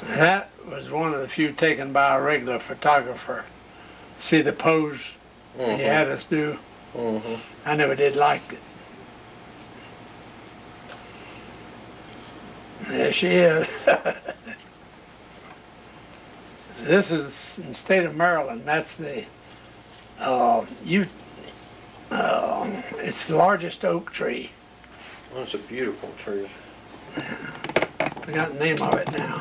That was one of the few taken by a regular photographer. See the pose he had us do? Mm-hmm. I never did like it. There she is. This is in the state of Maryland. That's the it's the largest oak tree. That's a beautiful tree. Forgot the name of it now.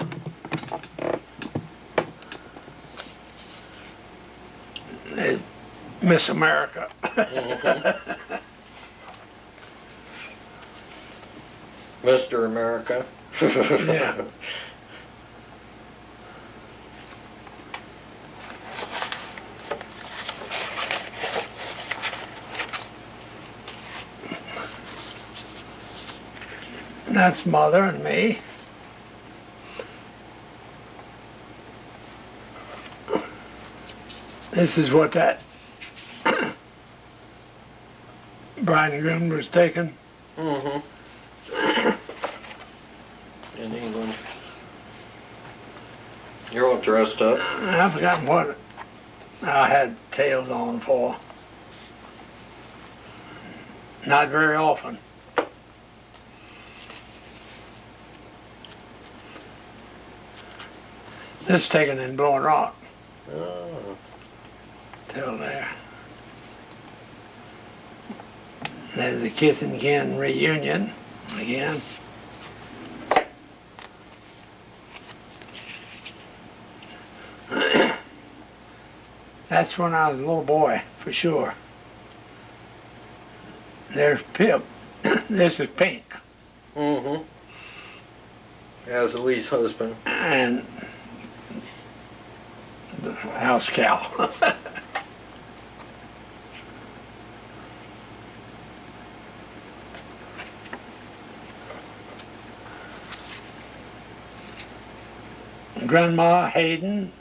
Miss America. Mm-hmm. Mr. America. Yeah. That's Mother and me. This is what that bride and groom was taken. Mm-hmm. In England. You're all dressed up. I've forgotten what I had tails on for. Not very often. This is taken in Blowing Rock. Oh. Till there. There's the Kissing Ken reunion again. That's when I was a little boy, for sure. There's Pip. This is Pink. Mm-hmm. As Lee's husband. And the house cow. Grandma Hayden,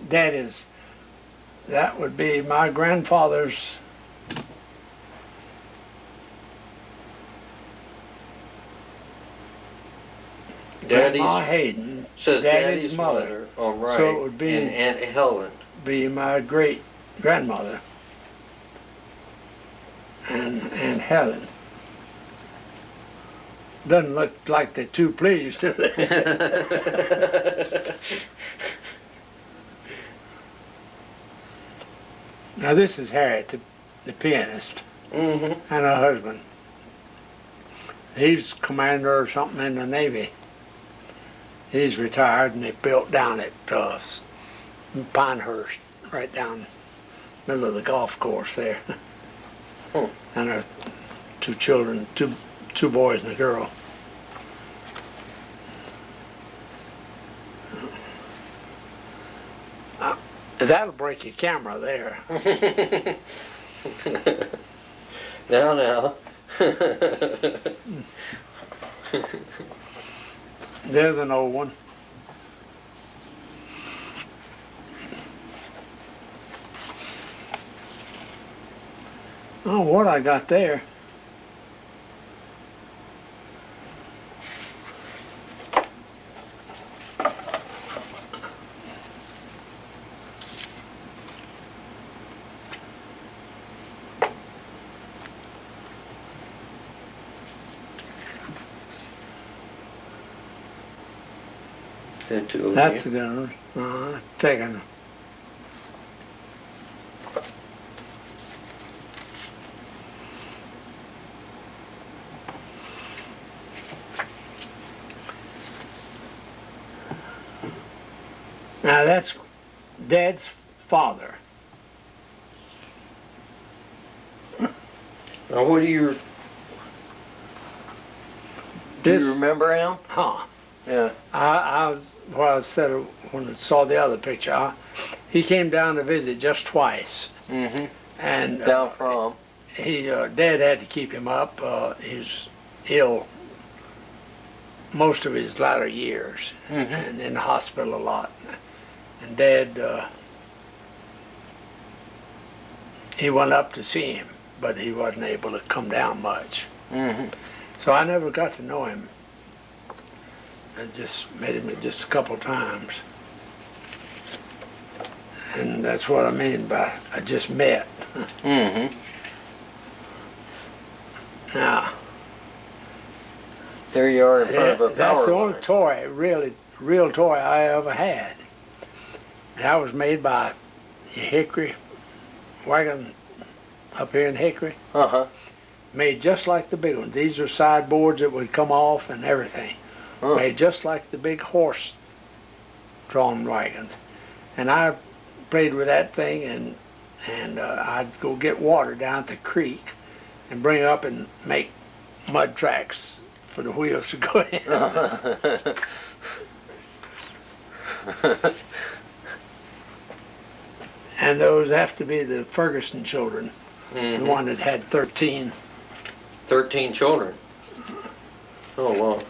that would be my grandfather's Grandma Hayden, Says Daddy's mother. mother. Oh, right. So it would be and Aunt Helen. Be my great grandmother and Helen. Doesn't look like they're too pleased, do they? Now this is Harriet, the pianist, Mm-hmm. and her husband. He's commander or something in the Navy. He's retired, and they built down at Pinehurst, right down the middle of the golf course there. Hmm. And her two children, two boys and a girl. That'll break your camera there. Now. There's an old one. Oh, what I got there. That's a good one. Taken. Now that's Dad's father. Now, what do you remember him? Huh. Yeah. I said when I saw the other picture. He came down to visit just twice. Mm-hmm. And Down from? Dad had to keep him up. He was ill most of his latter years, Mm-hmm. and in the hospital a lot. And Dad, he went up to see him, but he wasn't able to come down much. Mm-hmm. So I never got to know him. I just met him just a couple times. And that's what I mean by I just met. Mm-hmm. Now, There you are in front of a that's power the only line. toy, real toy I ever had. And that was made by Hickory wagon up here in Hickory. Uh-huh. Made just like the big ones. These are sideboards that would come off and everything. Huh. Made just like the big horse-drawn wagons. And I played with that thing, and I'd go get water down at the creek and bring up and make mud tracks for the wheels to go in. And those have to be the Ferguson children, Mm-hmm. the one that had 13. 13 children. Oh, wow.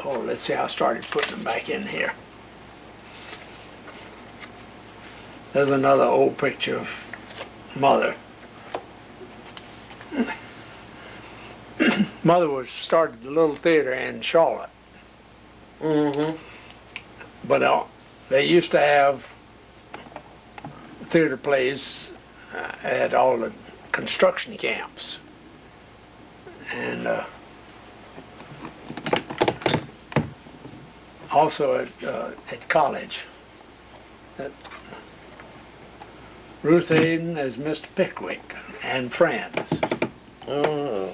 Oh, let's see, I started putting them back in here. There's another old picture of Mother. Mother was started a little theater in Charlotte. Mm-hmm. But they used to have theater plays at all the construction camps. And also at college. Ruth Hayden as Mr. Pickwick and Friends. Oh.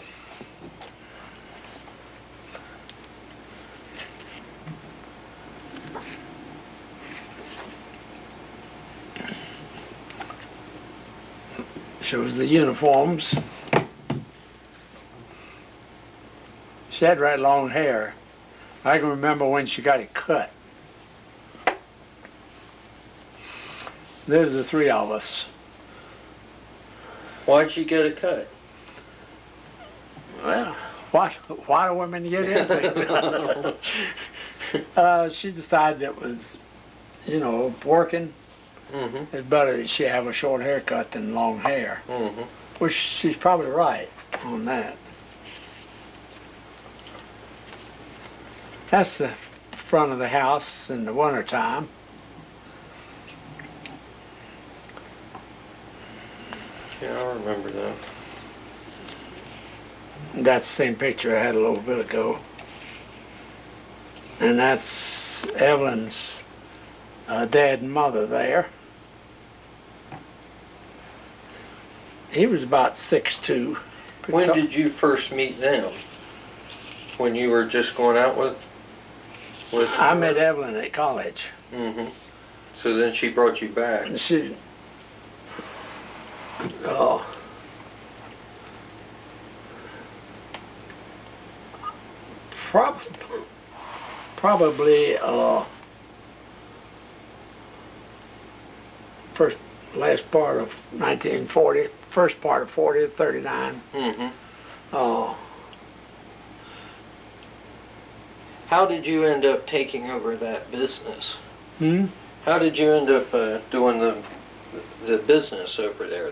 Shows the uniforms. She had right long hair. I can remember when she got it cut. There's the three of us. Why'd she get a cut? Well, why do women get anything? She decided it was, working. Mm-hmm. It's better that she have a short haircut than long hair. Mm-hmm. Which she's probably right on that. That's the front of the house in the wintertime. Yeah, I remember that. That's the same picture I had a little bit ago. And that's Evelyn's dad and mother there. He was about 6'2". When did you first meet them? When you were just going out with I met Evelyn at college. Mm-hmm. So then she brought you back. And she, probably last part of 1940, first part of 40, 39. Mm-hmm. Oh. How did you end up taking over that business? Hmm? How did you end up doing the business over there?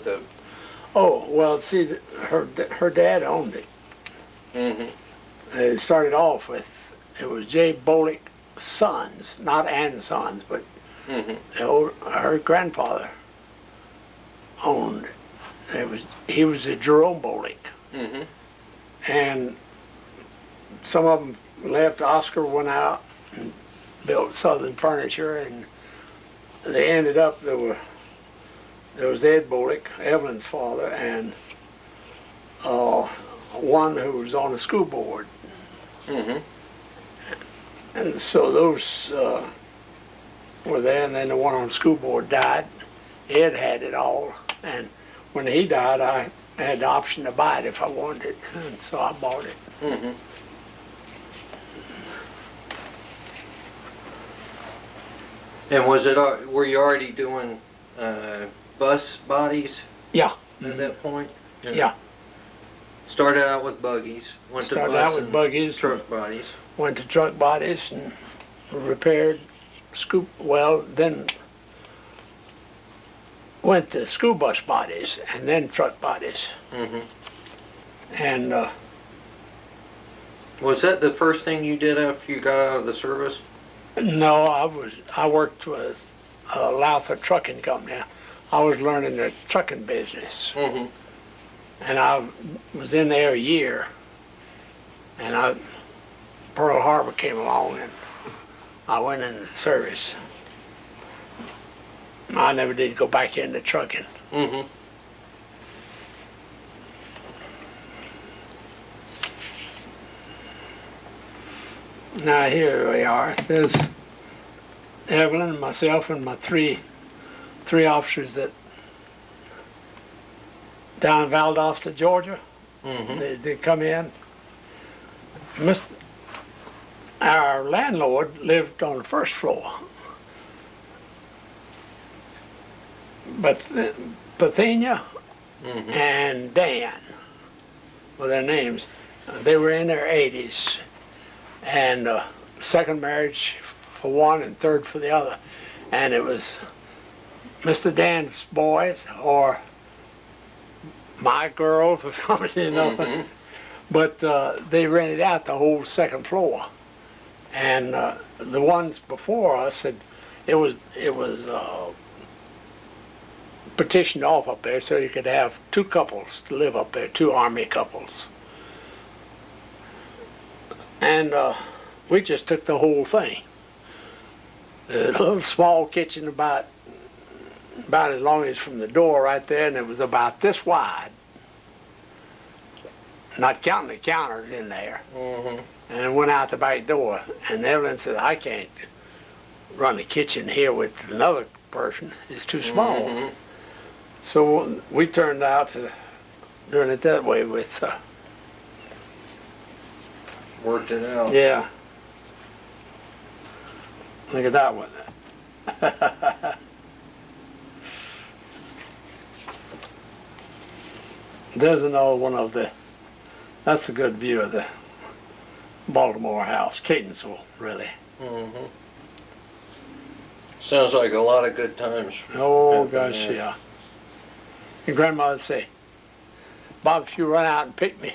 Oh, well, see, her dad owned it. Mm-hmm. It started off with, it was J. Bolick Sons, not and Sons, but mm-hmm. her grandfather owned. He was a Jerome Bolick. Mm-hmm. And some of them left. Oscar went out and built Southern Furniture, and they ended up, there was Ed Bolick, Evelyn's father, and one who was on the school board. Mm-hmm. And so those were there, and then the one on the school board died. Ed had it all, and when he died, I had the option to buy it if I wanted it, and so I bought it. Mm-hmm. And were you already doing bus bodies? Yeah. At that point? Yeah. Started out with buggies, went to Started bus out with and buggies, truck bodies. went to truck bodies and repaired then went to school bus bodies and then truck bodies. Mm-hmm. And Was that the first thing you did after you got out of the service? no, I worked with Lowther Trucking Company. I was learning the trucking business, Mm-hmm. and I was in there a year, and Pearl Harbor came along, and I went into the service. I never did go back into trucking. Mm-hmm. Now here we are. There's Evelyn, myself, and my three officers that down in Valdosta, Georgia. Mm-hmm. They come in. Our landlord lived on the first floor, but Parthenia Mm-hmm. and Dan were their names. They were in their 80s, and second marriage for one and third for the other, and it was Mr. Dan's boys or my girls or something, you know. Mhm. But they rented out the whole second floor, and the ones before us had it was petitioned off up there so you could have two couples to live up there, two Army couples, and we just took the whole thing. A little small kitchen about as long as from the door right there, and it was about this wide. Not counting the counters in there. Mhm. And it went out the back door. And Evelyn said, I can't run the kitchen here with another person. It's too small. Mhm. So we turned out to doing it that way with, Worked it out. yeah. Look at that one. There's another one of the, that's a good view of the Baltimore house, Catonsville, really. Mhm. Sounds like a lot of good times. Oh happened gosh, there. yeah. And Grandma would say, Bob, if you run out and pick me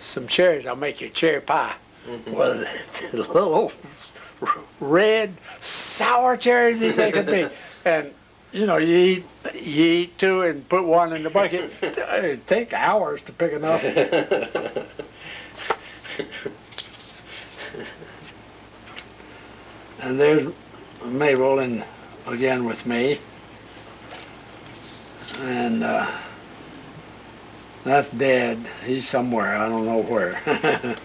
some cherries, I'll make you a cherry pie. Mhm. Well, the little red, sour cherries as they could be. And, you know, you eat two and put one in the bucket. It'd take hours to pick enough. And there's Mabel and again with me. And that's Dad. He's somewhere. I don't know where.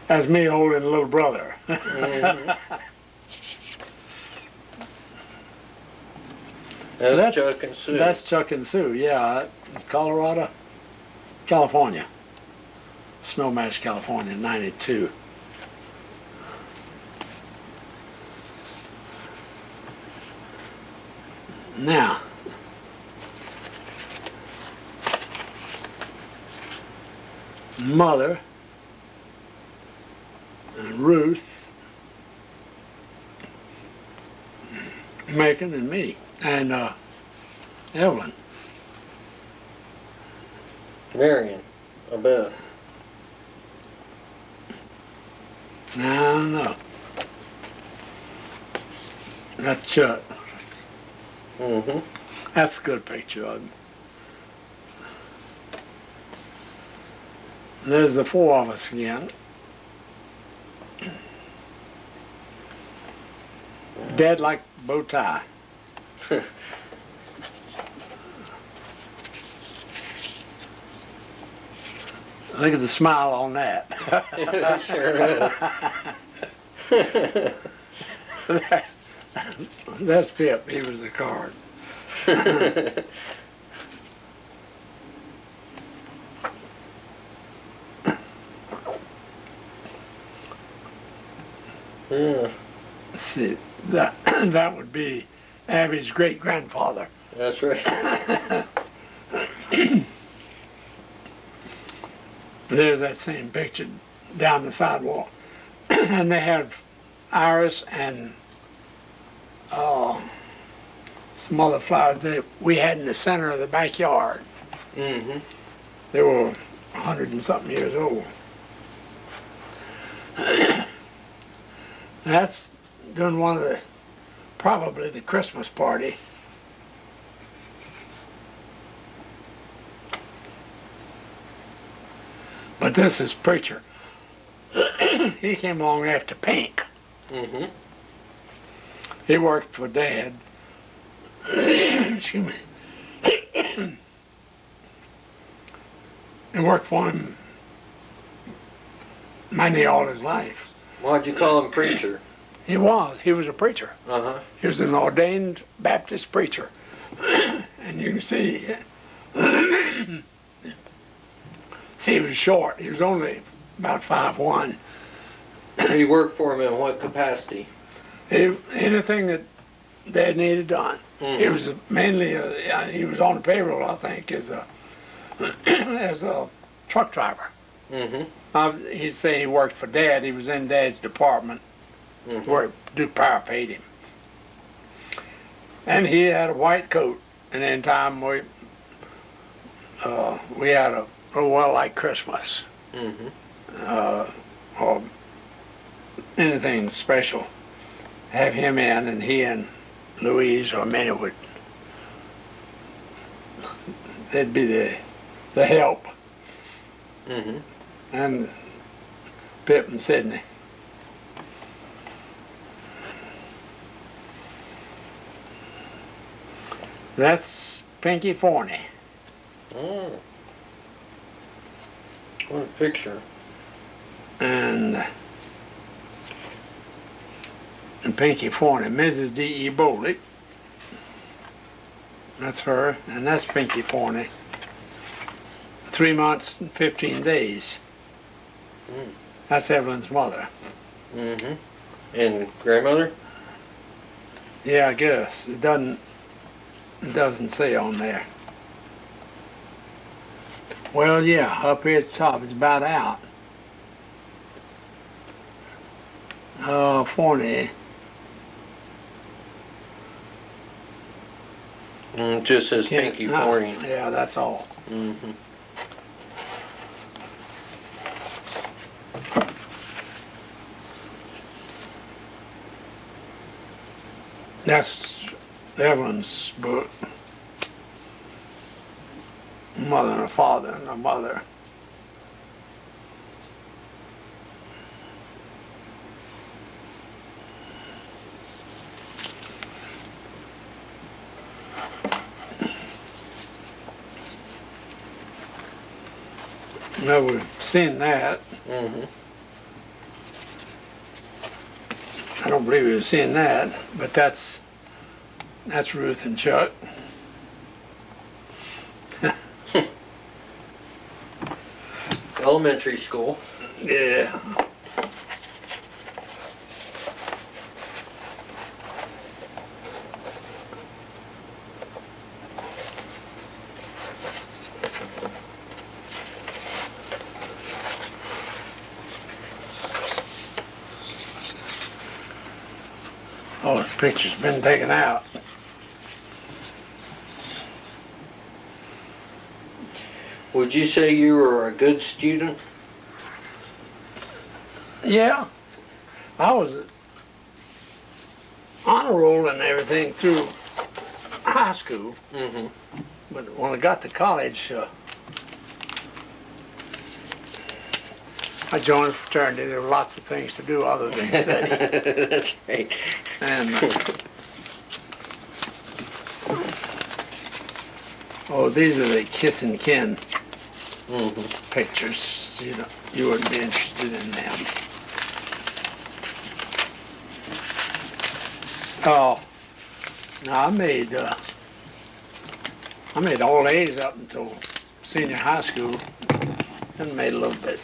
That's me holding a little brother. Mhm. That's Chuck and Sue. That's Chuck and Sue, yeah. Colorado, California. Snowmass, California, 92. Now, Mother and Ruth, Macon and me, and Evelyn. Marion, I bet. I don't know. That's Chuck. Mm-hmm. That's a good picture of him. There's the four of us again. Dad like bow tie. Look at the smile on that. Sure is. That's Pip. He was the card. Yeah, See, that would be Abby's great grandfather. that's right. There's that same picture down the sidewalk. And they have iris and some other flowers that we had in the center of the backyard. Mm-hmm. They were 100 and something years old. That's during one of the, probably the Christmas party. But this is Preacher. He came along after Pink. Mm-hmm. He worked for Dad. Excuse me. He worked for him mainly all his life. Why'd you call him preacher? He was a preacher. Uh-huh. He was an ordained Baptist preacher. And you can see, he was short. He was only about 5'1". You worked for him in what capacity? Anything that Dad needed done. Mhm. He was mainly, he was on the payroll, I think, as a as a truck driver. Mm-hmm. He'd say he worked for Dad. He was in Dad's department, where Duke Power paid him. And he had a white coat. And in time we had a well like Christmas, or anything special. Have him in, and he and Louise or Minnie would. They'd be the help. And Pip and Sidney. That's Pinky Forney. Oh. What a picture. And Pinky Forney, Mrs. D.E. Bowley. That's her, and that's Pinky Forney. 3 months and 15 days. That's Evelyn's mother. And grandmother? Yeah, I guess. It doesn't say on there. Well, yeah, up here at the top, it's about out. Forney. Just says Pinky Forney. Yeah, that's all. That's Evelyn's book. Mother and a father and a mother. No, we've seen that. I don't believe we've seen that, but that's Ruth and Chuck. Elementary school. Yeah. Oh, the picture's been taken out. Would you say you were a good student? Yeah. I was honor roll and everything through high school. But when I got to college, I joined a fraternity. There were lots of things to do other than study. That's right. And oh, these are the kiss and kin pictures. You wouldn't be interested in them. Oh, now I made all A's up until senior high school, and made a little bit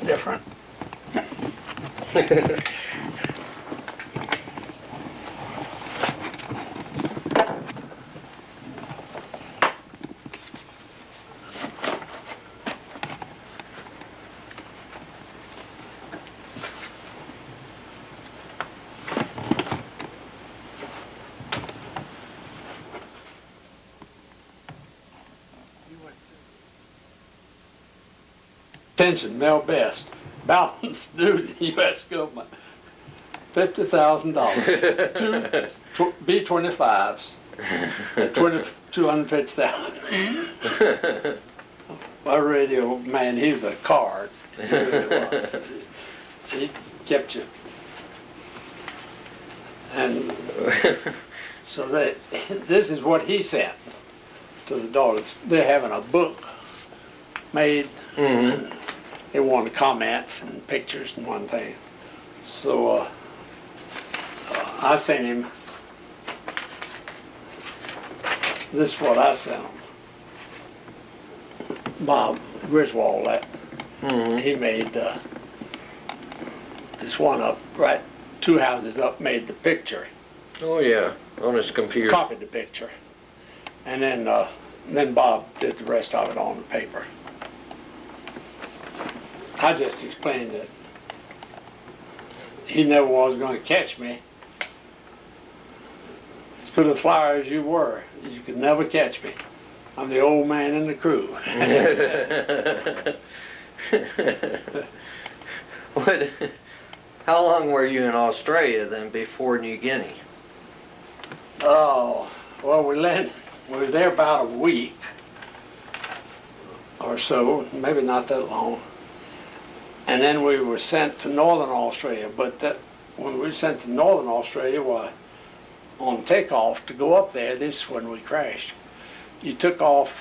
different. Attention, Mel Best. Balance due to the U.S. government. $50,000. Two B-25s. 250,000. My radio man, he was a card. He really was. He kept you. And so this is what he sent to the daughters. They're having a book made. They wanted comments and pictures and one thing. So I sent him, this is what I sent him. Bob Griswold, he made this one up, right, 2 houses up, made the picture. Oh yeah, on his computer. Copied the picture. And then Bob did the rest of it on the paper. I just explained that he never was going to catch me. As good a flyer as you were, you could never catch me. I'm the old man in the crew. What? How long were you in Australia then before New Guinea? Oh, well, we were there about a week or so, maybe not that long. And then we were sent to Northern Australia, but when we were sent to Northern Australia, well, on takeoff to go up there, this is when we crashed. You took off,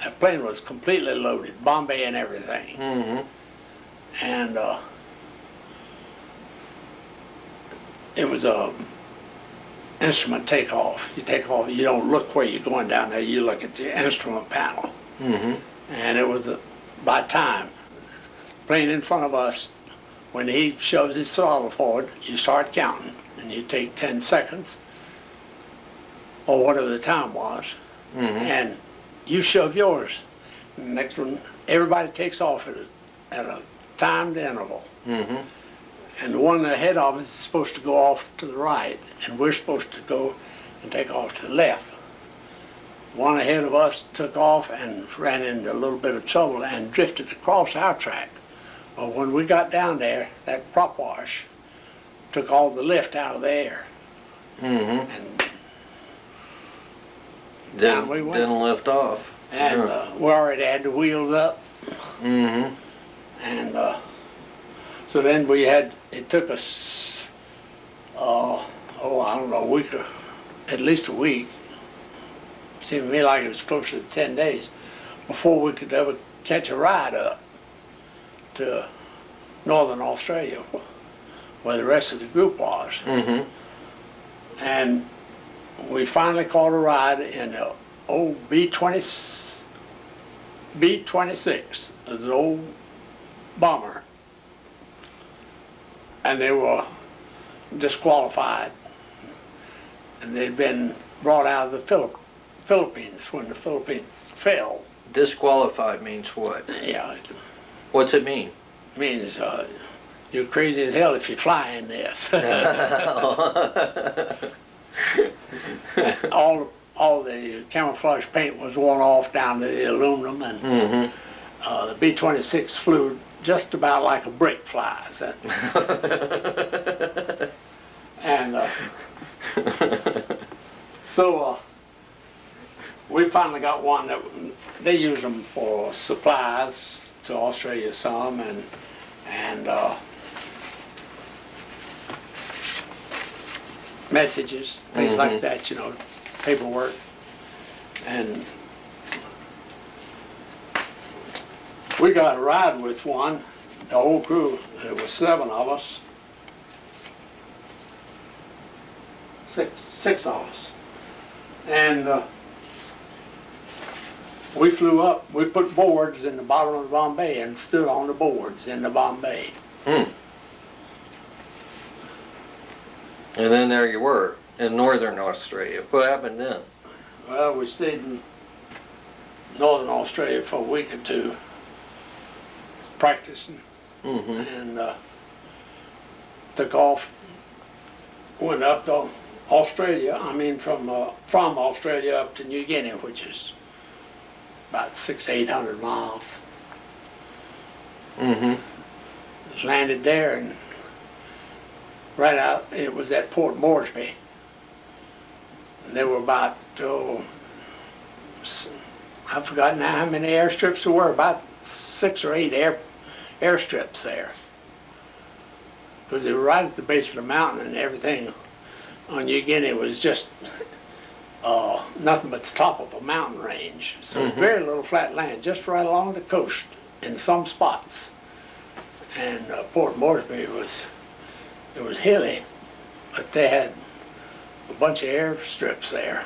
that plane was completely loaded, Bombay and everything. Mm-hmm. And it was a instrument takeoff. You take off, you don't look where you're going down there, you look at the instrument panel. Mm-hmm. And it was by time. Plane in front of us, when he shoves his throttle forward, you start counting, and you take 10 seconds, or whatever the time was, Mm-hmm. and you shove yours. And the next one, everybody takes off at a timed interval. Mm-hmm. And the one ahead of us is supposed to go off to the right, and we're supposed to go and take off to the left. One ahead of us took off and ran into a little bit of trouble and drifted across our track. Well, when we got down there, that prop wash took all the lift out of the air. Mm-hmm. And down we went. Didn't lift off. And we already had the wheels up. Mm-hmm. And so then it took us, I don't know, a week, or at least a week. Seemed to me like it was closer to 10 days before we could ever catch a ride up to Northern Australia, where the rest of the group was. Mm-hmm. And we finally caught a ride in the old B-26. It was an old bomber. And they were disqualified. And they'd been brought out of the Philippines when the Philippines fell. Disqualified means what? Yeah, it What's it mean? means you're crazy as hell if you fly in this. all the camouflage paint was worn off down to the aluminum, and Mm-hmm. the B-26 flew just about like a brick flies. And so we finally got one that they use them for supplies to Australia some, and messages, things Mhm. like that, paperwork. And we got a ride with one, the whole crew. There was 7 of us. Six of us. And we flew up, we put boards in the bottom of the Bombay and stood on the boards in the Bombay. Hmm. And then there you were, in Northern Australia. What happened then? Well, we stayed in Northern Australia for a week or two, practicing, Mm-hmm. and took off, went up to Australia, from Australia up to New Guinea, which is about 600-800 miles. Mm-hmm. Landed there, and right out, it was at Port Moresby. And there were about, I've forgotten now how many airstrips there were, about 6 or 8 airstrips there. Because they were right at the base of the mountain, and everything on New Guinea was just nothing but the top of a mountain range. So Mhm. very little flat land, just right along the coast in some spots. And Port Moresby it was hilly, but they had a bunch of airstrips there.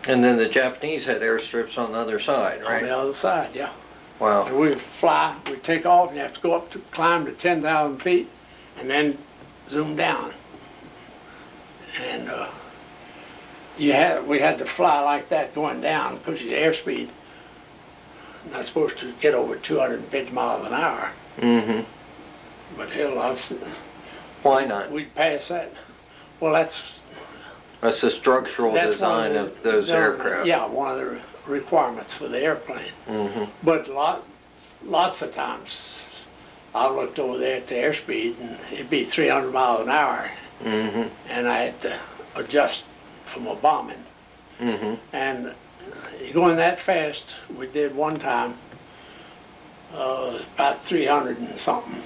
And then the Japanese had airstrips on the other side, And on right? the other side, yeah. Wow. And we take off, and you have to go up to climb to 10,000 feet, and then zoom down. And we had to fly like that going down because your airspeed not supposed to get over 250 miles an hour. Mm-hmm. But hell, Why not? we passed that. Well, that's That's the structural one design the- of those no, aircraft. Yeah, one of the requirements for the airplane. Mm-hmm. But lots of times, I looked over there at the airspeed, and it'd be 300 miles an hour, Mm-hmm. and I had to adjust for my bombing. Mm-hmm. And going that fast, we did one time, about 300 and something.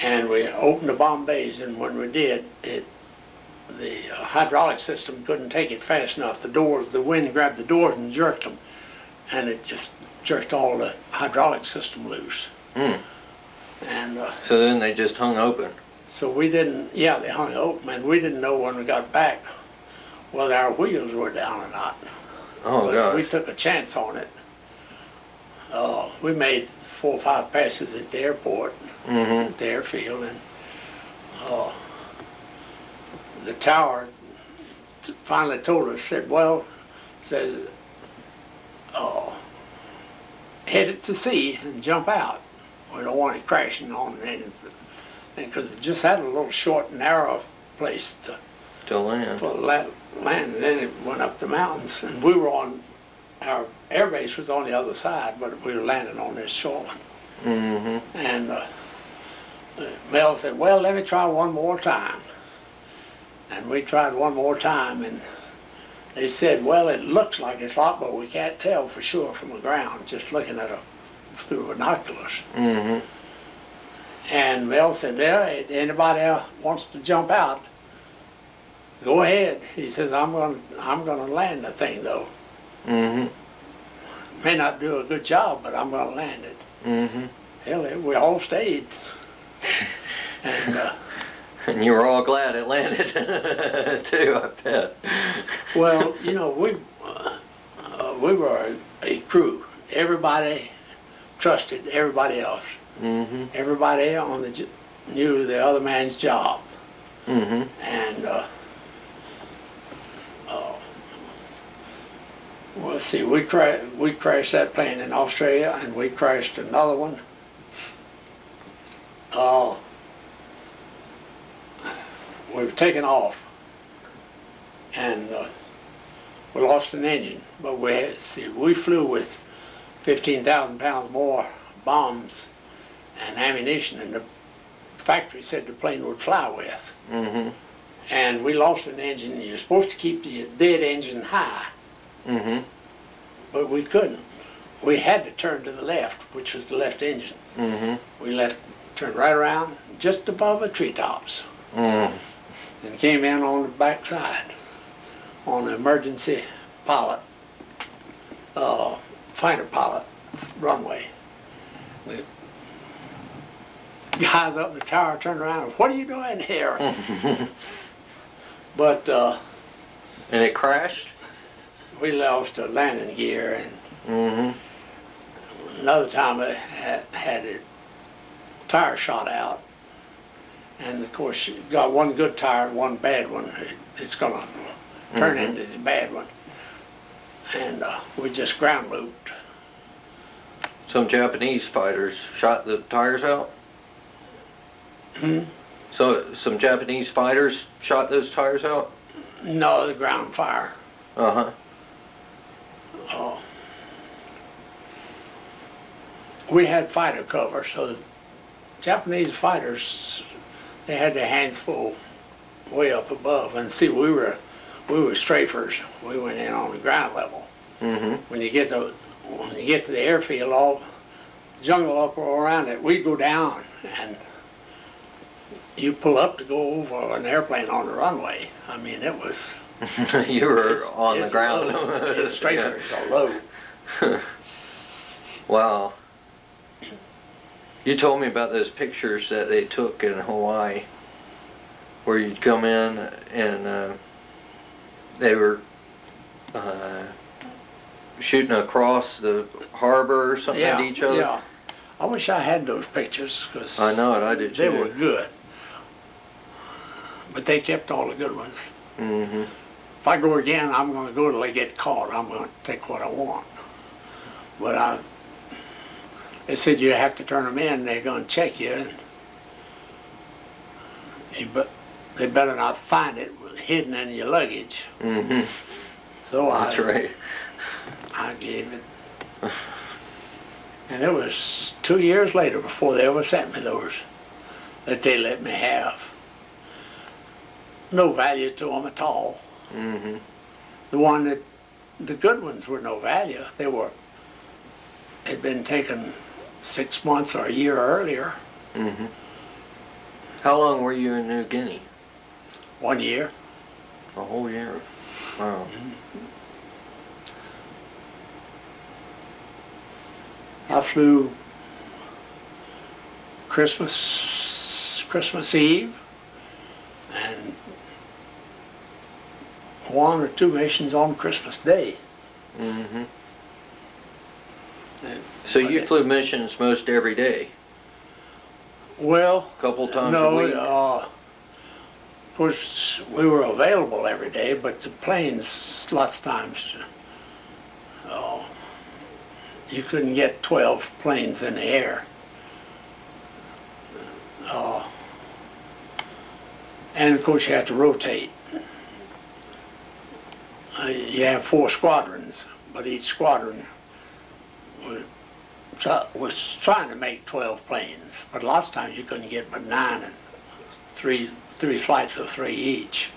And we opened the bomb bays, and when we did, the hydraulic system couldn't take it fast enough. The wind grabbed the doors and jerked them, and it just jerked all the hydraulic system loose. Mm. And So then they just hung open. so we didn't, yeah, they hung open, and we didn't know when we got back whether our wheels were down or not. Oh, But we gosh. took a chance on it. We made 4 or 5 passes at the airport, Mm-hmm. at the airfield, and the tower finally told us, said, well, says, head it to sea and jump out. We don't want it crashing on anything, because we just had a little short, narrow place To land. for land, and then it went up the mountains, and we were on, our air base was on the other side, but we were landing on this shore. Mm-hmm. And Mel said, well, let me try one more time. And we tried one more time, and they said, well, it looks like it's hot, but we can't tell for sure from the ground, just looking at it through binoculars. Mm-hmm. And Mel said, well, if anybody else wants to jump out, go ahead. He says, I'm gonna land the thing, though. Mm-hmm. May not do a good job, but I'm gonna land it. Mm-hmm. Hell, we all stayed. And And you were all glad it landed, too, I bet. well, you know, we were a crew. Everybody trusted everybody else. Mm-hmm. Everybody on knew the other man's job. Mm-hmm. And well, let's see, we crashed that plane in Australia, and we crashed another one. We were taking off, and we lost an engine, but we flew with 15,000 pounds more bombs and ammunition than the factory said the plane would fly with. Mm-hmm. And we lost an engine. You're supposed to keep the dead engine high, Mm-hmm. but we couldn't. We had to turn to the left, which was the left engine. Mm-hmm. We turned right around just above the treetops Mm. and came in on the back side on the emergency pilot, fighter pilot runway. The guys up in the tower turned around, what are you doing here? But And it crashed? we lost a landing gear, and Mm-hmm. another time I had a tire shot out. And of course, you got one good tire and one bad one. It's going to turn Mhm. into the bad one. And we just ground looped. Some Japanese fighters shot the tires out? Hmm? So some Japanese fighters shot those tires out? No, the ground fire. Uh-huh. Oh. We had fighter cover, so the Japanese fighters, they had their hands full way up above. And see, we were strafers. We went in on the ground level. Mm-hmm. When you get to the airfield, all jungle up around it, we go down, and you pull up to go over an airplane on the runway. I mean, it was. You were on the it's ground. low. It's strafers are low. Wow. You told me about those pictures that they took in Hawaii, where you'd come in and they were shooting across the harbor or something Yeah, at each other. yeah. I wish I had those pictures, because I know it, I did they too. were good. But they kept all the good ones. Mm-hmm. If I go again, I'm going to go till they get caught. I'm going to take what I want. But They said you have to turn them in. They're going to check you. And they better not find it hidden in your luggage. Mm-hmm. So That's right. I gave it. And it was 2 years later before they ever sent me those that they let me have. No value to them at all. Mm-hmm. The good ones were no value. They'd been taken 6 months or a year earlier. Mm-hmm. How long were you in New Guinea? 1 year. A whole year. Wow. I flew Christmas Eve and 1 or 2 missions on Christmas Day. Mm-hmm. So you flew missions most every day? Well, Couple times a week? of course, we were available every day, but the planes, lots of times, you couldn't get 12 planes in the air. And of course, you have to rotate. You have 4 squadrons, but each squadron was trying to make 12 planes, but lots of times you couldn't get but 9 and three flights of 3 each,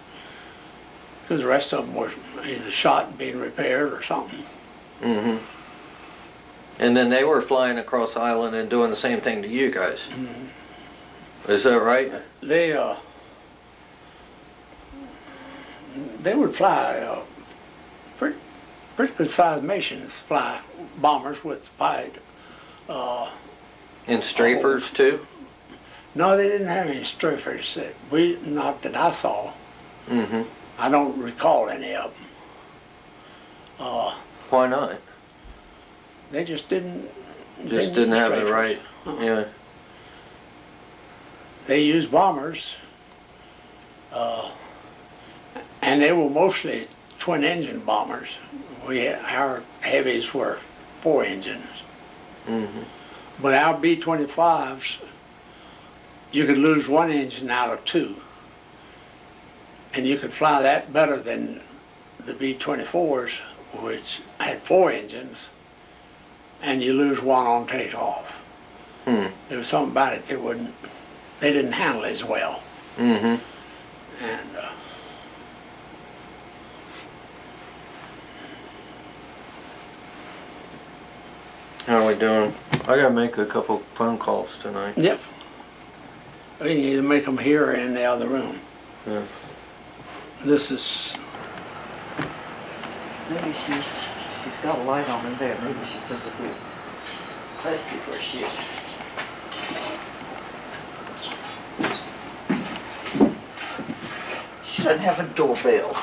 because the rest of them were either shot and being repaired or something. Mm-hmm. And then they were flying across the island and doing the same thing to you guys. Mm-hmm. Is that right? They would fly pretty good sized missions, fly bombers with And strafers too? No, they didn't have any strafers. Not that I saw. Mm-hmm. I don't recall any of them. Why not? They just didn't. Didn't have the strafers. right. Yeah. They used bombers, and they were mostly twin-engine bombers. Our heavies were 4 engines. Mm-hmm. But our B-25s, you could lose 1 engine out of 2. And you could fly that better than the B-24s, which had 4 engines, and you lose 1 on takeoff. Hmm. There was something about it they didn't handle as well. Mm-hmm. And How are we doing? I gotta make a couple phone calls tonight. yep. We can either make them here or in the other room. Yeah. This is, Maybe she's got a light on in there. Maybe she's over here. Let's see where she is. She doesn't have a doorbell.